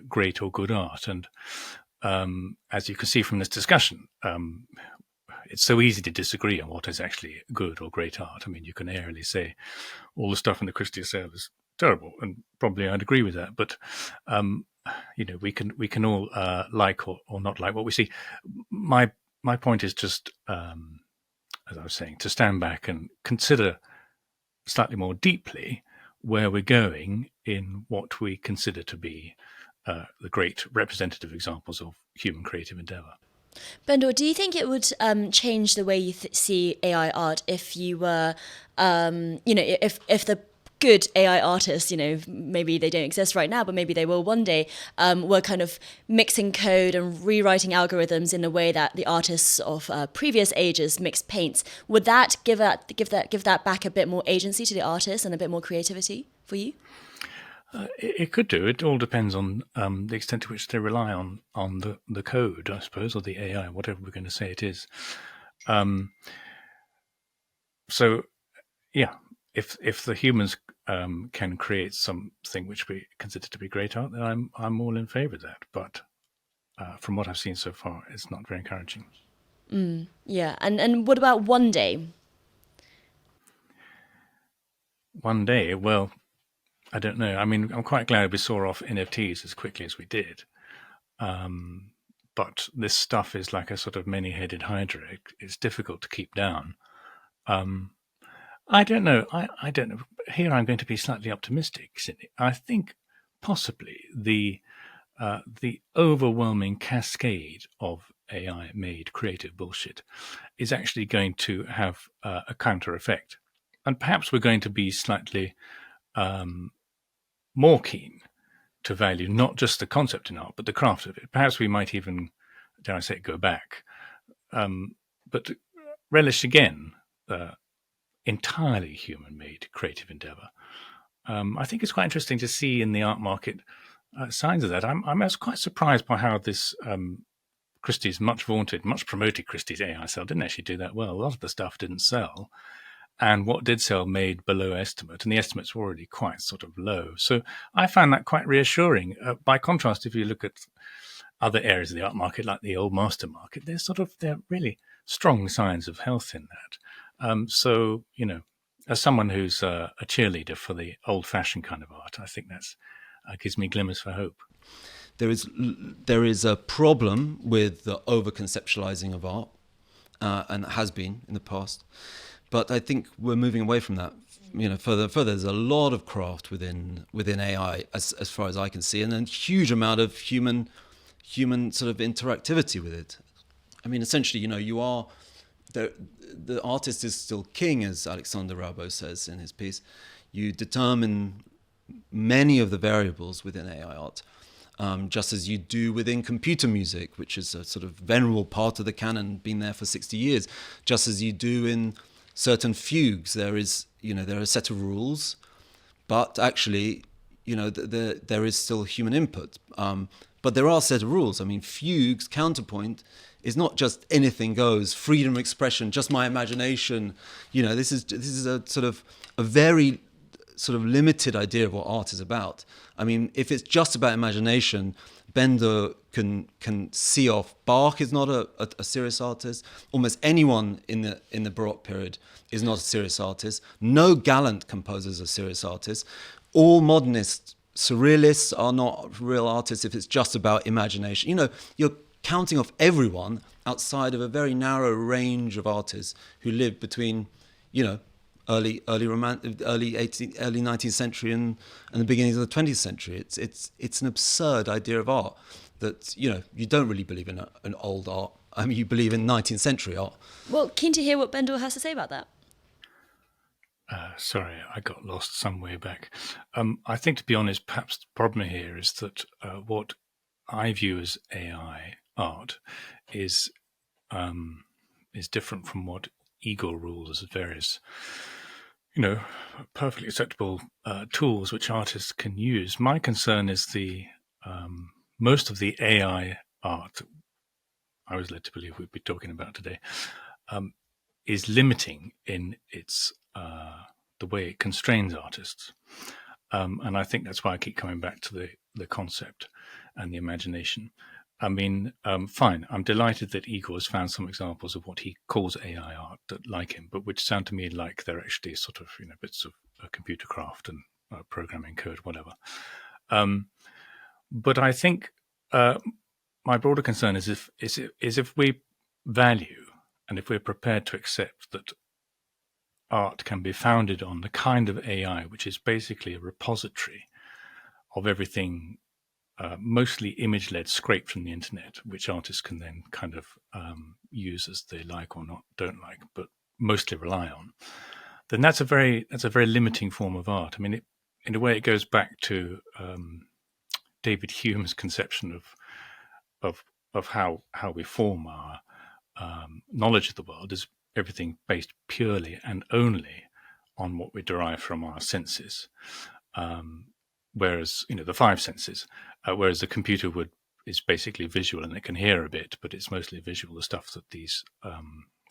great or good art. And as you can see from this discussion, it's so easy to disagree on what is actually good or great art. I mean, you can airily say all the stuff in the Christie sale is terrible, and probably I'd agree with that. But we can all like or not like what we see. My point is just, as I was saying, to stand back and consider slightly more deeply where we're going in what we consider to be the great representative examples of human creative endeavor. Bendor, do you think it would change the way you see AI art if you were, if the good AI artists, maybe they don't exist right now, but maybe they will one day, were kind of mixing code and rewriting algorithms in the way that the artists of previous ages mixed paints? Would that give that back a bit more agency to the artists and a bit more creativity for you? It could do. It all depends on the extent to which they rely on the code, I suppose, or the AI, whatever we're going to say it is. So, yeah, if the humans can create something which we consider to be great art, then I'm all in favour of that. But from what I've seen so far, it's not very encouraging. Yeah, and what about one day? One day, well, I don't know. I mean, I'm quite glad we saw off NFTs as quickly as we did. But this stuff is like a sort of many-headed hydra. It's difficult to keep down. I don't know. I don't know. Here I'm going to be slightly optimistic, Sydney. I think possibly the overwhelming cascade of AI-made creative bullshit is actually going to have a counter effect. And perhaps we're going to be slightly more keen to value not just the concept in art, but the craft of it. Perhaps we might even, dare I say, go back. But relish again entirely human-made creative endeavor. I think it's quite interesting to see in the art market signs of that. I was quite surprised by how this Christie's much vaunted, much promoted Christie's AI sale didn't actually do that well. A lot of the stuff didn't sell. And what did sell made below estimate, and the estimates were already quite sort of low. So I found that quite reassuring. By contrast, if you look at other areas of the art market, like the old master market, they're really strong signs of health in that. So, as someone who's a cheerleader for the old-fashioned kind of art, I think that's gives me glimmers for hope. There is a problem with the over-conceptualizing of art, and it has been in the past. But I think we're moving away from that. Further, there's a lot of craft within AI, as far as I can see, and a huge amount of human sort of interactivity with it. I mean, essentially, you are the artist is still king, as Alexander Larman says in his piece. You determine many of the variables within AI art, just as you do within computer music, which is a sort of venerable part of the canon, been there for 60 years, just as you do in certain fugues. There are a set of rules, but actually, there is still human input. But there are a set of rules. I mean, fugues, counterpoint, is not just anything goes, freedom of expression, just my imagination. This is a sort of a very sort of limited idea of what art is about. I mean, if it's just about imagination, Bendor can see off. Bach is not a serious artist. Almost anyone in the Baroque period is not a serious artist. No gallant composers are serious artists. All modernists, surrealists are not real artists if it's just about imagination. You're counting off everyone outside of a very narrow range of artists who lived between, early 19th century and the beginnings of the 20th century. It's an absurd idea of art that you don't really believe in an old art. I mean, you believe in 19th century art. Well, keen to hear what Bendor has to say about that. Sorry, I got lost some way back. I think, to be honest, perhaps the problem here is that what I view as AI art is different from what Igor rules as various, perfectly acceptable tools which artists can use. My concern is the most of the AI art I was led to believe we'd be talking about today is limiting in its the way it constrains artists. And I think that's why I keep coming back to the concept and the imagination. I mean, fine, I'm delighted that Igor has found some examples of what he calls AI art that like him, but which sound to me like they're actually sort of, bits of computer craft and programming code, whatever. But I think my broader concern is if we value and if we're prepared to accept that art can be founded on the kind of AI which is basically a repository of everything, mostly image-led, scraped from the internet, which artists can then kind of use as they like or not, don't like, but mostly rely on, then that's a very limiting form of art. I mean, in a way, it goes back to David Hume's conception of how we form our knowledge of the world is everything based purely and only on what we derive from our senses. Whereas, the five senses, whereas the computer is basically visual and it can hear a bit, but it's mostly visual, the stuff that these,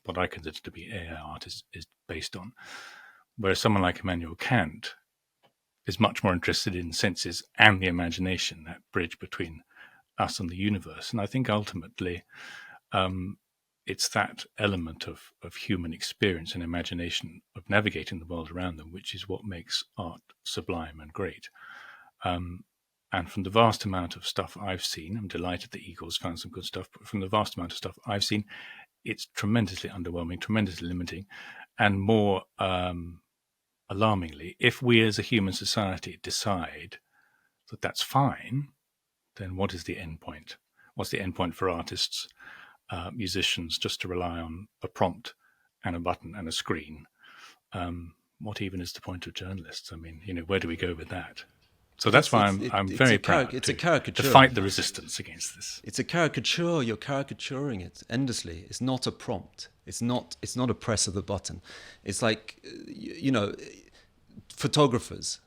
what I consider to be AI art is based on. Whereas someone like Immanuel Kant is much more interested in senses and the imagination, that bridge between us and the universe. And I think ultimately it's that element of human experience and imagination of navigating the world around them, which is what makes art sublime and great. And from the vast amount of stuff I've seen, I'm delighted that Igor's found some good stuff, but from the vast amount of stuff I've seen, it's tremendously underwhelming, tremendously limiting, and more alarmingly, if we as a human society decide that that's fine, then what is the end point? What's the end point for artists, musicians, just to rely on a prompt and a button and a screen? What even is the point of journalists? I mean, where do we go with that? So that's why I'm very proud to fight the resistance against this. It's a caricature. You're caricaturing it endlessly. It's not a prompt. It's not a press of the button. It's like, photographers.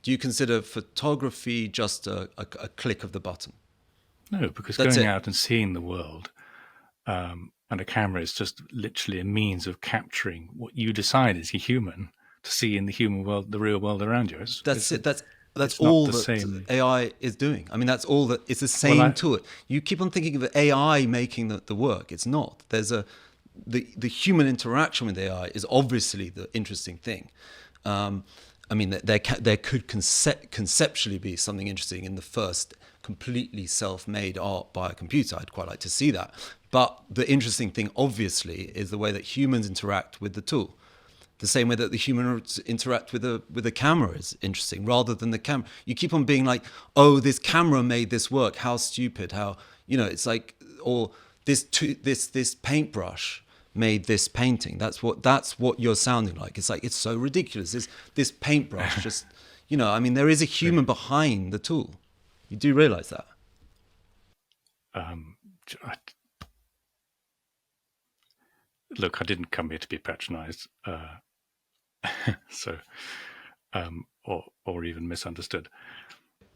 Do you consider photography just a click of the button? No, because going out and seeing the world and a camera is just literally a means of capturing what you decide as a human to see in the human world, the real world around you. That's all that AI is doing. I mean, that's all that. It's the same tool. You keep on thinking of AI making the work. It's not. There's the human interaction with AI is obviously the interesting thing. I mean, there could conceptually be something interesting in the first completely self-made art by a computer. I'd quite like to see that. But the interesting thing, obviously, is the way that humans interact with the tool. The same way that the humans interact with a camera is interesting, rather than the camera. You keep on being like, oh, this camera made this work. How stupid. How, it's like, or this paintbrush made this painting. That's what you're sounding like. It's like, it's so ridiculous. This paintbrush just, I mean, there is a human behind the tool. You do realize that? Look, I didn't come here to be patronized, or even misunderstood.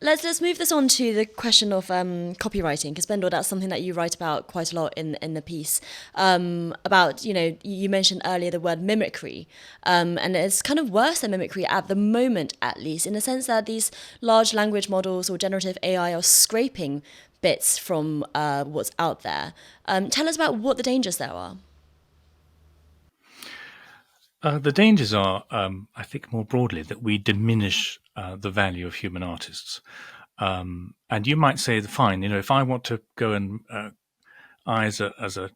Let's move this on to the question of copywriting, because Bendor, that's something that you write about quite a lot in the piece. About, you mentioned earlier the word mimicry, and it's kind of worse than mimicry at the moment, at least, in the sense that these large language models or generative AI are scraping bits from what's out there. Tell us about what the dangers there are. The dangers are, I think, more broadly, that we diminish the value of human artists. And you might say, fine, if I want to go and I, as a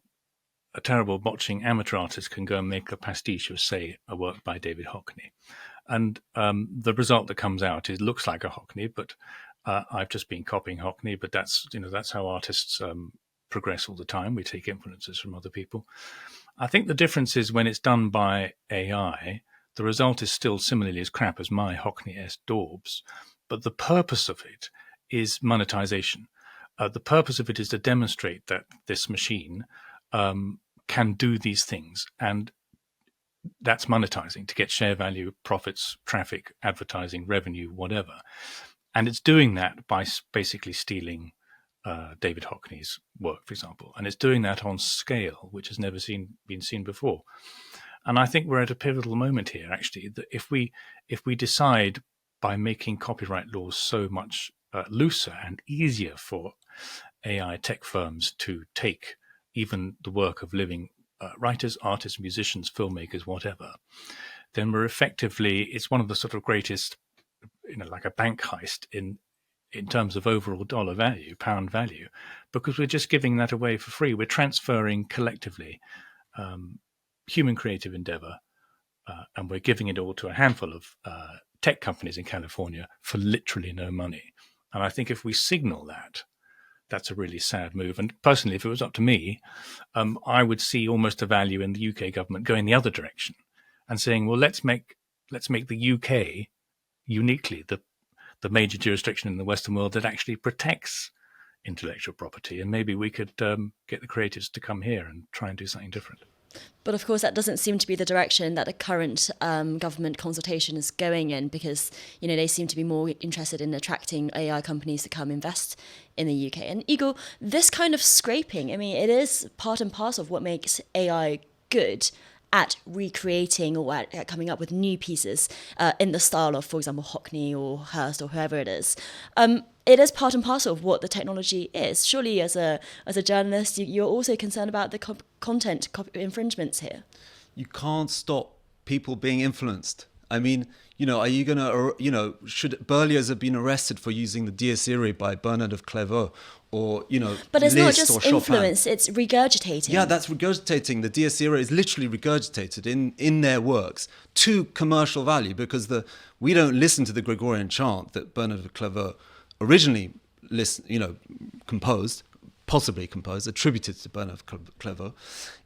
terrible botching amateur artist, can go and make a pastiche of, say, a work by David Hockney. And the result that comes out looks like a Hockney, but I've just been copying Hockney, but that's how artists progress all the time. We take influences from other people. I think the difference is when it's done by AI, the result is still similarly as crap as my Hockney-esque daubs, but the purpose of it is monetization. The purpose of it is to demonstrate that this machine can do these things. And that's monetizing to get share value, profits, traffic, advertising, revenue, whatever. And it's doing that by basically stealing David Hockney's work, for example. And it's doing that on scale, which has never been seen before. And I think we're at a pivotal moment here, actually, that if we decide by making copyright laws so much looser and easier for AI tech firms to take even the work of living writers, artists, musicians, filmmakers, whatever, then we're effectively, it's one of the sort of greatest, like a bank heist in terms of overall dollar value, pound value, because we're just giving that away for free. We're transferring collectively human creative endeavor, and we're giving it all to a handful of tech companies in California for literally no money. And I think if we signal that, that's a really sad move. And personally, if it was up to me, I would see almost a value in the UK government going the other direction and saying, well, let's make the UK uniquely the major jurisdiction in the Western world that actually protects intellectual property. And maybe we could get the creatives to come here and try and do something different. But of course, that doesn't seem to be the direction that the current government consultation is going in, because they seem to be more interested in attracting AI companies to come invest in the UK. And Igor, this kind of scraping, it is part and parcel of what makes AI good at recreating or at coming up with new pieces in the style of, for example, Hockney or Hearst or whoever it is. It is part and parcel of what the technology is. Surely, as a journalist, you're also concerned about the content infringements here. You can't stop people being influenced. Are you going to, should Berlioz have been arrested for using the Dies Irae by Bernard of Clairvaux, or, But it's Liszt not just or Chopin? influence, it's regurgitating. Yeah, that's regurgitating. The Dies Irae is literally regurgitated in their works to commercial value, because we don't listen to the Gregorian chant that Bernard of Clairvaux originally possibly composed, attributed to Bernard of Clairvaux.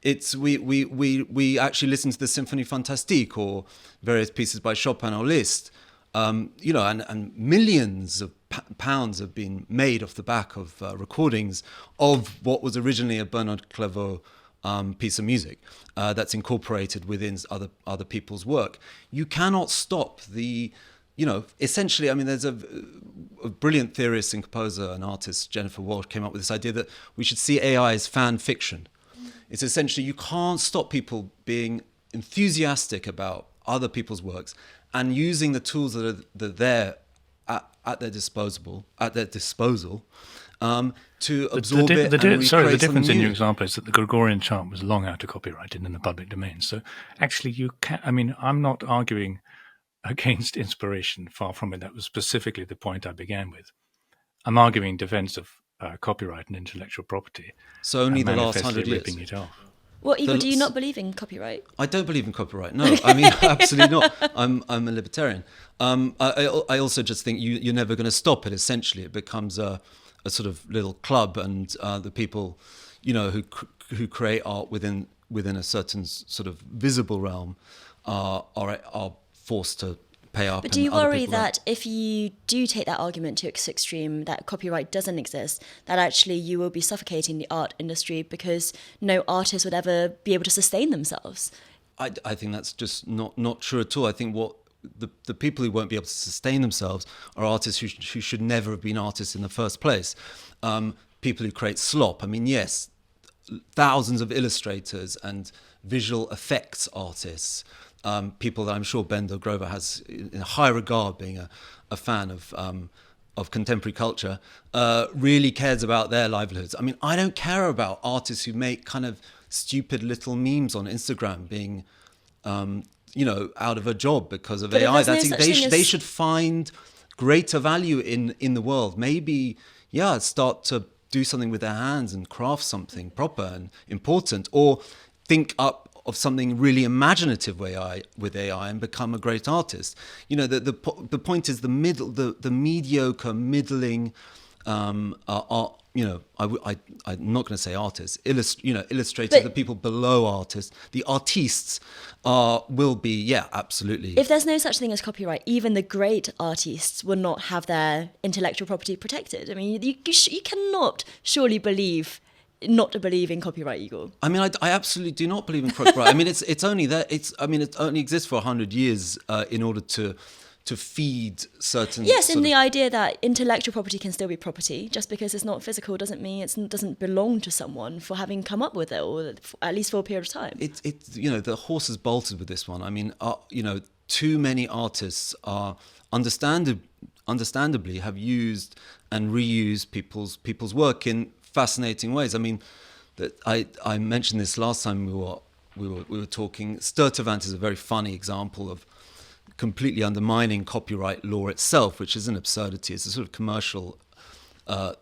We actually listen to the Symphonie Fantastique or various pieces by Chopin or Liszt, and millions of pounds have been made off the back of recordings of what was originally a Bernard Clairvaux piece of music that's incorporated within other people's work. You cannot stop essentially, there's a brilliant theorist and composer and artist, Jennifer Walsh, came up with this idea that we should see AI as fan fiction. It's essentially, you can't stop people being enthusiastic about other people's works and using the tools that are there at their disposal to absorb it and recreate the difference in new. your example is that the Gregorian chant was long out of copyright and in the public domain. So actually you can, I'm not arguing against inspiration, far from it. That was specifically the point I began with. I'm arguing in defense of copyright and intellectual property. So only the last 100 years. Ripping it off. Well, Igor, do you not believe in copyright? I don't believe in copyright. No, absolutely not. I'm a libertarian. I also just think you're never going to stop it. Essentially, it becomes a sort of little club, and the people, who create art within a certain sort of visible realm are forced to pay up. But do you worry that if you do take that argument to its extreme, that copyright doesn't exist, that actually you will be suffocating the art industry because no artist would ever be able to sustain themselves? I think that's just not true at all. I think what the people who won't be able to sustain themselves are artists who should never have been artists in the first place. People who create slop. Yes, thousands of illustrators and visual effects artists, people that I'm sure Bendor Grosvenor has in high regard, being a fan of contemporary culture, really cares about their livelihoods. I don't care about artists who make kind of stupid little memes on Instagram being, out of a job because of AI. They should find greater value in the world. Maybe, start to do something with their hands and craft something proper and important, or think up of something really imaginative with AI and become a great artist. The point is the mediocre, middling art. I'm not going to say artists. Illustrators, the people below artists, the artistes will be, absolutely. If there's no such thing as copyright, even the great artists will not have their intellectual property protected. You cannot surely believe not to believe in copyright, Igor? I mean, I absolutely do not believe in copyright. I mean, it's only there. It only exists for 100 years in order to feed certain. Yes, in the idea that intellectual property can still be property. Just because it's not physical doesn't mean it doesn't belong to someone for having come up with it, or at least for a period of time. It's the horse has bolted with this one. I mean, too many artists are understandably have used and reused people's work in fascinating ways. I mean, that I mentioned this last time we were talking. Sturtevant is a very funny example of completely undermining copyright law itself, which is an absurdity. It's a sort of commercial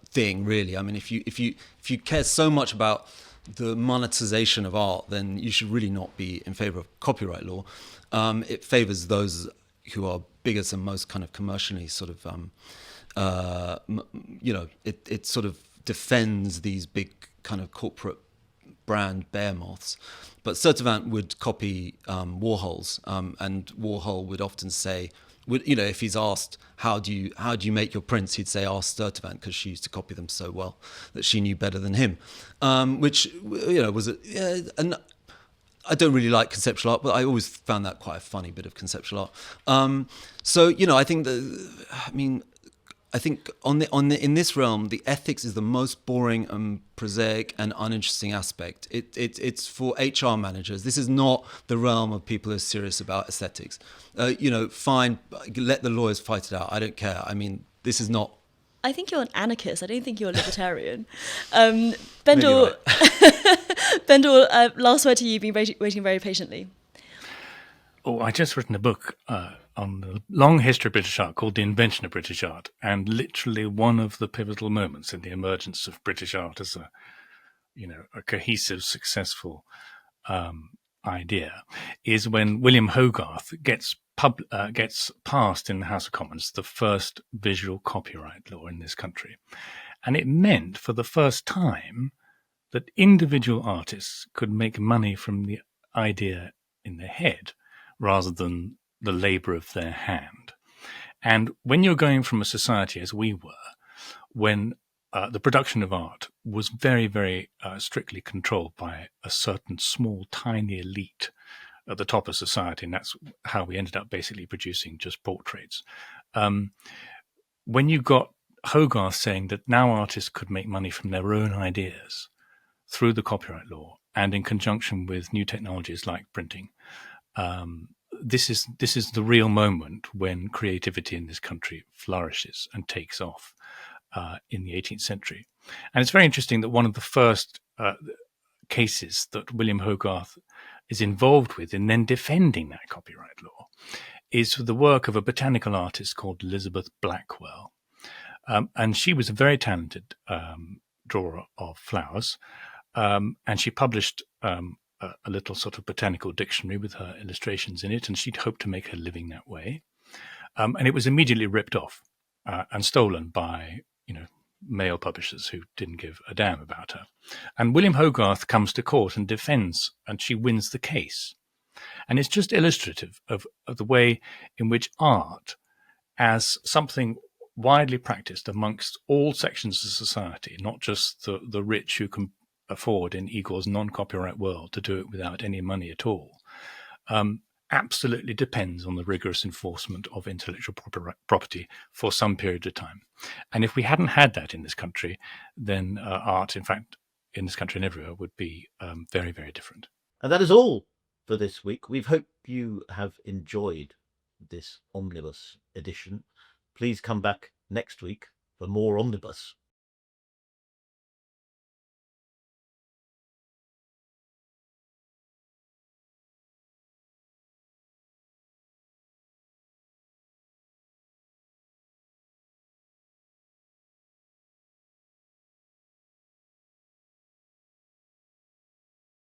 thing, really. I mean, if you care so much about the monetization of art, then you should really not be in favor of copyright law. It favors those who are biggest and most kind of commercially sort of, it sort of defends these big kind of corporate brand behemoths. But Sturtevant would copy Warhol's, and Warhol would often say, if he's asked how do you make your prints, he'd say ask Sturtevant, because she used to copy them so well that she knew better than him, which was and I don't really like conceptual art, but I always found that quite a funny bit of conceptual art. I think in this realm, the ethics is the most boring and prosaic and uninteresting aspect. It's for HR managers. This is not the realm of people who are serious about aesthetics. Fine, let the lawyers fight it out. I don't care. I mean, this is not. I think you're an anarchist. I don't think you're a libertarian. Bendor, Bendor, last word to you. You've been waiting very patiently. Oh, I just written a book on the long history of British art called The Invention of British Art, and literally one of the pivotal moments in the emergence of British art as a cohesive, successful idea is when William Hogarth gets passed in the House of Commons the first visual copyright law in this country. And it meant for the first time that individual artists could make money from the idea in their head rather than the labour of their hand. And when you're going from a society, as we were, when the production of art was very, very strictly controlled by a certain small, tiny elite at the top of society, and that's how we ended up basically producing just portraits. When you got Hogarth saying that now artists could make money from their own ideas through the copyright law and in conjunction with new technologies like printing, this is the real moment when creativity in this country flourishes and takes off in the 18th century. And it's very interesting that one of the first cases that William Hogarth is involved with in then defending that copyright law is the work of a botanical artist called Elizabeth Blackwell. And she was a very talented drawer of flowers, and she published a little sort of botanical dictionary with her illustrations in it, and she'd hoped to make her living that way. And it was immediately ripped off and stolen by, male publishers who didn't give a damn about her. And William Hogarth comes to court and defends, and she wins the case. And it's just illustrative of the way in which art, as something widely practiced amongst all sections of society, not just the rich who can afford in Igor's non-copyright world to do it without any money at all, absolutely depends on the rigorous enforcement of intellectual property for some period of time. And if we hadn't had that in this country, then art, in fact, in this country and everywhere, would be very, very different. And that is all for this week. We hope you have enjoyed this omnibus edition. Please come back next week for more omnibus.